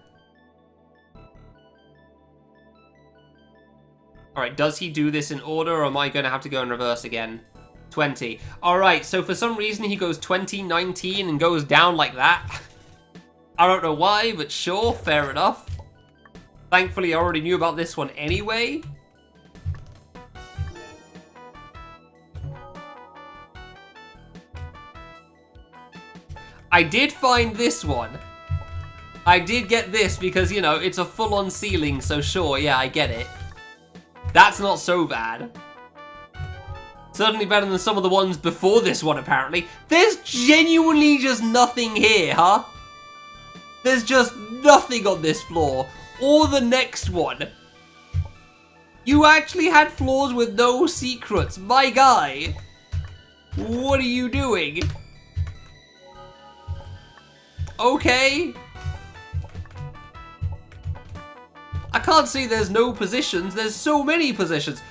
Alright, does he do this in order, or am I going to have to go in reverse again? 20. Alright, so for some reason he goes 20, 19, and goes down like that. I don't know why, but sure, fair enough. Thankfully, I already knew about this one anyway. I did find this one. I did get this because, you know, it's a full-on ceiling, so sure, yeah, I get it. That's not so bad. Certainly better than some of the ones before this one, apparently. There's genuinely just nothing here, huh? There's just nothing on this floor. Or the next one. You actually had floors with no secrets. My guy. What are you doing? Okay. I can't see there's no positions. There's so many positions.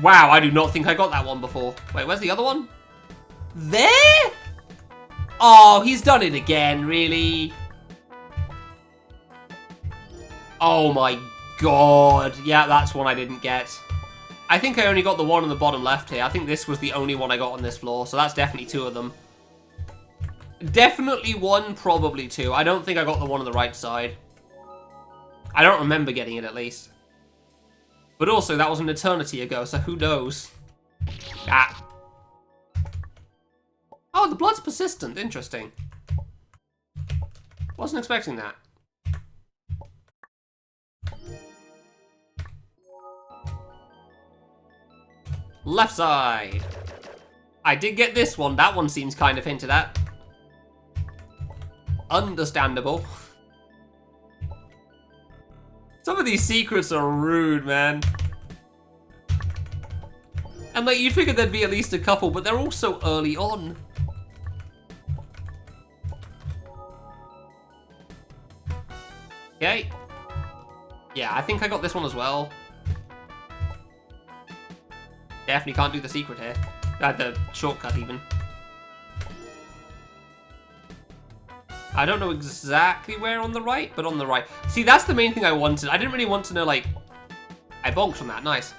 Wow, I do not think I got that one before. Wait, where's the other one? There? Oh, he's done it again, really? Oh my god. Yeah, that's one I didn't get. I think I only got the one on the bottom left here. I think this was the only one I got on this floor, so that's definitely 2 of them. Definitely 1, probably 2. I don't think I got the one on the right side. I don't remember getting it, at least. But also, that was an eternity ago, so who knows? Ah. Oh, the blood's persistent. Interesting. Wasn't expecting that. Left side. I did get this one. That one seems kind of hinted at. Understandable. Some of these secrets are rude, man. And like, you'd figure there'd be at least a couple, but they're all so early on. Okay. Yeah, I think I got this one as well. Definitely can't do the secret here. The shortcut, even. I don't know exactly where on the right, but on the right. See, that's the main thing I wanted. I didn't really want to know, like... I bonked on that, nice.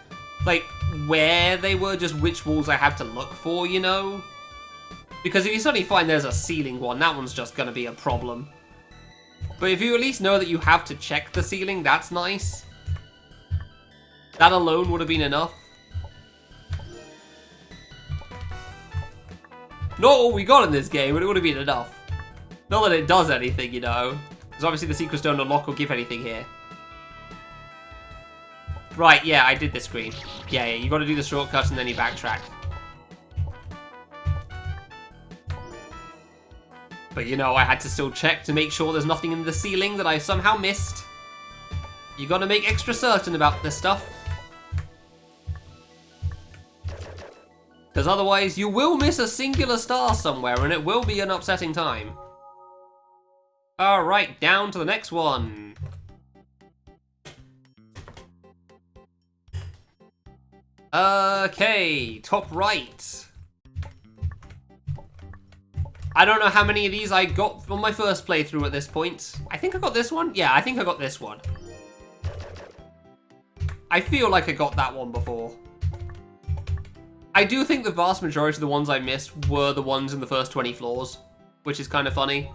Like, where they were, just which walls I had to look for, you know? Because if you suddenly find there's a ceiling one, that one's just gonna be a problem. But if you at least know that you have to check the ceiling, that's nice. That alone would have been enough. Not all we got in this game, but it would have been enough. Not that it does anything, you know. Because obviously the secrets don't unlock or give anything here. Right, yeah, I did this screen. Yeah, you got to do the shortcut and then you backtrack. But you know, I had to still check to make sure there's nothing in the ceiling that I somehow missed. You got to make extra certain about this stuff. Because otherwise you will miss a singular star somewhere and it will be an upsetting time. Alright, down to the next one. Okay, top right. I don't know how many of these I got on my first playthrough at this point. I think I got this one. Yeah, I think I got this one. I feel like I got that one before. I do think the vast majority of the ones I missed were the ones in the first 20 floors, which is kind of funny.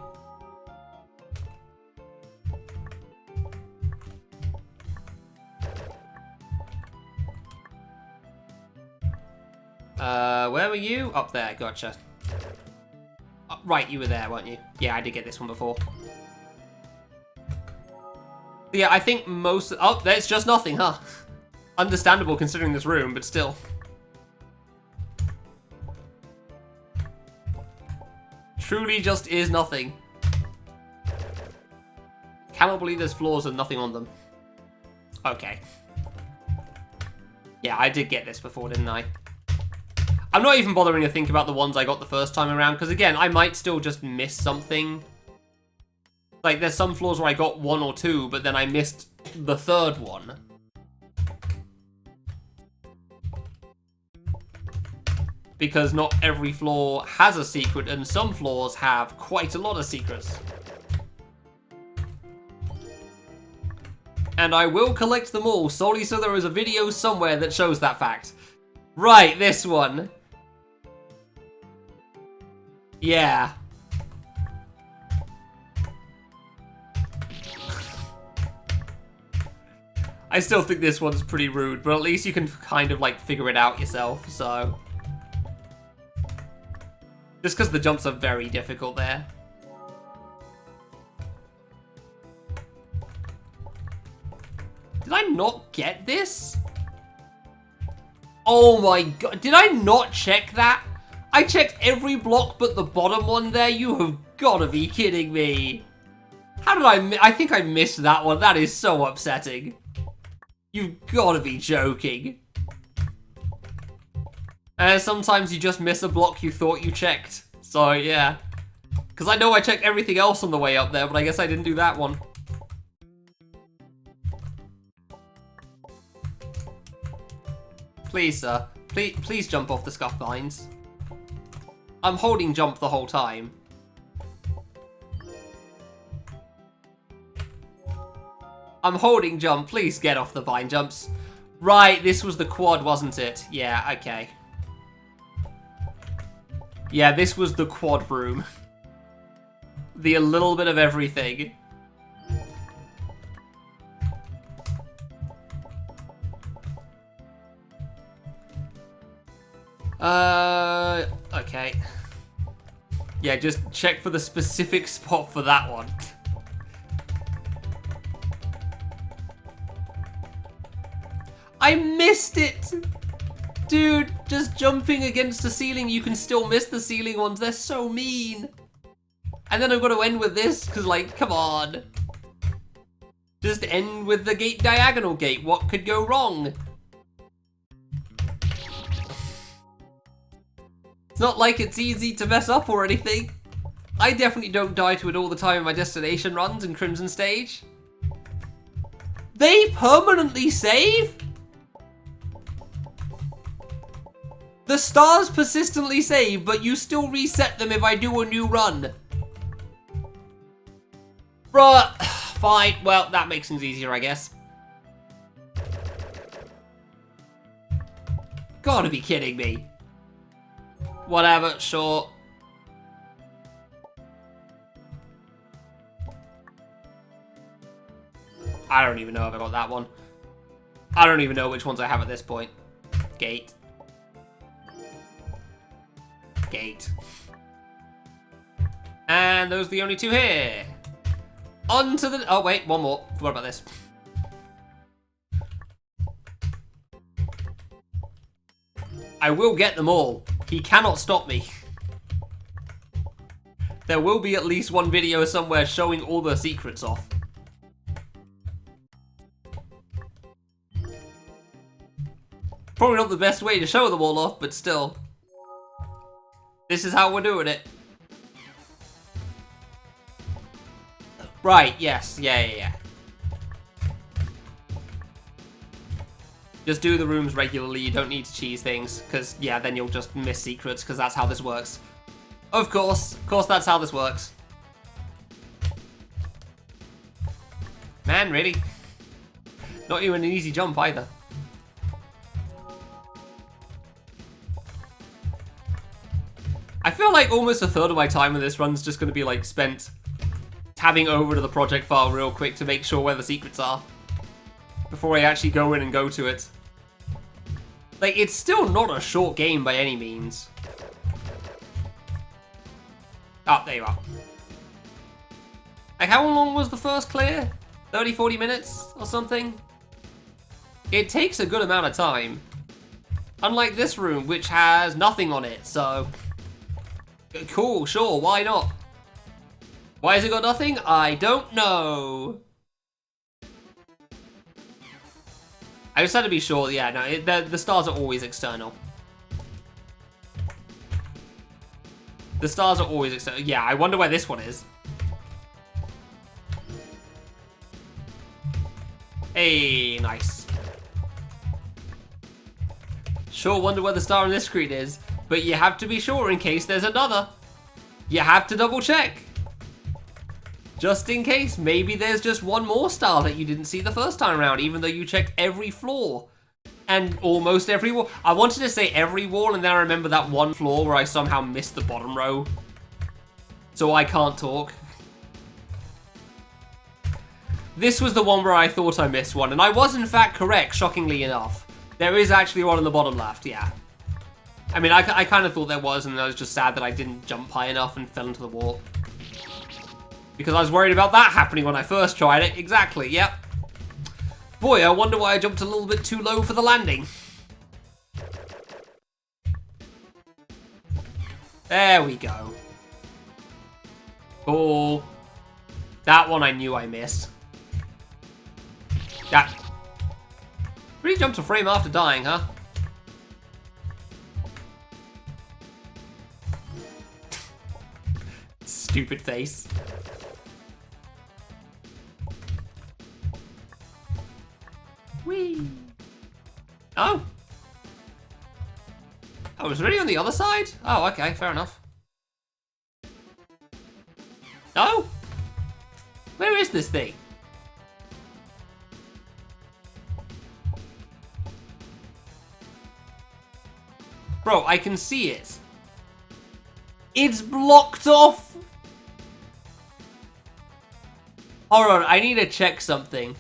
Where were you? Up there, gotcha. Right, you were there, weren't you? Yeah, I did get this one before. Yeah, I think most... Oh, there's just nothing, huh? Understandable considering this room, but still. Truly just is nothing. Cannot believe there's floors and nothing on them. Okay. Yeah, I did get this before, didn't I? I'm not even bothering to think about the ones I got the first time around, because again, I might still just miss something. Like, there's some floors where I got 1 or 2, but then I missed the third one. Because not every floor has a secret, and some floors have quite a lot of secrets. And I will collect them all, solely so there is a video somewhere that shows that fact. Right, this one. Yeah. I still think this one's pretty rude, but at least you can kind of, like, figure it out yourself, so... Just because the jumps are very difficult there. Did I not get this? Oh my god, did I not check that? I checked every block but the bottom one there. You have got to be kidding me. How did I think I missed that one. That is so upsetting. You've got to be joking. Sometimes you just miss a block you thought you checked. So, yeah. Because I know I checked everything else on the way up there, but I guess I didn't do that one. Please, sir. Please jump off the scuff vines. I'm holding jump the whole time. I'm holding jump. Please get off the vine jumps. Right, this was the quad, wasn't it? Yeah, okay. Yeah, this was the quad room. A little bit of everything. Okay. Yeah, just check for the specific spot for that one. I missed it! Dude, just jumping against the ceiling, you can still miss the ceiling ones. They're so mean. And then I've got to end with this, because, like, come on. Just end with the gate diagonal gate. What could go wrong? It's not like it's easy to mess up or anything. I definitely don't die to it all the time in my destination runs in Crimson Stage. They permanently save? The stars persistently save, but you still reset them if I do a new run. Bruh, fine. Well, that makes things easier, I guess. Gotta be kidding me. Whatever, sure. I don't even know if I got that one. I don't even know which ones I have at this point. Gate. Gate. And those are the only two here. On to the... Oh, wait, one more. Forgot about this. I will get them all. He cannot stop me. There will be at least one video somewhere showing all the secrets off. Probably not the best way to show them all off, but still. This is how we're doing it. Right, yes, yeah. Just do the rooms regularly, you don't need to cheese things, because, yeah, then you'll just miss secrets, because that's how this works. Of course that's how this works. Man, really? Not even an easy jump, either. I feel like almost a third of my time in this run's just going to be, like, spent tabbing over to the project file real quick to make sure where the secrets are before I actually go in and go to it. Like, it's still not a short game by any means. Oh, there you are. Like, how long was the first clear? 30, 40 minutes or something? It takes a good amount of time. Unlike this room, which has nothing on it, so... Cool, sure, why not? Why has it got nothing? I don't know. I just had to be sure, yeah, no, the stars are always external. The stars are always external. Yeah, I wonder where this one is. Hey, nice. Sure wonder where the star on this screen is, but you have to be sure in case there's another. You have to double check. Just in case, maybe there's just one more star that you didn't see the first time around, even though you checked every floor. And almost every wall. I wanted to say every wall, and then I remember that one floor where I somehow missed the bottom row. So I can't talk. This was the one where I thought I missed one, and I was in fact correct, shockingly enough. There is actually one on the bottom left, yeah. I mean, I kind of thought there was, and I was just sad that I didn't jump high enough and fell into the warp. Because I was worried about that happening when I first tried it. Exactly, yep. Boy, I wonder why I jumped a little bit too low for the landing. There we go. Oh. That one I knew I missed. That. Really jumped a frame after dying, huh? Stupid face. Whee! Oh! Oh, it was really on the other side? Oh, okay, fair enough. Oh! Where is this thing? Bro, I can see it. It's blocked off! Hold on, I need to check something.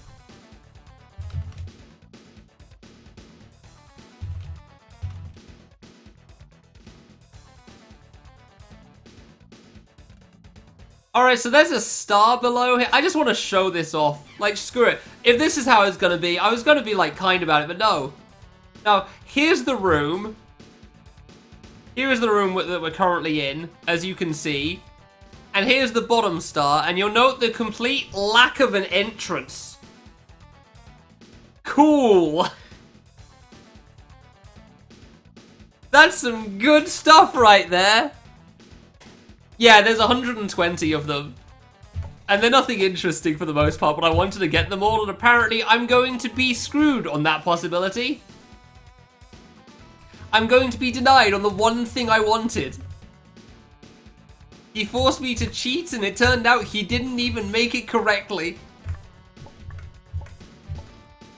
Alright, so there's a star below here. I just want to show this off. Like, screw it. If this is how it's gonna be, I was gonna be, like, kind about it, but no. Now, here's the room. Here is the room that we're currently in, as you can see. And here's the bottom star, and you'll note the complete lack of an entrance. Cool. That's some good stuff right there. Yeah, there's 120 of them. And they're nothing interesting for the most part, but I wanted to get them all, and apparently I'm going to be screwed on that possibility. I'm going to be denied on the one thing I wanted. He forced me to cheat, and it turned out he didn't even make it correctly.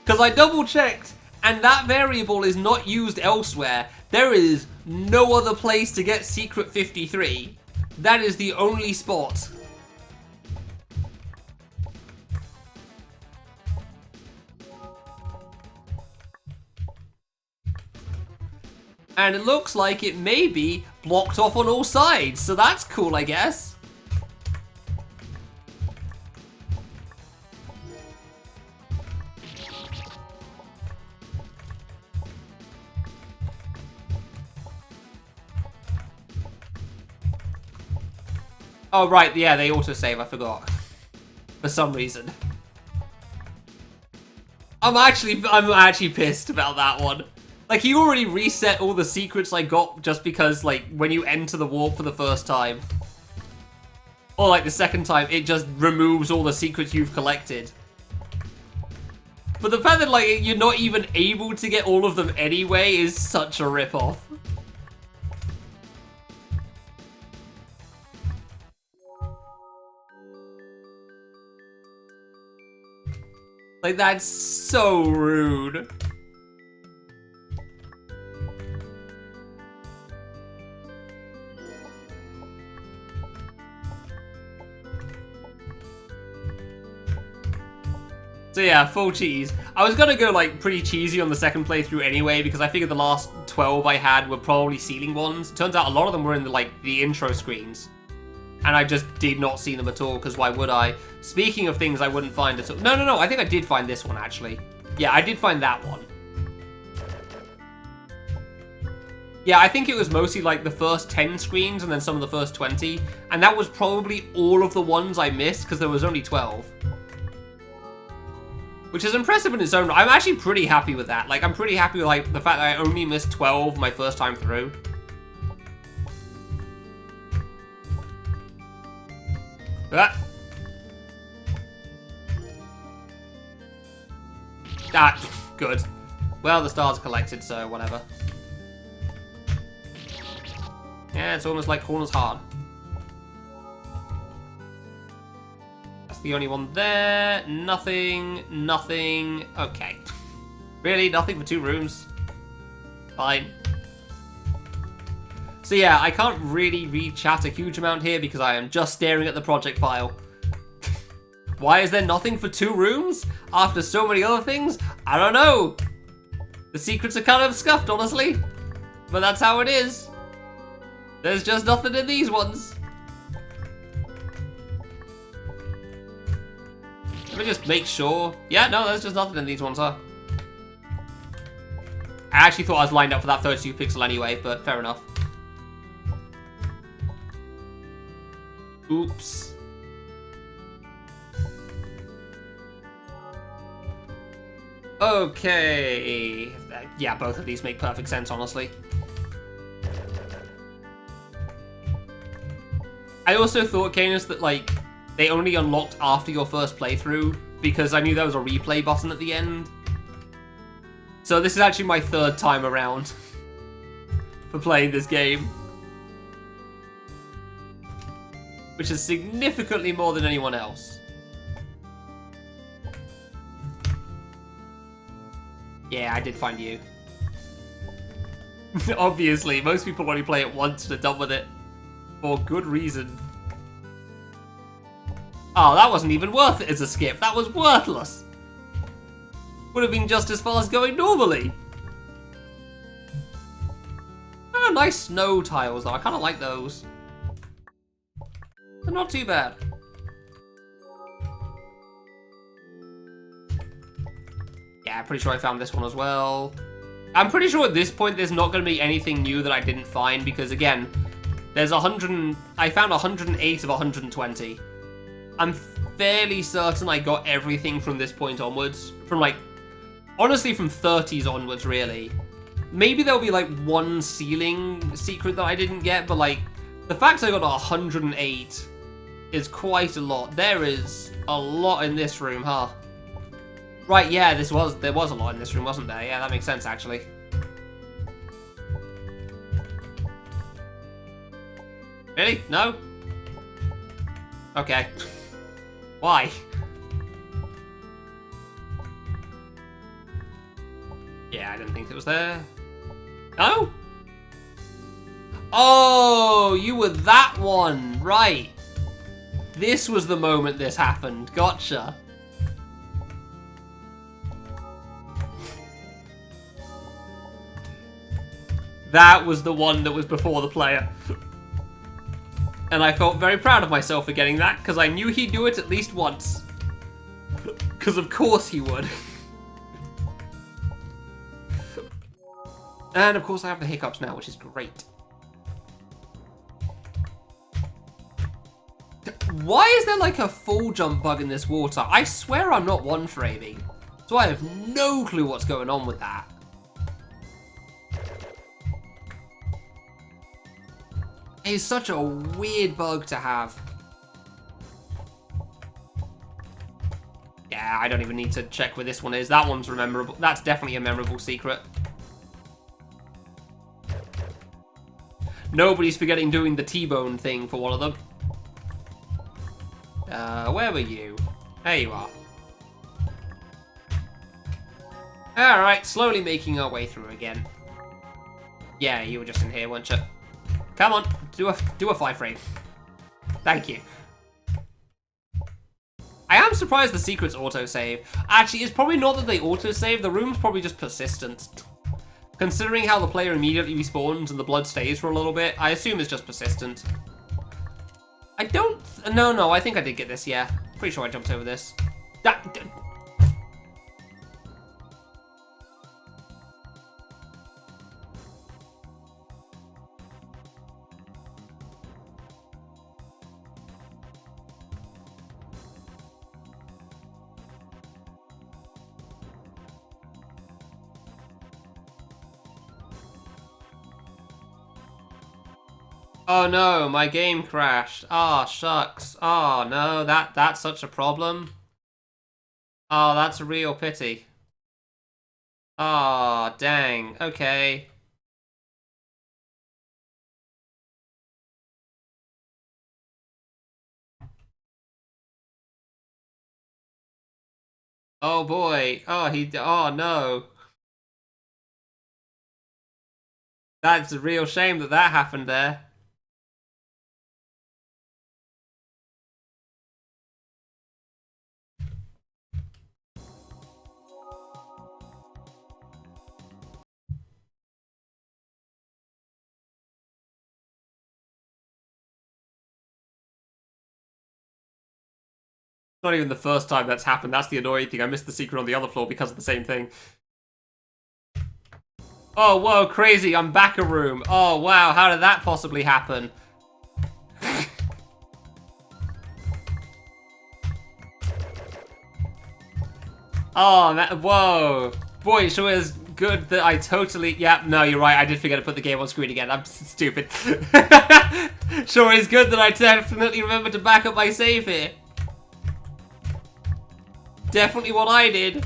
Because I double checked, and that variable is not used elsewhere. There is no other place to get Secret 53. That is the only spot. And it looks like it may be blocked off on all sides, so that's cool, I guess. Oh, right, yeah, they autosave, I forgot. For some reason. I'm actually pissed about that one. Like, he already reset all the secrets I got just because, like, when you enter the warp for the first time, or, like, the second time, it just removes all the secrets you've collected. But the fact that, like, you're not even able to get all of them anyway is such a ripoff. Like, that's so rude. So yeah, full cheese. I was gonna go like pretty cheesy on the second playthrough anyway, because I figured the last 12 I had were probably ceiling ones. Turns out a lot of them were in the intro screens. And I just did not see them at all, because why would I? Speaking of things I wouldn't find at all. No, I think I did find this one, actually. Yeah, I did find that one. Yeah, I think it was mostly like the first 10 screens and then some of the first 20. And that was probably all of the ones I missed, because there was only 12. Which is impressive in its own right. I'm actually pretty happy with that. Like, I'm pretty happy with like the fact that I only missed 12 my first time through. Ah. Good. Well, the stars are collected, so whatever. Yeah, it's almost like corners hard. That's the only one there. Nothing. Okay. Really? Nothing for 2 rooms? Fine. So yeah, I can't really read chat a huge amount here because I am just staring at the project file. Why is there nothing for 2 rooms after so many other things? I don't know. The secrets are kind of scuffed, honestly. But that's how it is. There's just nothing in these ones. Let me just make sure. Yeah, no, there's just nothing in these ones, huh? I actually thought I was lined up for that 32 pixel anyway, but fair enough. Oops. Okay. Yeah, both of these make perfect sense, honestly. I also thought, Canis, that, like, they only unlocked after your first playthrough, because I knew there was a replay button at the end. So this is actually my 3rd time around for playing this game. Which is significantly more than anyone else. Yeah, I did find you. Obviously, most people only play it once and are done with it. For good reason. Oh, that wasn't even worth it as a skip. That was worthless. Would have been just as far as going normally. Oh, nice snow tiles, though. I kind of like those. They're not too bad. Yeah, I'm pretty sure I found this one as well. I'm pretty sure at this point there's not going to be anything new that I didn't find because, again, there's I found 108 of 120. I'm fairly certain I got everything from this point onwards. From, like, honestly, from 30s onwards, really. Maybe there'll be, like, one ceiling secret that I didn't get, but, like, the fact I got 108 is quite a lot. There is a lot in this room, huh? Right, yeah, there was a lot in this room, wasn't there? Yeah, that makes sense, actually. Really? No? Okay. Why? Yeah, I didn't think it was there. No? Oh, you were that one. Right. This was the moment this happened. Gotcha. That was the one that was before the player. And I felt very proud of myself for getting that, because I knew he'd do it at least once. Because of course he would. And of course I have the hiccups now, which is great. Why is there like a full jump bug in this water? I swear I'm not one framing. So I have no clue what's going on with that. It's such a weird bug to have. Yeah, I don't even need to check where this one is. That one's memorable. That's definitely a memorable secret. Nobody's forgetting doing the T-bone thing for one of them. Where were you? There you are. Alright, slowly making our way through again. Yeah, you were just in here, weren't you? Come on, do a 5 frame. Thank you. I am surprised the secrets autosave. Actually, it's probably not that they autosave, the room's probably just persistent. Considering how the player immediately respawns and the blood stays for a little bit, I assume it's just persistent. I don't... No, I think I did get this, yeah. Pretty sure I jumped over this. That... Oh no, my game crashed. Ah, shucks. Oh no, that's such a problem. Oh, that's a real pity. Ah, dang. Okay. Oh boy. Oh no. That's a real shame that that happened there. Not even the first time that's happened. That's the annoying thing. I missed the secret on the other floor because of the same thing. Oh, whoa, crazy. I'm back a room. Oh, wow. How did that possibly happen? Oh, man. Whoa. Boy, it sure is good that I totally... Yeah, no, you're right. I did forget to put the game on screen again. I'm stupid. Sure is good that I definitely remembered to back up my save here. Definitely what I did.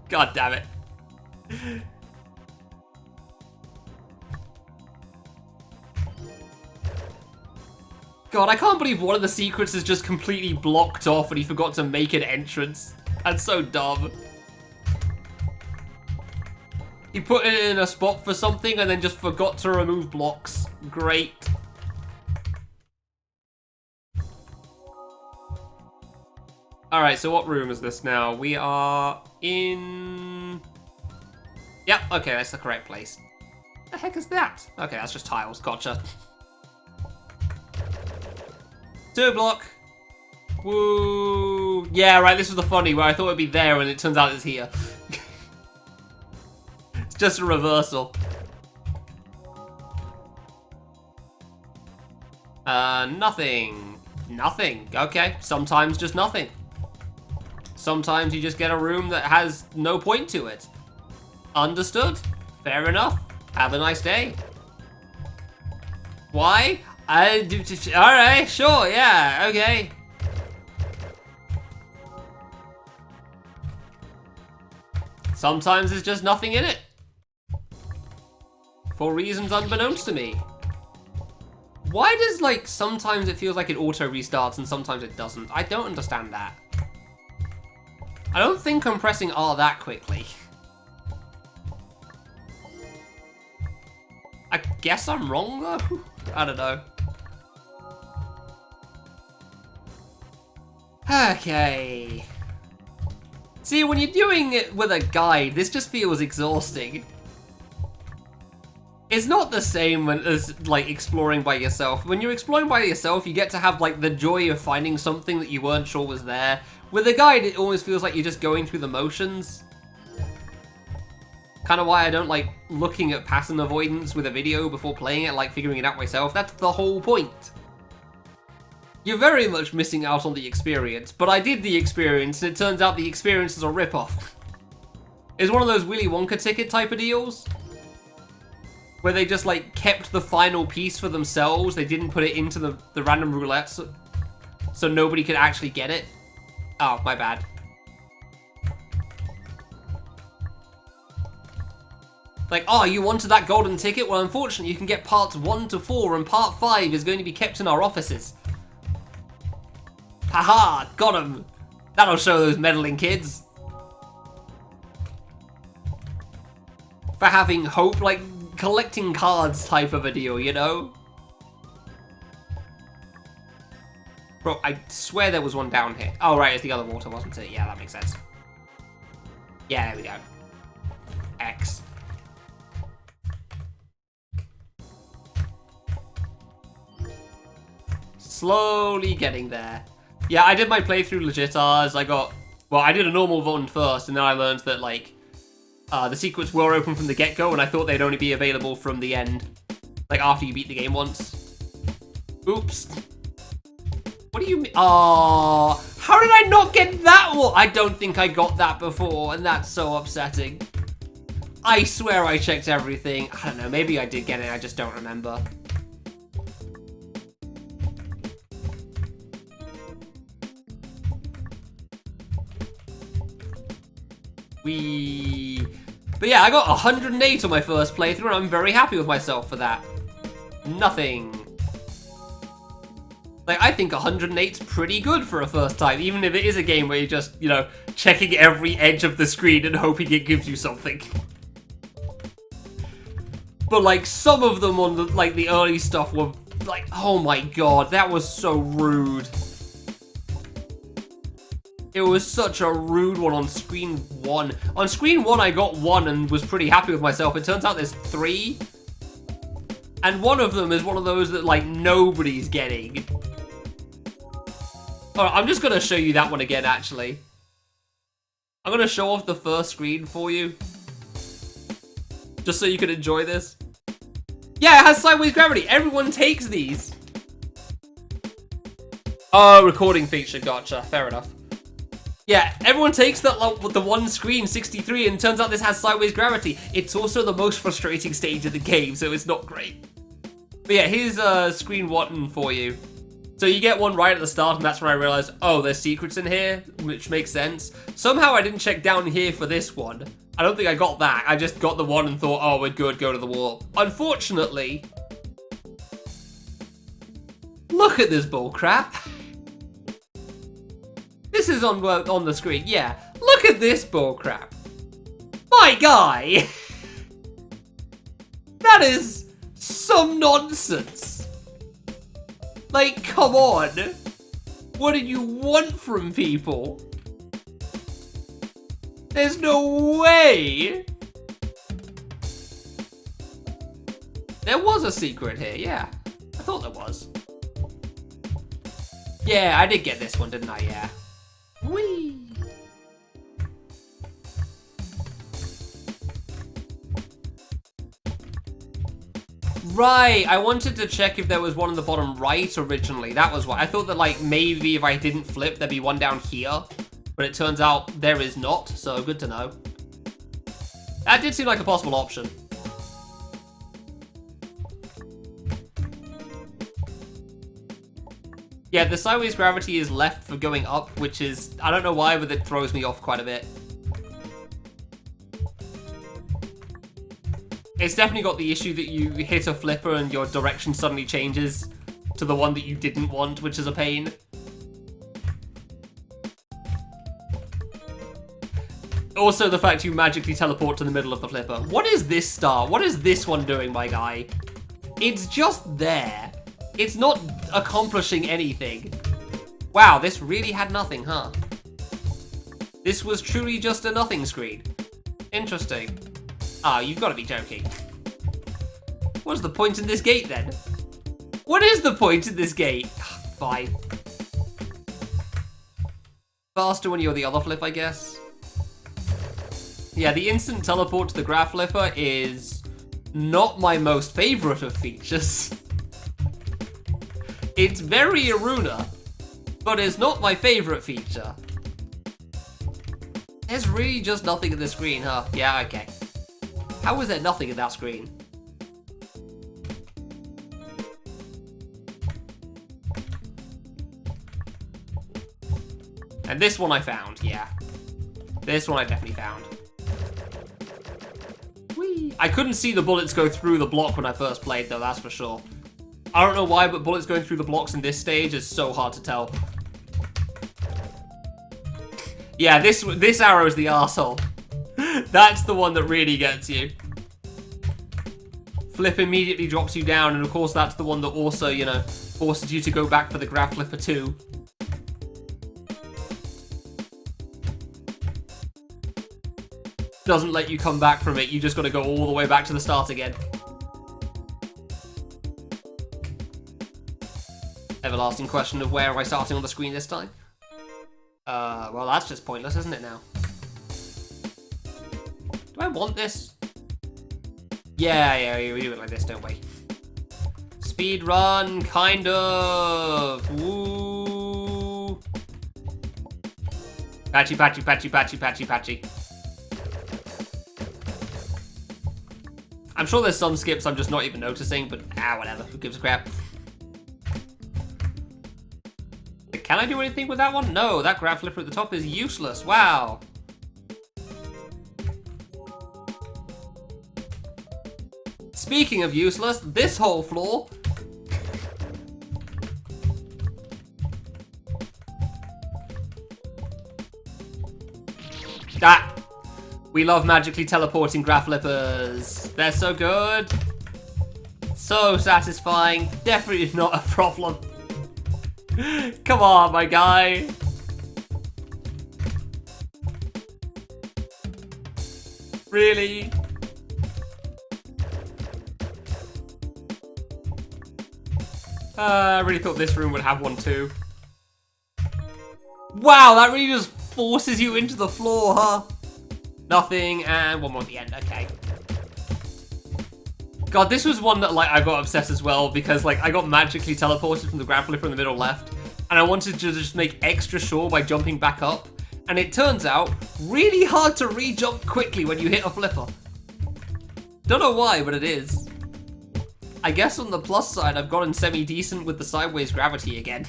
God damn it. God, I can't believe one of the secrets is just completely blocked off and he forgot to make an entrance. That's so dumb. He put it in a spot for something and then just forgot to remove blocks. Great. Alright, so what room is this now? We are in... Yep, okay, that's the correct place. What the heck is that? Okay, that's just tiles. Gotcha. 2 block. Woo. Yeah, right, this was the funny where I thought it'd be there and it turns out it's here. It's just a reversal. Nothing. Nothing. Okay, sometimes just nothing. Sometimes you just get a room that has no point to it. Understood. Fair enough. Have a nice day. Why? Alright, sure, yeah, okay. Sometimes there's just nothing in it. For reasons unbeknownst to me. Why does, like, sometimes it feels like it auto restarts and sometimes it doesn't? I don't understand that. I don't think I'm pressing R that quickly. I guess I'm wrong, though? I don't know. Okay. See, when you're doing it with a guide, this just feels exhausting. It's not the same as, like, exploring by yourself. When you're exploring by yourself, you get to have, like, the joy of finding something that you weren't sure was there. With a guide, it always feels like you're just going through the motions. Kind of why I don't like looking at pattern avoidance with a video before playing it, like figuring it out myself. That's the whole point. You're very much missing out on the experience, but I did the experience, and it turns out the experience is a ripoff. It's one of those Willy Wonka ticket type of deals, where they just like kept the final piece for themselves. They didn't put it into the random roulette, so nobody could actually get it. Oh, my bad. Like, oh, you wanted that golden ticket? Well, unfortunately, you can get parts 1 to 4, and part 5 is going to be kept in our offices. Haha, got him. That'll show those meddling kids. For having hope, like, collecting cards type of a deal, you know? Bro, I swear there was one down here. Oh, right, it's the other water, wasn't it? Yeah, that makes sense. Yeah, there we go. X. Slowly getting there. Yeah, I did my playthrough legit as I got... Well, I did a normal one first, and then I learned that, like, the secrets were open from the get-go, and I thought they'd only be available from the end. Like, after you beat the game once. Oops. What do you mean? Oh, how did I not get that one? I don't think I got that before, and that's so upsetting. I swear I checked everything. I don't know, maybe I did get it, I just don't remember. But yeah, I got 108 on my first playthrough, and I'm very happy with myself for that. Nothing. Like, I think 108's pretty good for a first time, even if it is a game where you're just, you know, checking every edge of the screen and hoping it gives you something. But, like, some of them on, the, like, the early stuff were, like, oh my god, that was so rude. It was such a rude one on screen 1. On screen 1, I got 1 and was pretty happy with myself. It turns out there's 3. And one of them is one of those that, like, nobody's getting. Alright, I'm just going to show you that one again, actually. I'm going to show off the first screen for you. Just so you can enjoy this. Yeah, it has sideways gravity. Everyone takes these. Oh, recording feature. Gotcha. Fair enough. Yeah, everyone takes that, like, the one screen, 63, and turns out this has sideways gravity. It's also the most frustrating stage of the game, so it's not great. But yeah, here's screen 1 for you. So you get one right at the start, and that's when I realized, oh, there's secrets in here, which makes sense. Somehow I didn't check down here for this one. I don't think I got that. I just got the one and thought, oh, we're good, go to the wall. Unfortunately, look at this bullcrap. This is on the screen, yeah. Look at this bullcrap. My guy! That is some nonsense. Like, come on. What did you want from people? There's no way. There was a secret here, yeah. I thought there was. Yeah, I did get this one, didn't I? Yeah. Whee! Right, I wanted to check if there was one on the bottom right originally. That was why. I thought that, like, maybe if I didn't flip, there'd be one down here. But it turns out there is not, so good to know. That did seem like a possible option. Yeah, the sideways gravity is left for going up, which is, I don't know why, but it throws me off quite a bit. It's definitely got the issue that you hit a flipper and your direction suddenly changes to the one that you didn't want, which is a pain. Also, the fact you magically teleport to the middle of the flipper. What is this star? What is this one doing, my guy? It's just there. It's not accomplishing anything. Wow, this really had nothing, huh? This was truly just a nothing screen. Interesting. Ah, you've got to be joking. What's the point in this gate, then? What is the point in this gate? Fine. Faster when you're the other flip, I guess. Yeah, the instant teleport to the graph flipper is not my most favorite of features. It's very Aruna, but it's not my favorite feature. There's really just nothing in the screen, huh? Yeah, okay. How is there nothing in that screen? And this one I found, yeah. This one I definitely found. Whee! I couldn't see the bullets go through the block when I first played, though, that's for sure. I don't know why, but bullets going through the blocks in this stage is so hard to tell. Yeah, this arrow is the arsehole. That's the one that really gets you. Flip immediately drops you down, and of course that's the one that also, you know, forces you to go back for the graph flipper too. Doesn't let you come back from it, you just gotta go all the way back to the start again. Everlasting question of where am I starting on the screen this time? Well, that's just pointless, isn't it now? Do I want this? Yeah, we do it like this, don't we? Speed run, kind of. Woo. Patchy. I'm sure there's some skips I'm just not even noticing, but whatever. Who gives a crap? Can I do anything with that one? No, that grab flipper at the top is useless. Wow. Speaking of useless, this whole floor. We love magically teleporting graph flippers. They're so good. So satisfying. Definitely not a problem. Come on, my guy. Really? I really thought this room would have one too. Wow, that really just forces you into the floor, huh? Nothing, and one more at the end, okay. God, this was one that, like, I got obsessed as well, because, like, I got magically teleported from the grab flipper in the middle left, and I wanted to just make extra sure by jumping back up, and it turns out, really hard to re-jump quickly when you hit a flipper. Don't know why, but it is. I guess on the plus side, I've gotten semi-decent with the sideways gravity again.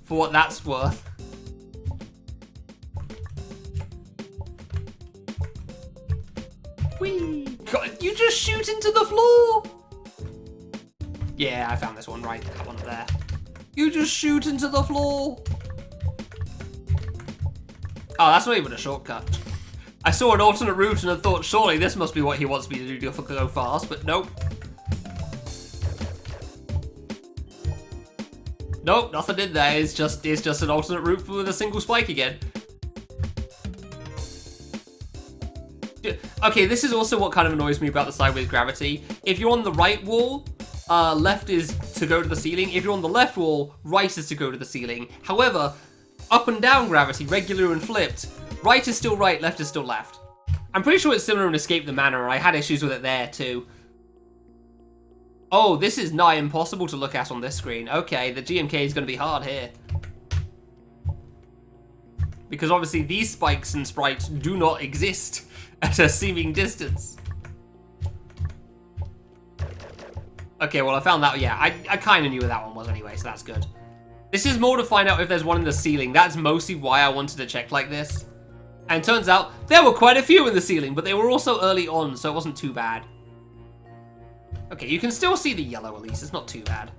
For what that's worth. Whee! God, you just shoot into the floor! Yeah, I found this one right. That one up there. You just shoot into the floor! Oh, that's not even a shortcut. I saw an alternate route and I thought, surely this must be what he wants me to do to go fast, but nope. Nope, nothing in there. It's just an alternate route with a single spike again. Okay, this is also what kind of annoys me about the sideways gravity. If you're on the right wall, left is to go to the ceiling. If you're on the left wall, right is to go to the ceiling. However, up and down gravity, regular and flipped, right is still right, left is still left. I'm pretty sure it's similar in Escape the Manor. I had issues with it there too. Oh, this is nigh impossible to look at on this screen. Okay, the GMK is going to be hard here. Because obviously these spikes and sprites do not exist at a seeming distance. Okay, well I found that, yeah, I kind of knew where that one was anyway, so that's good. This is more to find out if there's one in the ceiling. That's mostly why I wanted to check like this. And it turns out there were quite a few in the ceiling, but they were also early on, so it wasn't too bad. Okay, you can still see the yellow at least, it's not too bad.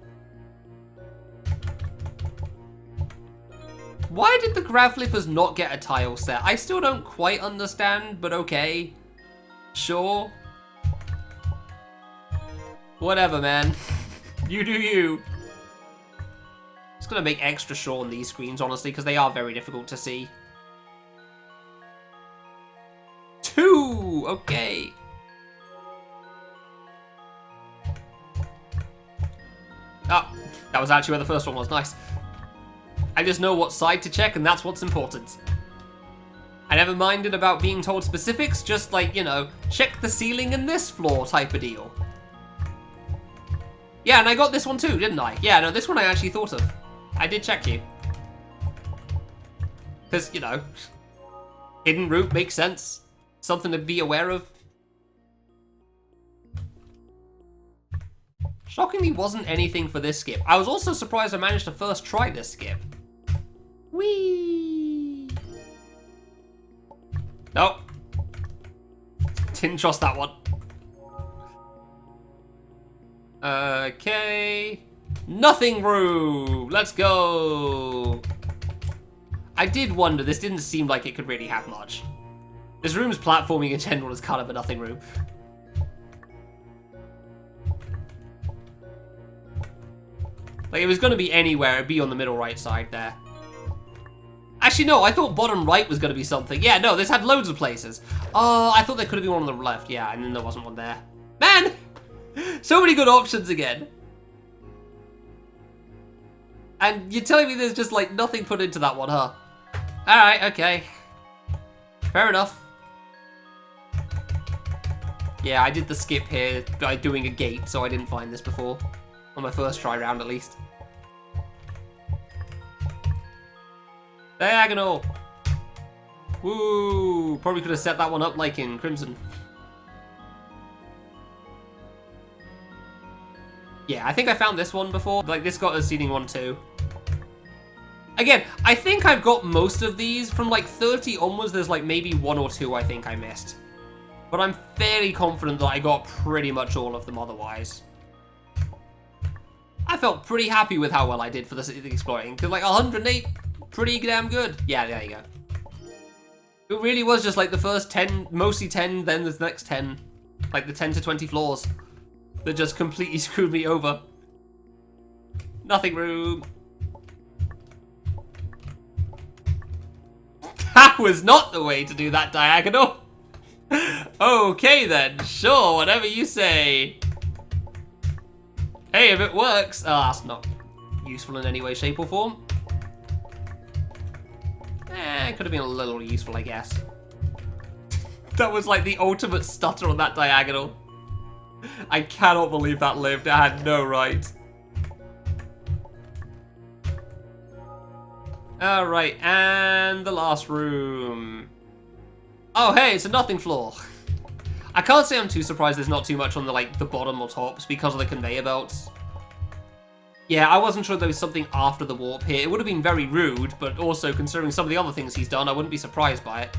Why did the grab flippers not get a tile set? I still don't quite understand, but okay. Sure. Whatever, man. You do you. Just gonna make extra sure on these screens, honestly, because they are very difficult to see. 2! Okay. Oh, that was actually where the first one was. Nice. I just know what side to check, and that's what's important. I never minded about being told specifics, just like, you know, check the ceiling in this floor type of deal. Yeah, and I got this one too, didn't I? Yeah, no, this one I actually thought of. I did check you. Because, you know, hidden route makes sense. Something to be aware of. Shockingly wasn't anything for this skip. I was also surprised I managed to first try this skip. Whee! Nope. Didn't trust that one. Okay. Nothing room! Let's go! I did wonder, this didn't seem like it could really have much. This room's platforming in general is kind of a nothing room. Like, if it was going to be anywhere, it'd be on the middle right side there. Actually, no, I thought bottom right was going to be something. Yeah, no, this had loads of places. Oh, I thought there could have been one on the left. Yeah, and then there wasn't one there. Man! So many good options again. And you're telling me there's just, like, nothing put into that one, huh? Alright, okay. Fair enough. Yeah, I did the skip here by doing a gate, so I didn't find this before. On my first try round, at least. Diagonal! Woo! Probably could have set that one up like in Crimson. Yeah, I think I found this one before. Like, this got a seeding one too. Again, I think I've got most of these. From like 30 onwards, there's like maybe 1 or 2 I think I missed. But I'm fairly confident that I got pretty much all of them otherwise. I felt pretty happy with how well I did for the exploring. Because like 108, pretty damn good. Yeah, there you go. It really was just like the first 10, mostly 10, then the next 10. Like the 10 to 20 floors. That just completely screwed me over. Nothing room. That was not the way to do that diagonal. Okay then, sure, whatever you say. Hey, if it works. Oh, that's not useful in any way, shape, or form. It could have been a little useful, I guess. That was like the ultimate stutter on that diagonal. I cannot believe that lived. I had no right. Alright, and the last room. Oh, hey, it's a nothing floor. I can't say I'm too surprised there's not too much on the, like, the bottom or tops because of the conveyor belts. Yeah, I wasn't sure there was something after the warp here. It would have been very rude, but also, considering some of the other things he's done, I wouldn't be surprised by it.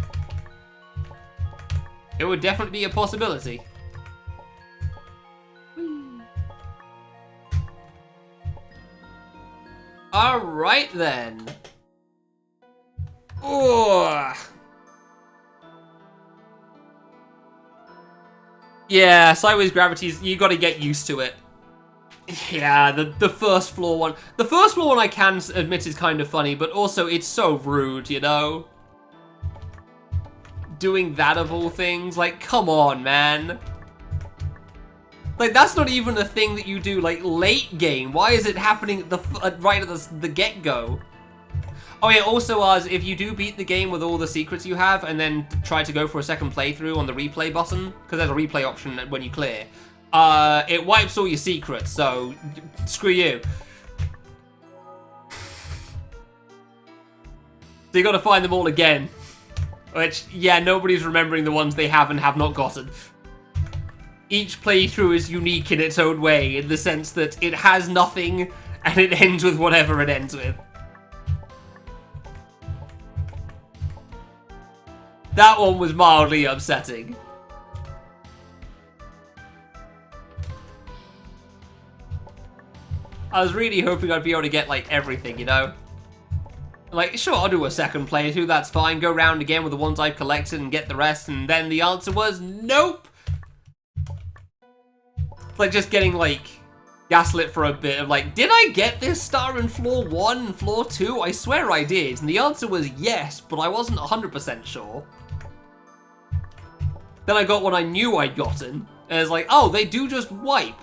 It would definitely be a possibility. Alright then. Oh. Yeah, sideways gravities, you gotta get used to it. Yeah, the first floor one. The first floor one I can admit is kind of funny, but also it's so rude, you know? Doing that of all things, like, come on, man. Like, that's not even a thing that you do, like, late game. Why is it happening right at the get-go? Oh yeah, also, if you do beat the game with all the secrets you have, and then try to go for a second playthrough on the replay button, because there's a replay option when you clear, it wipes all your secrets, so screw you. So you gotta find them all again. Which, yeah, nobody's remembering the ones they have and have not gotten. Each playthrough is unique in its own way, in the sense that it has nothing, and it ends with whatever it ends with. That one was mildly upsetting. I was really hoping I'd be able to get, like, everything, you know? Like, sure, I'll do a second playthrough, that's fine. Go round again with the ones I've collected and get the rest, and then the answer was nope! It's like just getting, like, gaslit for a bit of, like, did I get this star in floor 1 and floor 2? I swear I did. And the answer was yes, but I wasn't 100% sure. Then I got what I knew I'd gotten, and it's like, oh, they do just wipe.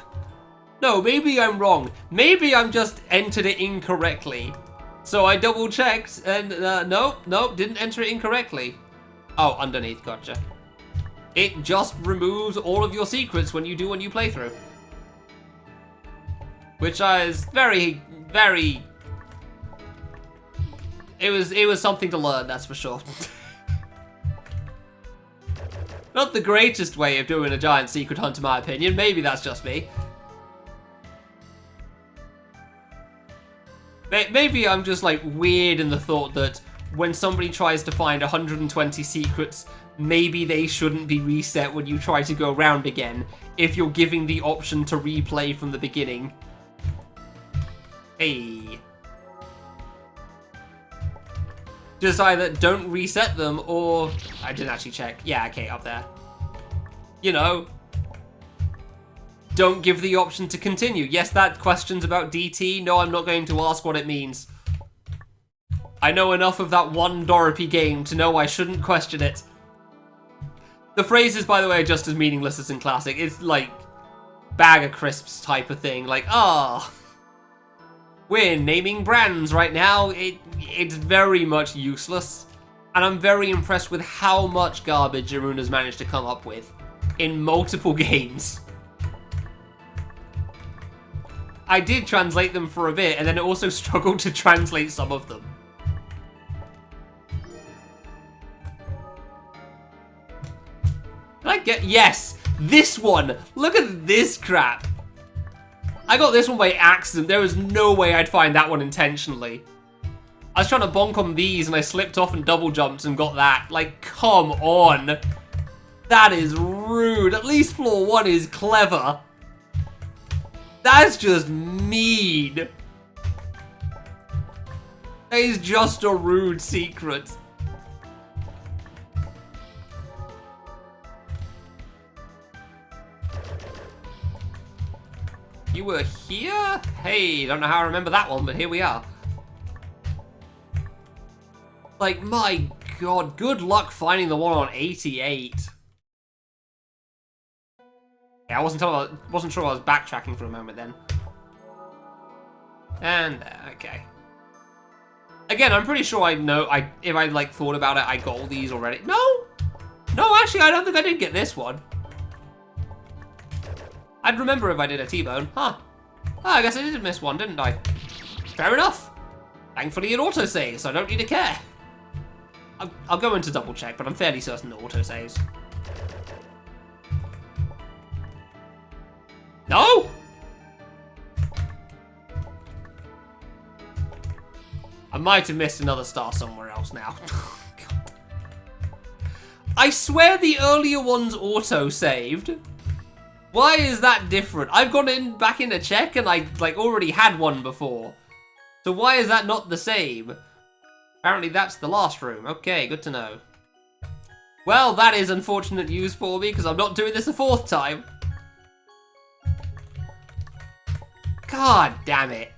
No, maybe I'm wrong. Maybe I'm just entered it incorrectly. So I double checked, and nope, didn't enter it incorrectly. Oh, underneath, gotcha. It just removes all of your secrets when you do a new playthrough. Which is very, very... It was something to learn, that's for sure. Not the greatest way of doing a giant secret hunt, in my opinion. Maybe that's just me. Maybe I'm just, like, weird in the thought that when somebody tries to find 120 secrets, maybe they shouldn't be reset when you try to go around again, if you're giving the option to replay from the beginning. Hey. Just either don't reset them, or... I didn't actually check. Yeah, okay, up there. You know... Don't give the option to continue. Yes, that question's about DT. No, I'm not going to ask what it means. I know enough of that one Dorothy game to know I shouldn't question it. The phrases, by the way, are just as meaningless as in Classic. It's like bag of crisps type of thing. Like, ah. Oh. We're naming brands right now. It's very much useless. And I'm very impressed with how much garbage Aruna's managed to come up with in multiple games. I did translate them for a bit, and then it also struggled to translate some of them. Did I get... Yes! This one! Look at this crap! I got this one by accident. There was no way I'd find that one intentionally. I was trying to bonk on these, and I slipped off and double jumped and got that. Like, come on! That is rude. At least floor 1 is clever. That's just mean. That is just a rude secret. You were here? Hey, don't know how I remember that one, but here we are. Like, my god, good luck finding the one on 88. Yeah, I wasn't sure I was backtracking for a moment then. And okay. Again, I'm pretty sure I know. If I like thought about it, I got all these already. No, actually, I don't think I did get this one. I'd remember if I did a T-bone. Huh. Oh, I guess I did miss one, didn't I? Fair enough. Thankfully, it autosaves, so I don't need to care. I'll go into double check, but I'm fairly certain it autosaves. No! I might have missed another star somewhere else now. God. I swear the earlier ones auto-saved. Why is that different? I've gone back in to check and I like already had one before. So why is that not the same? Apparently that's the last room. Okay, good to know. Well, that is unfortunate news for me because I'm not doing this a 4th time. God damn it.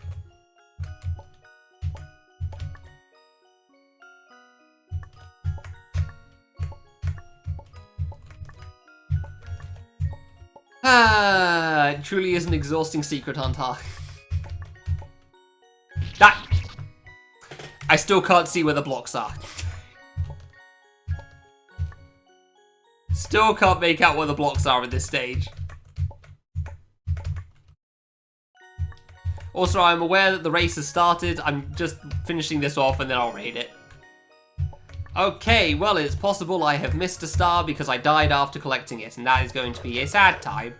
It truly is an exhausting secret hunt, huh? That... I still can't see where the blocks are. Still can't make out where the blocks are at this stage. Also, I'm aware that the race has started. I'm just finishing this off and then I'll raid it. Okay, well, it's possible I have missed a star because I died after collecting it, and that is going to be a sad time.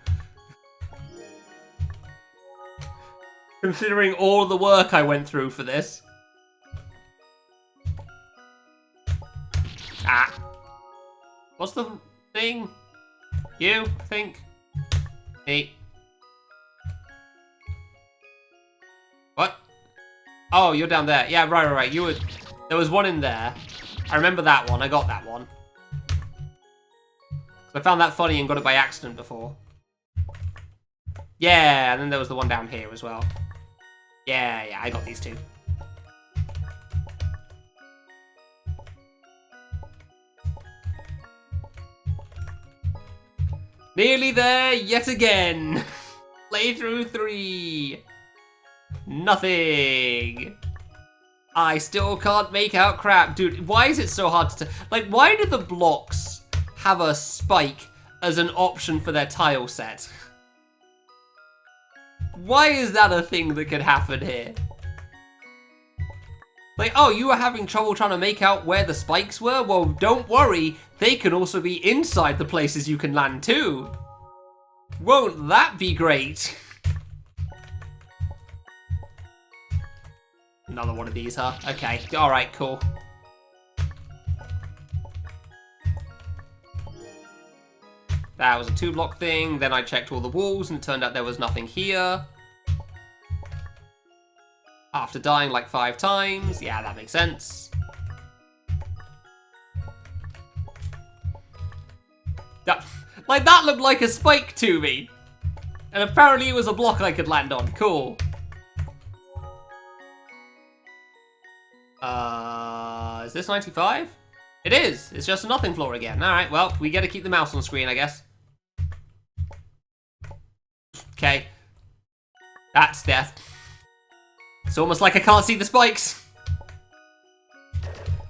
Considering all the work I went through for this. Ah. What's the thing? You, I think? Me. What? Oh, you're down there. Yeah, right. You were... There was one in there. I remember that one. I got that one. I found that funny and got it by accident before. Yeah, and then there was the one down here as well. Yeah, I got these two. Nearly there yet again. Playthrough 3. Nothing. I still can't make out crap. Dude, why is it so hard to... Like, why do the blocks have a spike as an option for their tile set? Why is that a thing that could happen here? Like, oh, you were having trouble trying to make out where the spikes were? Well, don't worry. They can also be inside the places you can land too. Won't that be great? Another one of these, huh? Okay, alright, cool. That was a 2-block thing, then I checked all the walls and it turned out there was nothing here. After dying like 5 times, yeah, that makes sense. Like, that looked like a spike to me. And apparently it was a block I could land on, cool. Is this 95? It is! It's just a nothing floor again. Alright, well, we gotta keep the mouse on screen, I guess. Okay. That's death. It's almost like I can't see the spikes.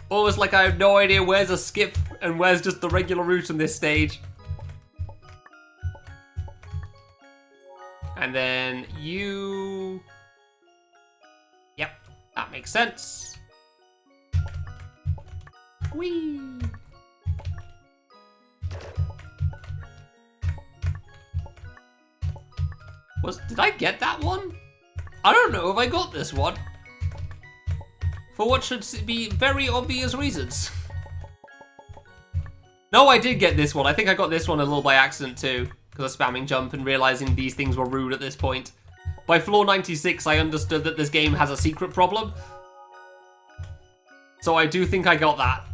Almost like I have no idea where's a skip and where's just the regular route on this stage. And then you... Yep, that makes sense. Whee! Did I get that one? I don't know if I got this one. For what should be very obvious reasons. No, I did get this one. I think I got this one a little by accident too. Because of spamming jump and realizing these things were rude at this point. By floor 96, I understood that this game has a secret problem. So I do think I got that.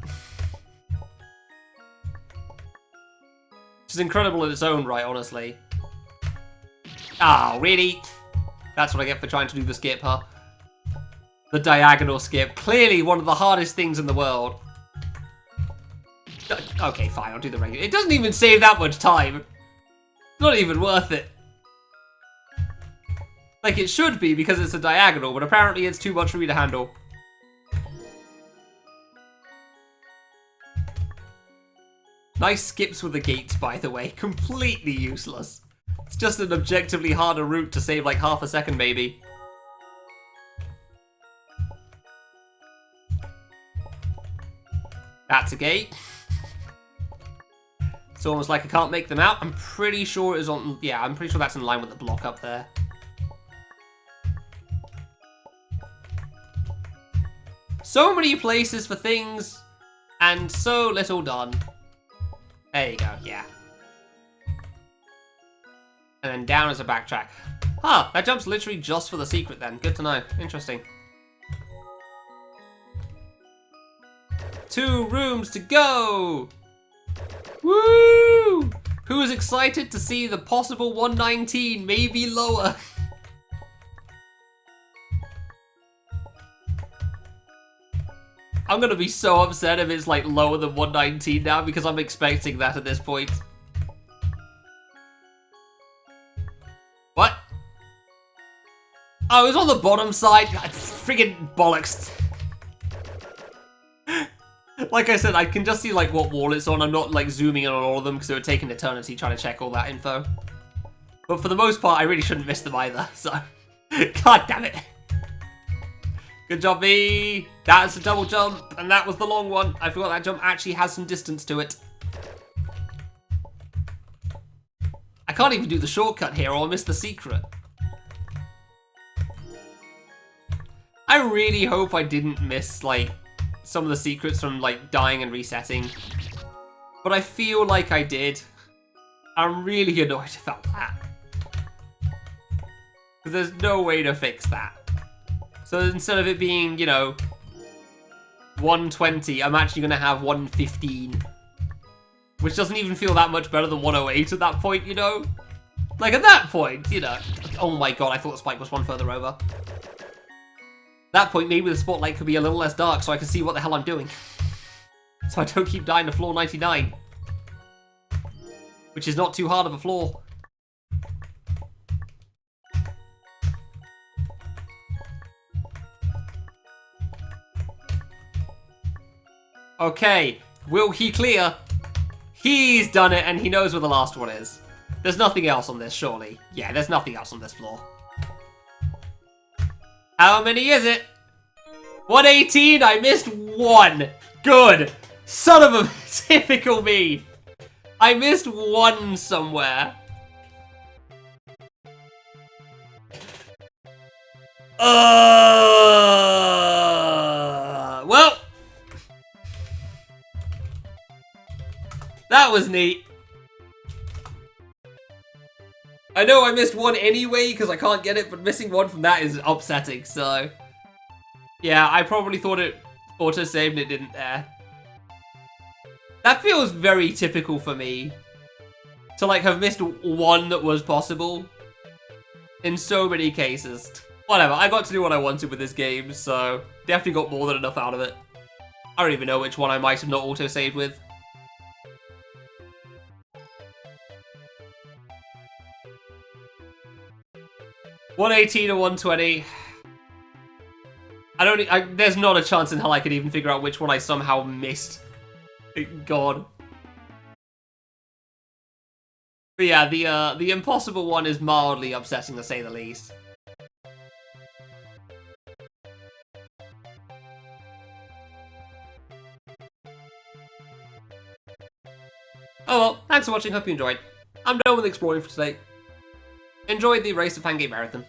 Which is incredible in its own right, honestly. Ah, really? That's what I get for trying to do the skip, huh? The diagonal skip. Clearly one of the hardest things in the world. Okay, fine, I'll do the regular. It doesn't even save that much time. Not even worth it. Like, it should be because it's a diagonal, but apparently it's too much for me to handle. Nice skips with the gates, by the way. Completely useless. It's just an objectively harder route to save like half a second, maybe. That's a gate. It's almost like I can't make them out. I'm pretty sure it is on... Yeah, I'm pretty sure that's in line with the block up there. So many places for things, and so little done. There you go, yeah. And then down is a backtrack. Huh, that jump's literally just for the secret then. Good to know. Interesting. 2 rooms to go! Woo! Who is excited to see the possible 119, maybe lower? I'm gonna be so upset if it's like lower than 119 now because I'm expecting that at this point. What? Oh, it was on the bottom side? Friggin' bollocks. Like I said, I can just see like what wall it's on. I'm not like zooming in on all of them because it would take an eternity trying to check all that info. But for the most part, I really shouldn't miss them either, so... God damn it. Good job, me. That's a double jump, and that was the long one. I forgot that jump actually has some distance to it. I can't even do the shortcut here or I'll miss the secret. I really hope I didn't miss, like, some of the secrets from, like, dying and resetting. But I feel like I did. I'm really annoyed about that. Because there's no way to fix that. So instead of it being, you know, 120, I'm actually going to have 115. Which doesn't even feel that much better than 108 at that point, you know? Like, at that point, you know. Oh my god, I thought the spike was one further over. At that point, maybe the spotlight could be a little less dark so I can see what the hell I'm doing. So I don't keep dying to floor 99. Which is not too hard of a floor. Okay, will he clear? He's done it and he knows where the last one is. There's nothing else on this, surely. Yeah, there's nothing else on this floor. How many is it? 118, I missed 1. Good. Son of a typical me. I missed 1 somewhere. Well. That was neat. I know I missed 1 anyway because I can't get it, but missing 1 from that is upsetting, so... Yeah, I probably thought it auto-saved and it didn't there. That feels very typical for me. To, like, have missed 1 that was possible. In so many cases. Whatever, I got to do what I wanted with this game, so... Definitely got more than enough out of it. I don't even know which one I might have not auto-saved with. $118 or $120. There's not a chance in hell I could even figure out which one I somehow missed. God. But yeah, the impossible one is mildly upsetting to say the least. Oh well, thanks for watching, hope you enjoyed. I'm done with exploring for today. Enjoy the Race to Fangate Marathon.